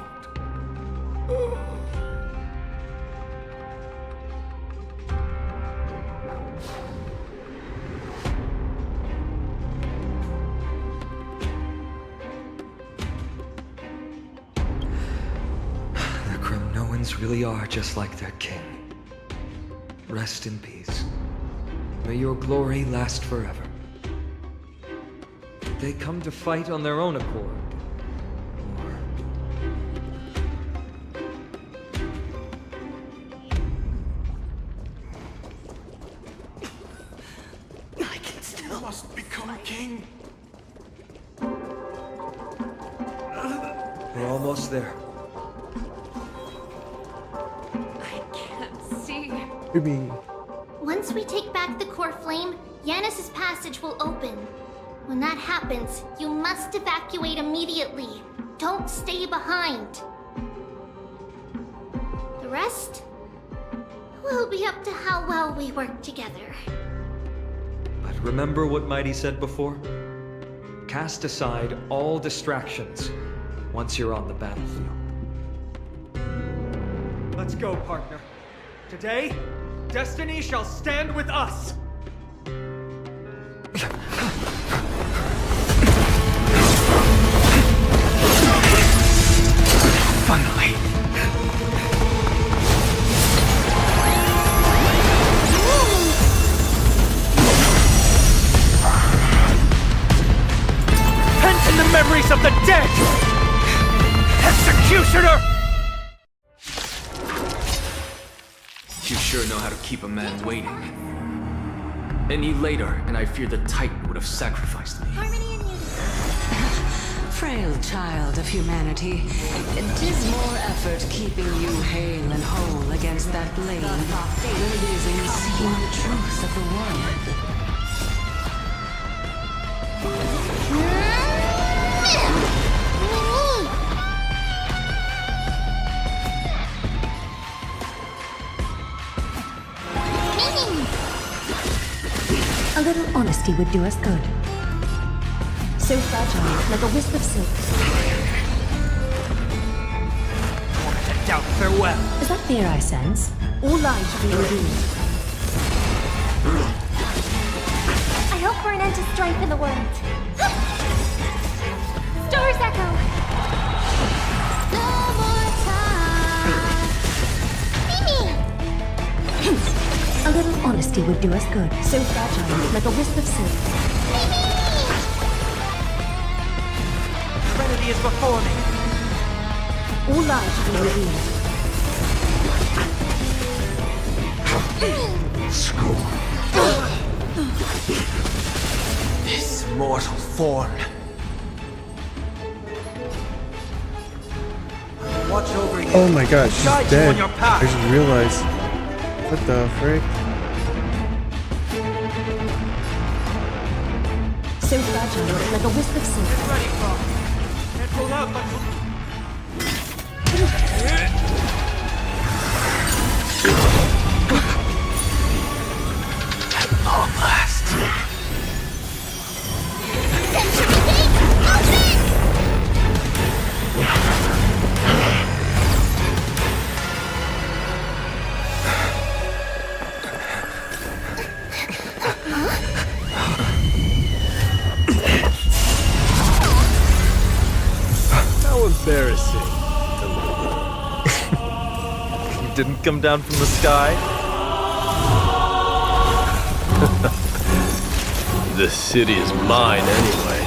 Really are just like their king. Rest in peace. May your glory last forever. Did they come to fight on their own accord? I can still must become king. We're almost there. Once we take back the core flame, Yanis's passage will open. When that happens, you must evacuate immediately. Don't stay behind. The rest will be up to how well we work together. But remember what Mighty said before? Cast aside all distractions once you're on the battlefield. Let's go, partner. Today, destiny shall stand with us! Finally! Pent in the memories of the dead! Executioner! You sure know how to keep a man waiting. Any later, and I fear the Titan would have sacrificed me. Frail child of humanity, 'tis more effort keeping you hale and whole against that blade than it is in seeing the truth of the world. A little honesty would do us good. So fragile, like a wisp of silk. Doubt farewell. Is that fear I sense? All lies should be revealed. I hope for an end to strife in the world. Stars echo. No more time. Mimi! A little honesty would do us good. So fragile, like a wisp of silk. Serenity is before me. All lies should be revealed. This mortal form. Watch over you. Oh my god, she's Guide you dead. on your path. I just realized. What the frick? So fragile, like a wisp of silk. Get ready, Frog. Can't pull out, but... At long last. How embarrassing. You didn't come down from the sky? This city is mine anyway.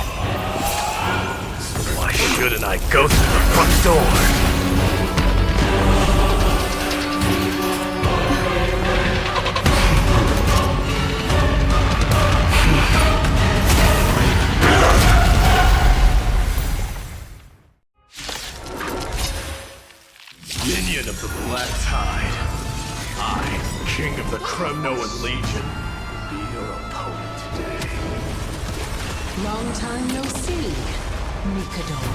So why shouldn't I go through the front door? Long time no see, Mikador.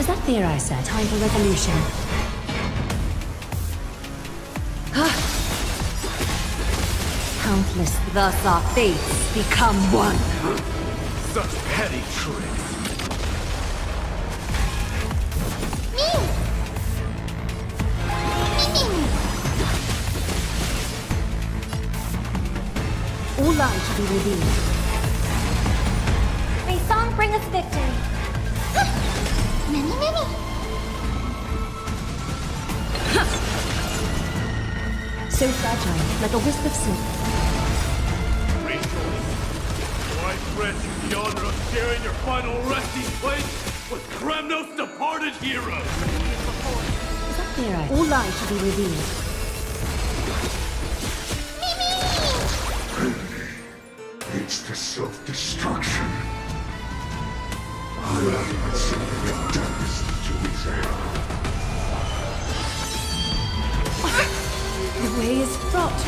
Is that there, I said? Time for revolution. Countless, thus our fates become one. Such petty tricks. All lies to be revealed. May song bring us victory. Many. So fragile, like a wisp of silk. Rachel, do I grant you the honor of sharing your final resting place with Kremnos' departed heroes? Is that there, I... All lies to be revealed. It's the self-destruction. I am myself the darkest to his hand. The way is fraught.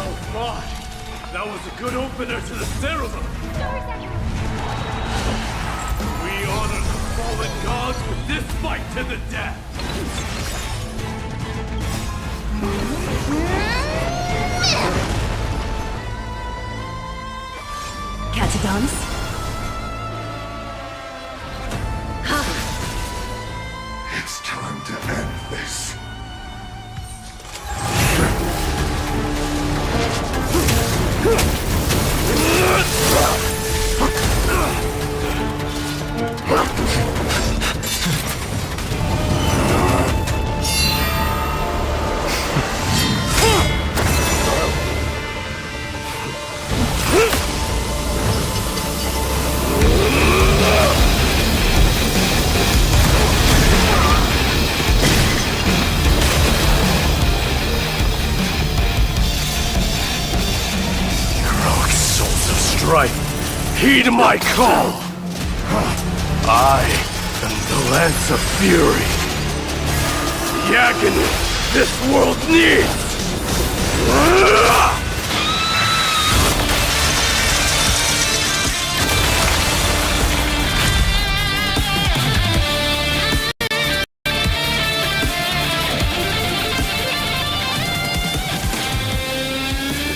Oh my! That was a good opener to the ceremony! We honor the fallen gods with this fight to the death! Catagons? It's time to end this. Heed my call! I am the Lance of Fury. The agony this world needs!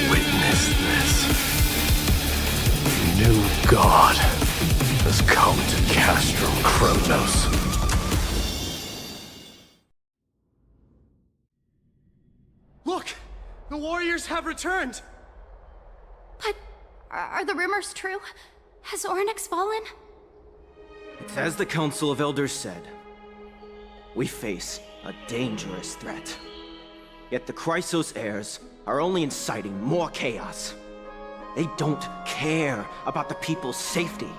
Witness this. New god has come to Castrum Kremnos. Look! The warriors have returned! But are the rumors true? Has Ornyx fallen? It's as the Council of Elders said. We face a dangerous threat. Yet the Chrysos heirs are only inciting more chaos. They don't care about the people's safety.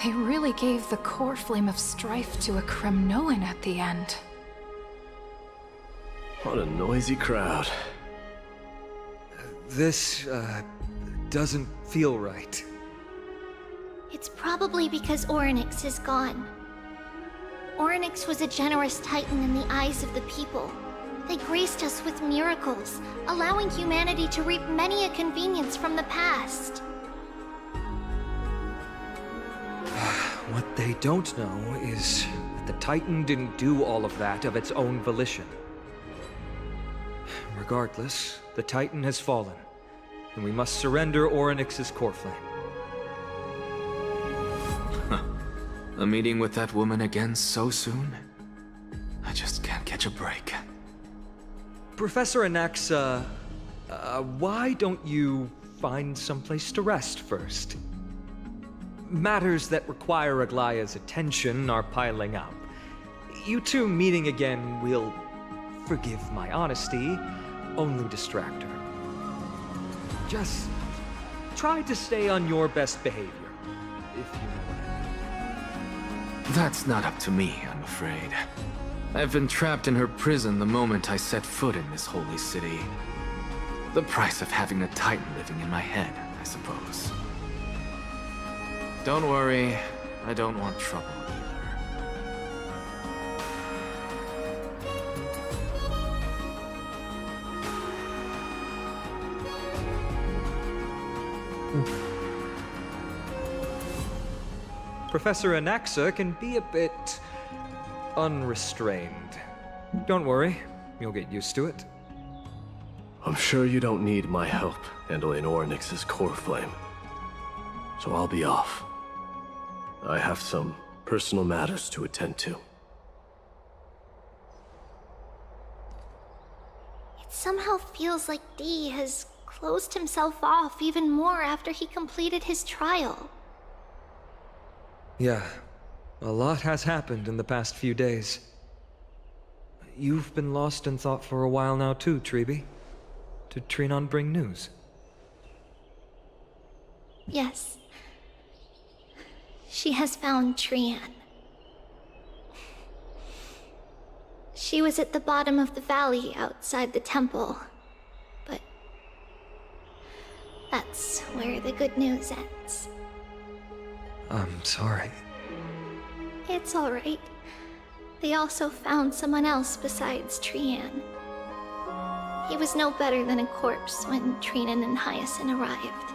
They really gave the core flame of strife to a Kremnoan at the end. What a noisy crowd. This, doesn't feel right. It's probably because Ornyx is gone. Ornyx was a generous titan in the eyes of the people. They graced us with miracles, allowing humanity to reap many a convenience from the past. What they don't know is that the Titan didn't do all of that of its own volition. Regardless, the Titan has fallen, and we must surrender Ornyx's core flame. A meeting with that woman again so soon? I just can't catch a break. Professor Anaxa, why don't you find someplace to rest first? Matters that require Aglaya's attention are piling up. You two meeting again will, forgive my honesty, only distract her. Just try to stay on your best behavior, if you know what I mean. That's not up to me, I'm afraid. I've been trapped in her prison the moment I set foot in this holy city. The price of having a Titan living in my head, I suppose. Don't worry, I don't want trouble either. Professor Anaxa can be a bit unrestrained. Don't worry, you'll get used to it. I'm sure you don't need my help handling Ornyx's core flame. So I'll be off. I have some personal matters to attend to. It somehow feels like D has closed himself off even more after he completed his trial. Yeah, a lot has happened in the past few days. You've been lost in thought for a while now too, Treeby. Did Trinon bring news? Yes. She has found Trian. She was at the bottom of the valley outside the temple, but that's where the good news ends. I'm sorry. It's all right. They also found someone else besides Trian. He was no better than a corpse when Trinan and Hyacinth arrived.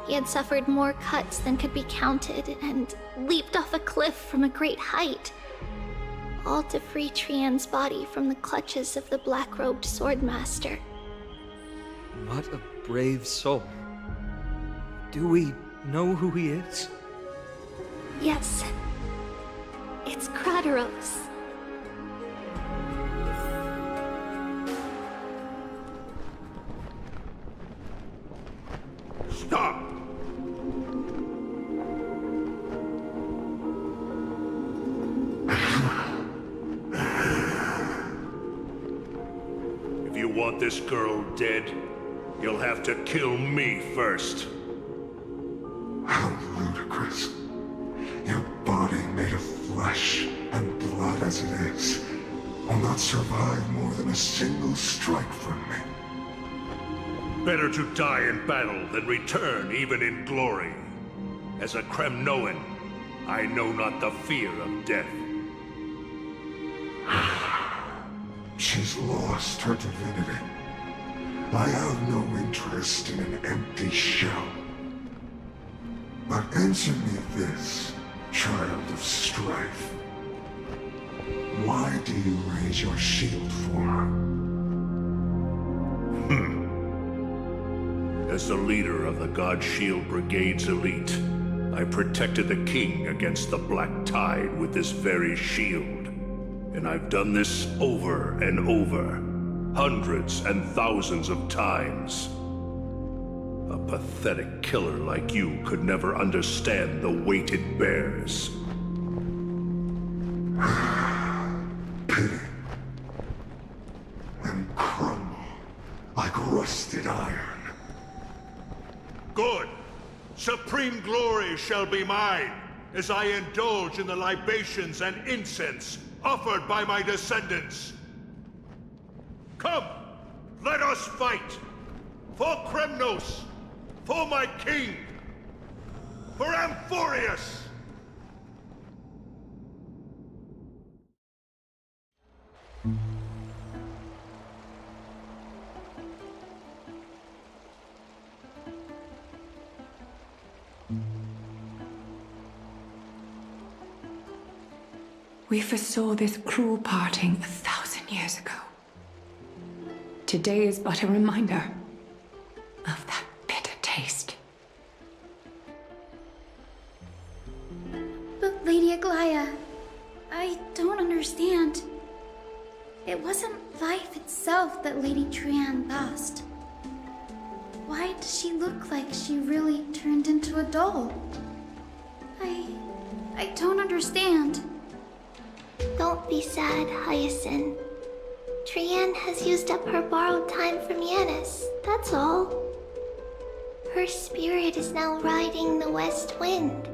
He had suffered more cuts than could be counted and leaped off a cliff from a great height, all to free Trian's body from the clutches of the black-robed swordmaster. What a brave soul. Do we know who he is? Yes. It's Crateros. Stop! If you want this girl dead, you'll have to kill me first. How ludicrous. Your body made of flesh and blood as it is will not survive more than a single strike from me. Better to die in battle than return even in glory. As a Kremnoan, I know not the fear of death. She's lost her divinity. I have no interest in an empty shell. But answer me this, child of strife. Why do you raise your shield for her? As the leader of the God Shield Brigade's elite, I protected the king against the Black Tide with this very shield. And I've done this over and over, hundreds and thousands of times. A pathetic killer like you could never understand the weight it bears. Pity. And crumble like rusted iron. Good. Supreme glory shall be mine, as I indulge in the libations and incense offered by my descendants. Come, let us fight! For Kremnos! For my king! For Amphoreus! We foresaw this cruel parting 1,000 years ago. Today is but a reminder of that bitter taste. But Lady Aglaya, I don't understand. It wasn't life itself that Lady Trian lost. Why does she look like she really turned into a doll? I don't understand. Don't be sad, Hyacinth. Trian has used up her borrowed time from Yanis, that's all. Her spirit is now riding the west wind,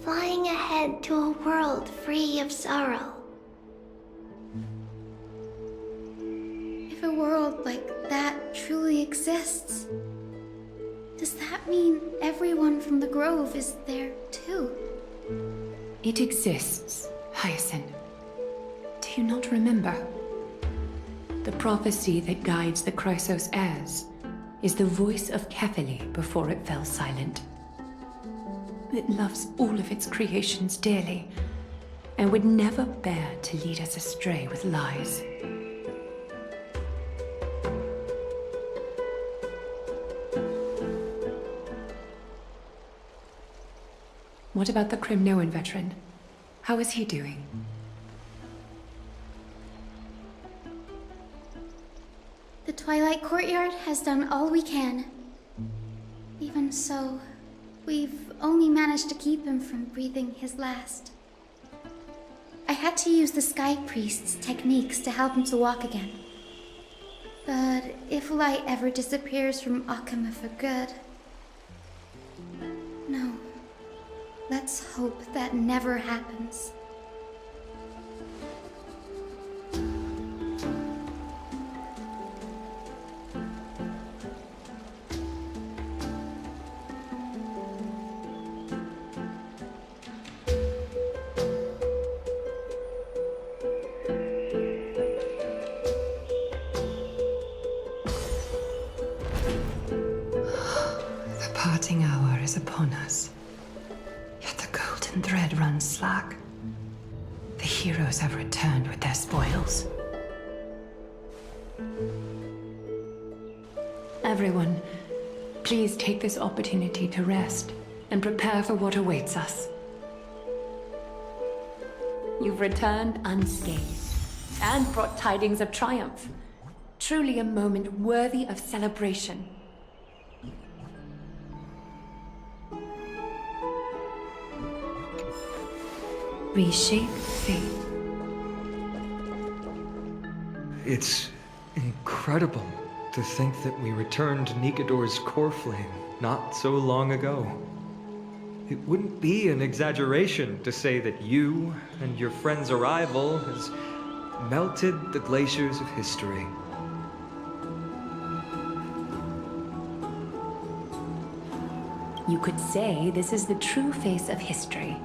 flying ahead to a world free of sorrow. If a world like that truly exists, does that mean everyone from the Grove is there too? It exists, Hyacinth. Do you not remember? The prophecy that guides the Chrysos heirs is the voice of Kefili before it fell silent. It loves all of its creations dearly, and would never bear to lead us astray with lies. What about the Crimnoan veteran? How is he doing? The Twilight Courtyard has done all we can. Even so, we've only managed to keep him from breathing his last. I had to use the Sky Priest's techniques to help him to walk again. But if light ever disappears from Akama for good... No. Let's hope that never happens. The parting hour is upon us. Yet the golden thread runs slack. The heroes have returned with their spoils. Everyone, please take this opportunity to rest and prepare for what awaits us. You've returned unscathed and brought tidings of triumph. Truly a moment worthy of celebration. Reshape fate. It's incredible to think that we returned Nikador's core flame not so long ago. It wouldn't be an exaggeration to say that you and your friend's arrival has melted the glaciers of history. You could say this is the true face of history.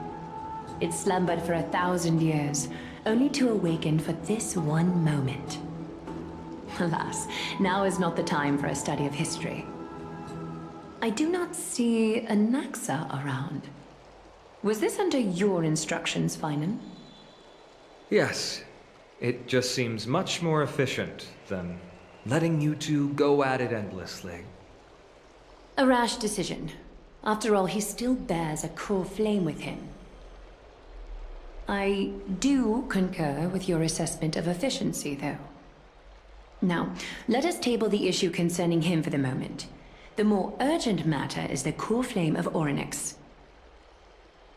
It slumbered for 1,000 years, only to awaken for this one moment. Alas, now is not the time for a study of history. I do not see a Naxa around. Was this under your instructions, Finan? Yes, it just seems much more efficient than letting you two go at it endlessly. A rash decision. After all, he still bears a core flame with him. I do concur with your assessment of efficiency, though. Now, let us table the issue concerning him for the moment. The more urgent matter is the core flame of Orynyx.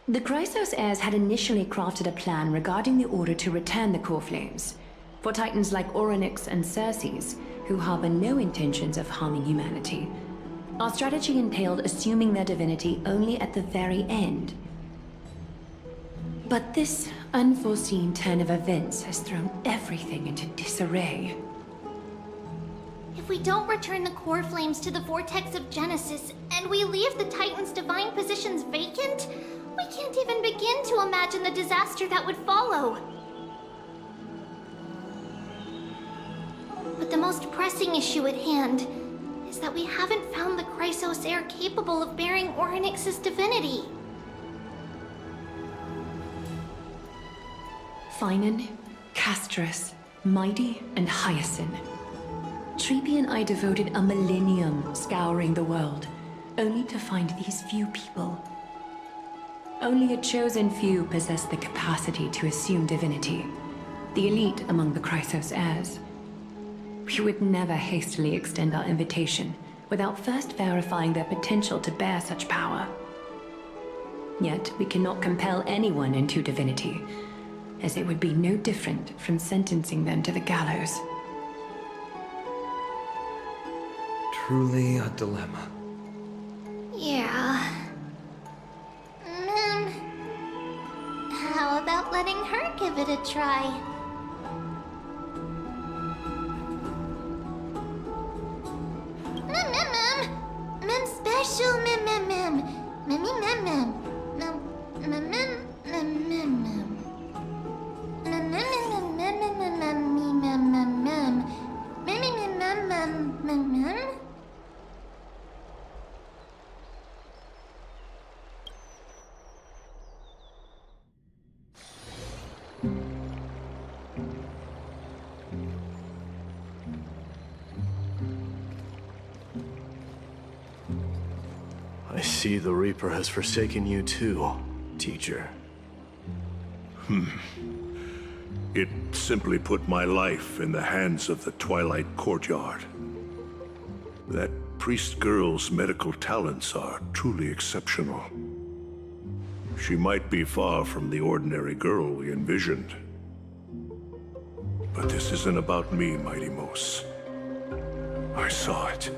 The Chrysos heirs had initially crafted a plan regarding the order to return the core flames, for titans like Orynyx and Circes, who harbor no intentions of harming humanity. Our strategy entailed assuming their divinity only at the very end. But this unforeseen turn of events has thrown everything into disarray. If we don't return the core flames to the vortex of Genesis, and we leave the Titan's divine positions vacant, we can't even begin to imagine the disaster that would follow. But the most pressing issue at hand is that we haven't found the Chrysos heir capable of bearing Orynyx's divinity. Finan, Castrus, Mighty, and Hyacinth. Treepy and I devoted a millennium scouring the world, only to find these few people. Only a chosen few possess the capacity to assume divinity, the elite among the Chrysos heirs. We would never hastily extend our invitation without first verifying their potential to bear such power. Yet we cannot compel anyone into divinity, as it would be no different from sentencing them to the gallows. Truly a dilemma. Yeah. How about letting her give it a try? Mem special, mem. Mem. see the Reaper has forsaken you too, teacher. It simply put my life in the hands of the Twilight Courtyard. That priest girl's medical talents are truly exceptional. She might be far from the ordinary girl we envisioned. But this isn't about me, Mighty Mos. I saw it.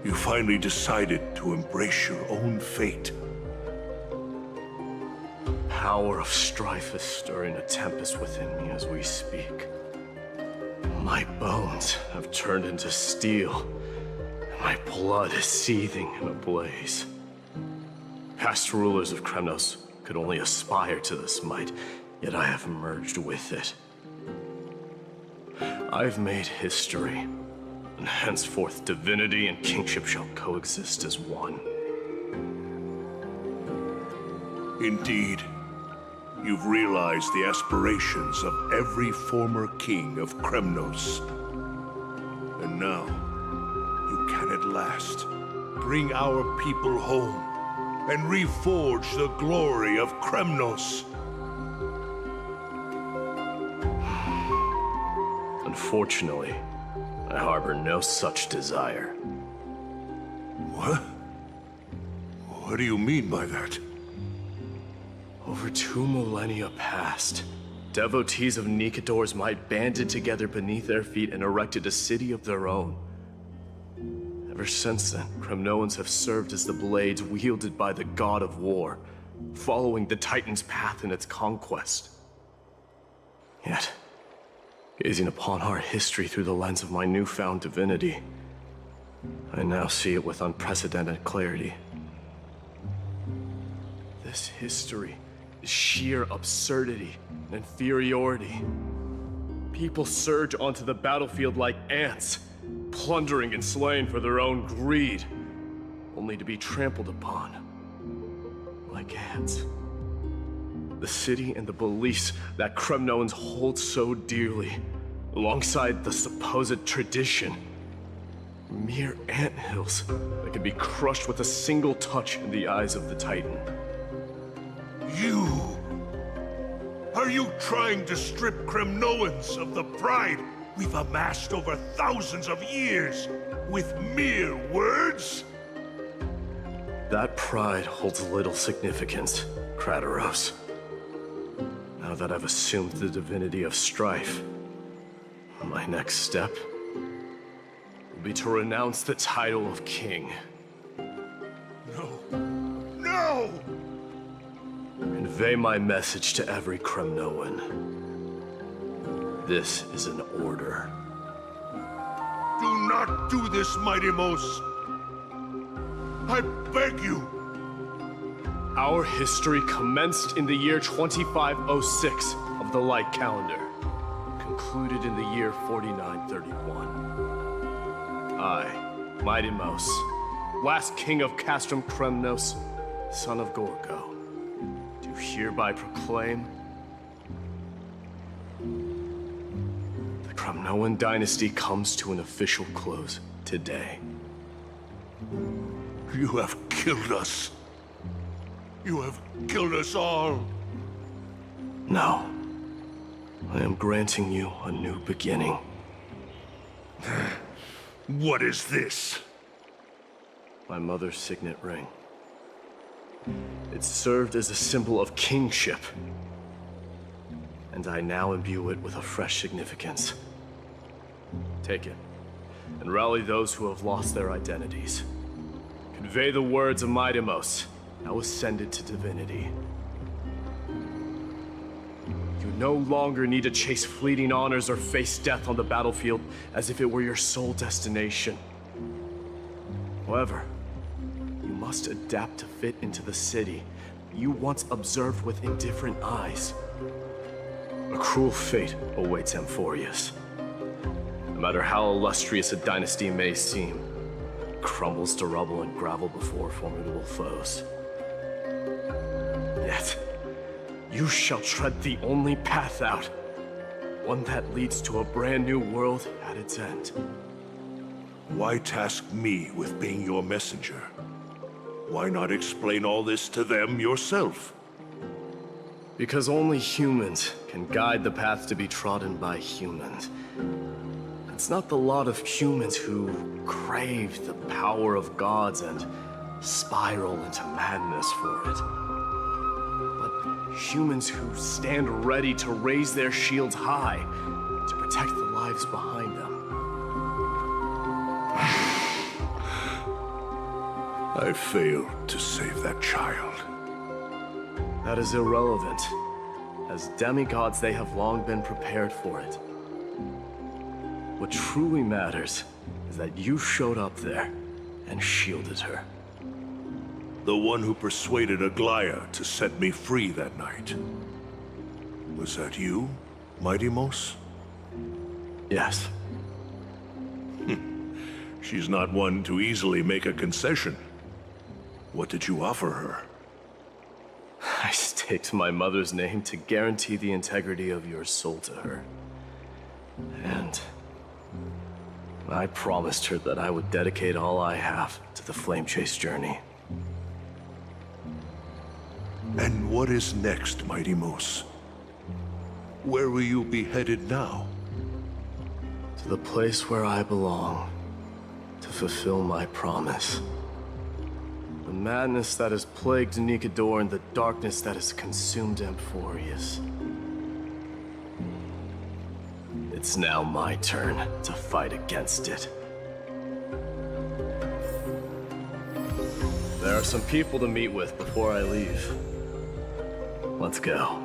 You finally decided to embrace your own fate. Power of strife is stirring a tempest within me as we speak. My bones have turned into steel, and my blood is seething in a blaze. Past rulers of Kremnos could only aspire to this might, yet I have merged with it. I've made history, and henceforth divinity and kingship shall coexist as one. Indeed, you've realized the aspirations of every former king of Kremnos. And now, you can at last bring our people home and reforge the glory of Kremnos. Unfortunately, I harbor no such desire. What? What do you mean by that? Over 2 millennia past, devotees of Nikador's might banded together beneath their feet and erected a city of their own. Ever since then, Kremnoans have served as the blades wielded by the god of war, following the Titan's path in its conquest. Yet, gazing upon our history through the lens of my newfound divinity, I now see it with unprecedented clarity. This history is sheer absurdity and inferiority. People surge onto the battlefield like ants, plundering and slaying for their own greed, only to be trampled upon like ants. The city and the beliefs that Kremnoans hold so dearly, alongside the supposed tradition, are mere anthills that can be crushed with a single touch in the eyes of the Titan. You! Are you trying to strip Kremnoans of the pride we've amassed over thousands of years with mere words? That pride holds little significance, Krateros. Now that I've assumed the divinity of strife, my next step will be to renounce the title of king. No! No! Convey my message to every Kremnoan. This is an order. Do not do this, Mighty Mos! I beg you! Our history commenced in the year 2506 of the Light Calendar, concluded in the year 4931. I, Mighty Mos, last king of Castrum Kremnos, son of Gorgo, do hereby proclaim the Kremnoan dynasty comes to an official close today. You have killed us. You have killed us all. No. I am granting you a new beginning. What is this? My mother's signet ring. It served as a symbol of kingship, and I now imbue it with a fresh significance. Take it, and rally those who have lost their identities. Convey the words of Mighty Mos, now ascended to divinity. You no longer need to chase fleeting honors or face death on the battlefield as if it were your sole destination. However, you must adapt to fit into the city you once observed with indifferent eyes. A cruel fate awaits Amphoreus. No matter how illustrious a dynasty may seem, it crumbles to rubble and gravel before formidable foes. Yet, you shall tread the only path out, one that leads to a brand new world at its end. Why task me with being your messenger? Why not explain all this to them yourself? Because only humans can guide the path to be trodden by humans. It's not the lot of humans who crave the power of gods and spiral into madness for it, but humans who stand ready to raise their shields high to protect the lives behind them. I failed to save that child. That is irrelevant. As demigods, they have long been prepared for it. What truly matters is that you showed up there and shielded her. The one who persuaded Aglaya to set me free that night. Was that you, Mighty Mos? Yes. She's not one to easily make a concession. What did you offer her? I staked my mother's name to guarantee the integrity of your soul to her. And I promised her that I would dedicate all I have to the Flame Chase journey. And what is next, Mighty Mos? Where will you be headed now? To the place where I belong, to fulfill my promise. The madness that has plagued Nikador and the darkness that has consumed Amphoreus. It's now my turn to fight against it. There are some people to meet with before I leave. Let's go.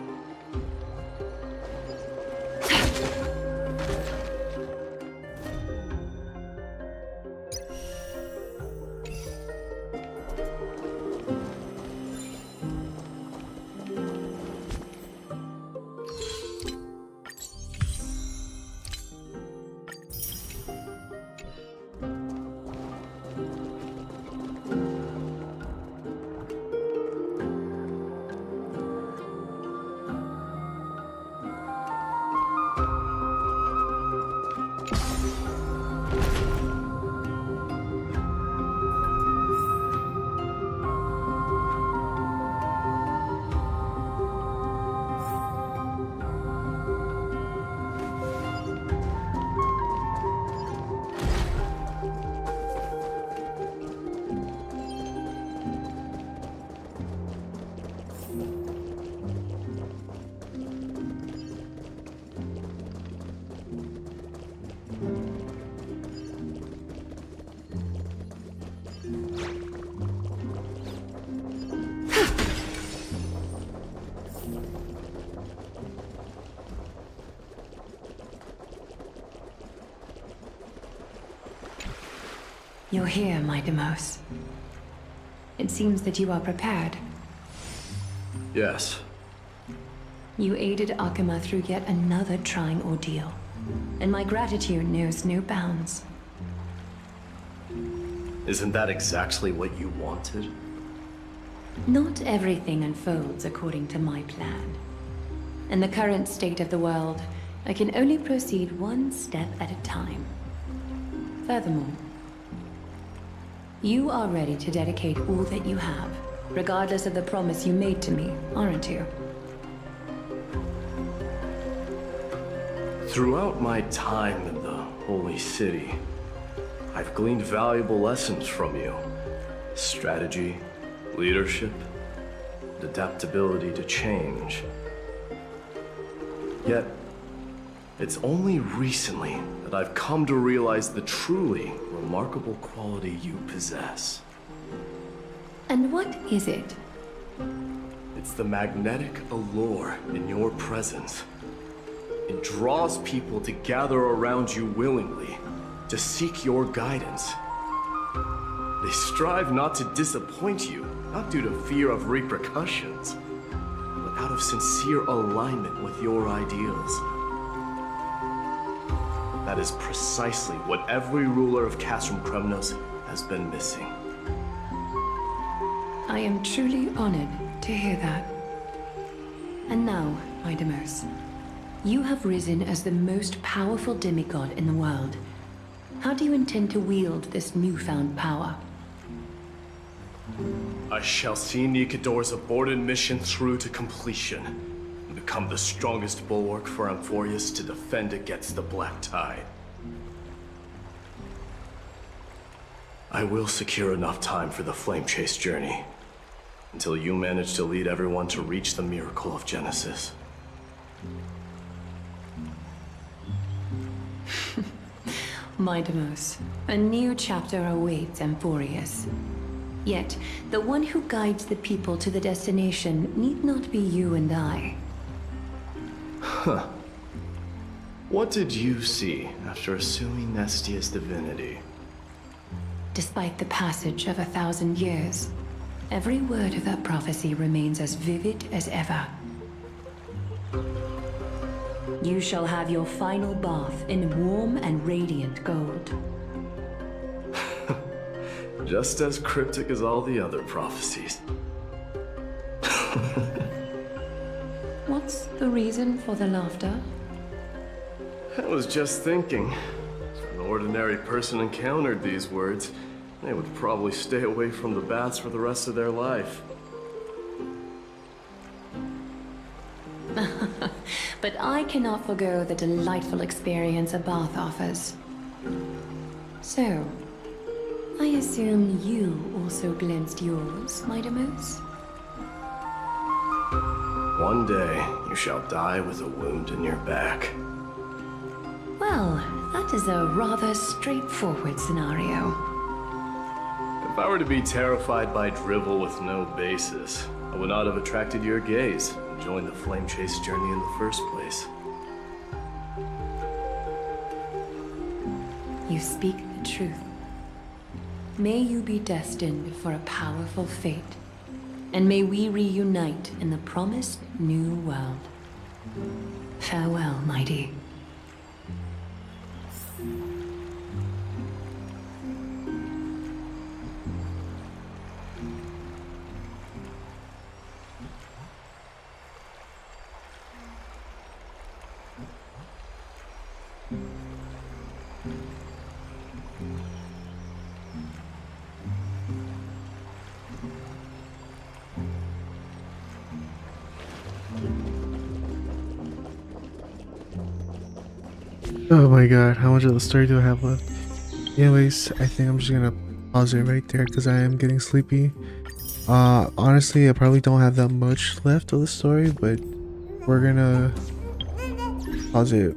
You're here, Mighty Mos. It seems that you are prepared. Yes. You aided Akuma through yet another trying ordeal, and my gratitude knows no bounds. Isn't that exactly what you wanted? Not everything unfolds according to my plan. In the current state of the world, I can only proceed one step at a time. Furthermore, you are ready to dedicate all that you have, regardless of the promise you made to me, aren't you? Throughout my time in the Holy City, I've gleaned valuable lessons from you. Strategy, leadership, and adaptability to change. Yet, it's only recently that I've come to realize the truly remarkable quality you possess. And what is it? It's the magnetic allure in your presence. It draws people to gather around you willingly, to seek your guidance. They strive not to disappoint you, not due to fear of repercussions, but out of sincere alignment with your ideals. That is precisely what every ruler of Castrum Kremnos has been missing. I am truly honored to hear that. And now, Mighty Mos, you have risen as the most powerful demigod in the world. How do you intend to wield this newfound power? I shall see Nikador's aborted mission through to completion, and become the strongest bulwark for Amphoreus to defend against the Black Tide. I will secure enough time for the Flame Chase journey, until you manage to lead everyone to reach the miracle of Genesis. Mightimos, a new chapter awaits Amphoreus. Yet, the one who guides the people to the destination need not be you and I. Huh. What did you see after assuming Nestia's divinity? Despite the passage of 1,000 years, every word of that prophecy remains as vivid as ever. You shall have your final bath in warm and radiant gold. Just as cryptic as all the other prophecies. What's the reason for the laughter? I was just thinking, if an ordinary person encountered these words, they would probably stay away from the baths for the rest of their life. But I cannot forgo the delightful experience a bath offers. So, I assume you also glimpsed yours, Mightimos? One day, you shall die with a wound in your back. Well, that is a rather straightforward scenario. If I were to be terrified by drivel with no basis, I would not have attracted your gaze and joined the Flame Chase journey in the first place. You speak the truth. May you be destined for a powerful fate, and may we reunite in the promised new world. Farewell, mighty. Oh my god, how much of the story do I have left? Anyways, I think I'm just gonna pause it right there because I am getting sleepy. Honestly, I probably don't have that much left of the story, but we're gonna pause it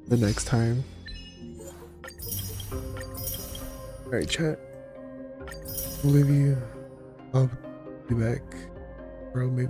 the next time. Alright, chat. I'll leave you. I'll be back. Bro, maybe.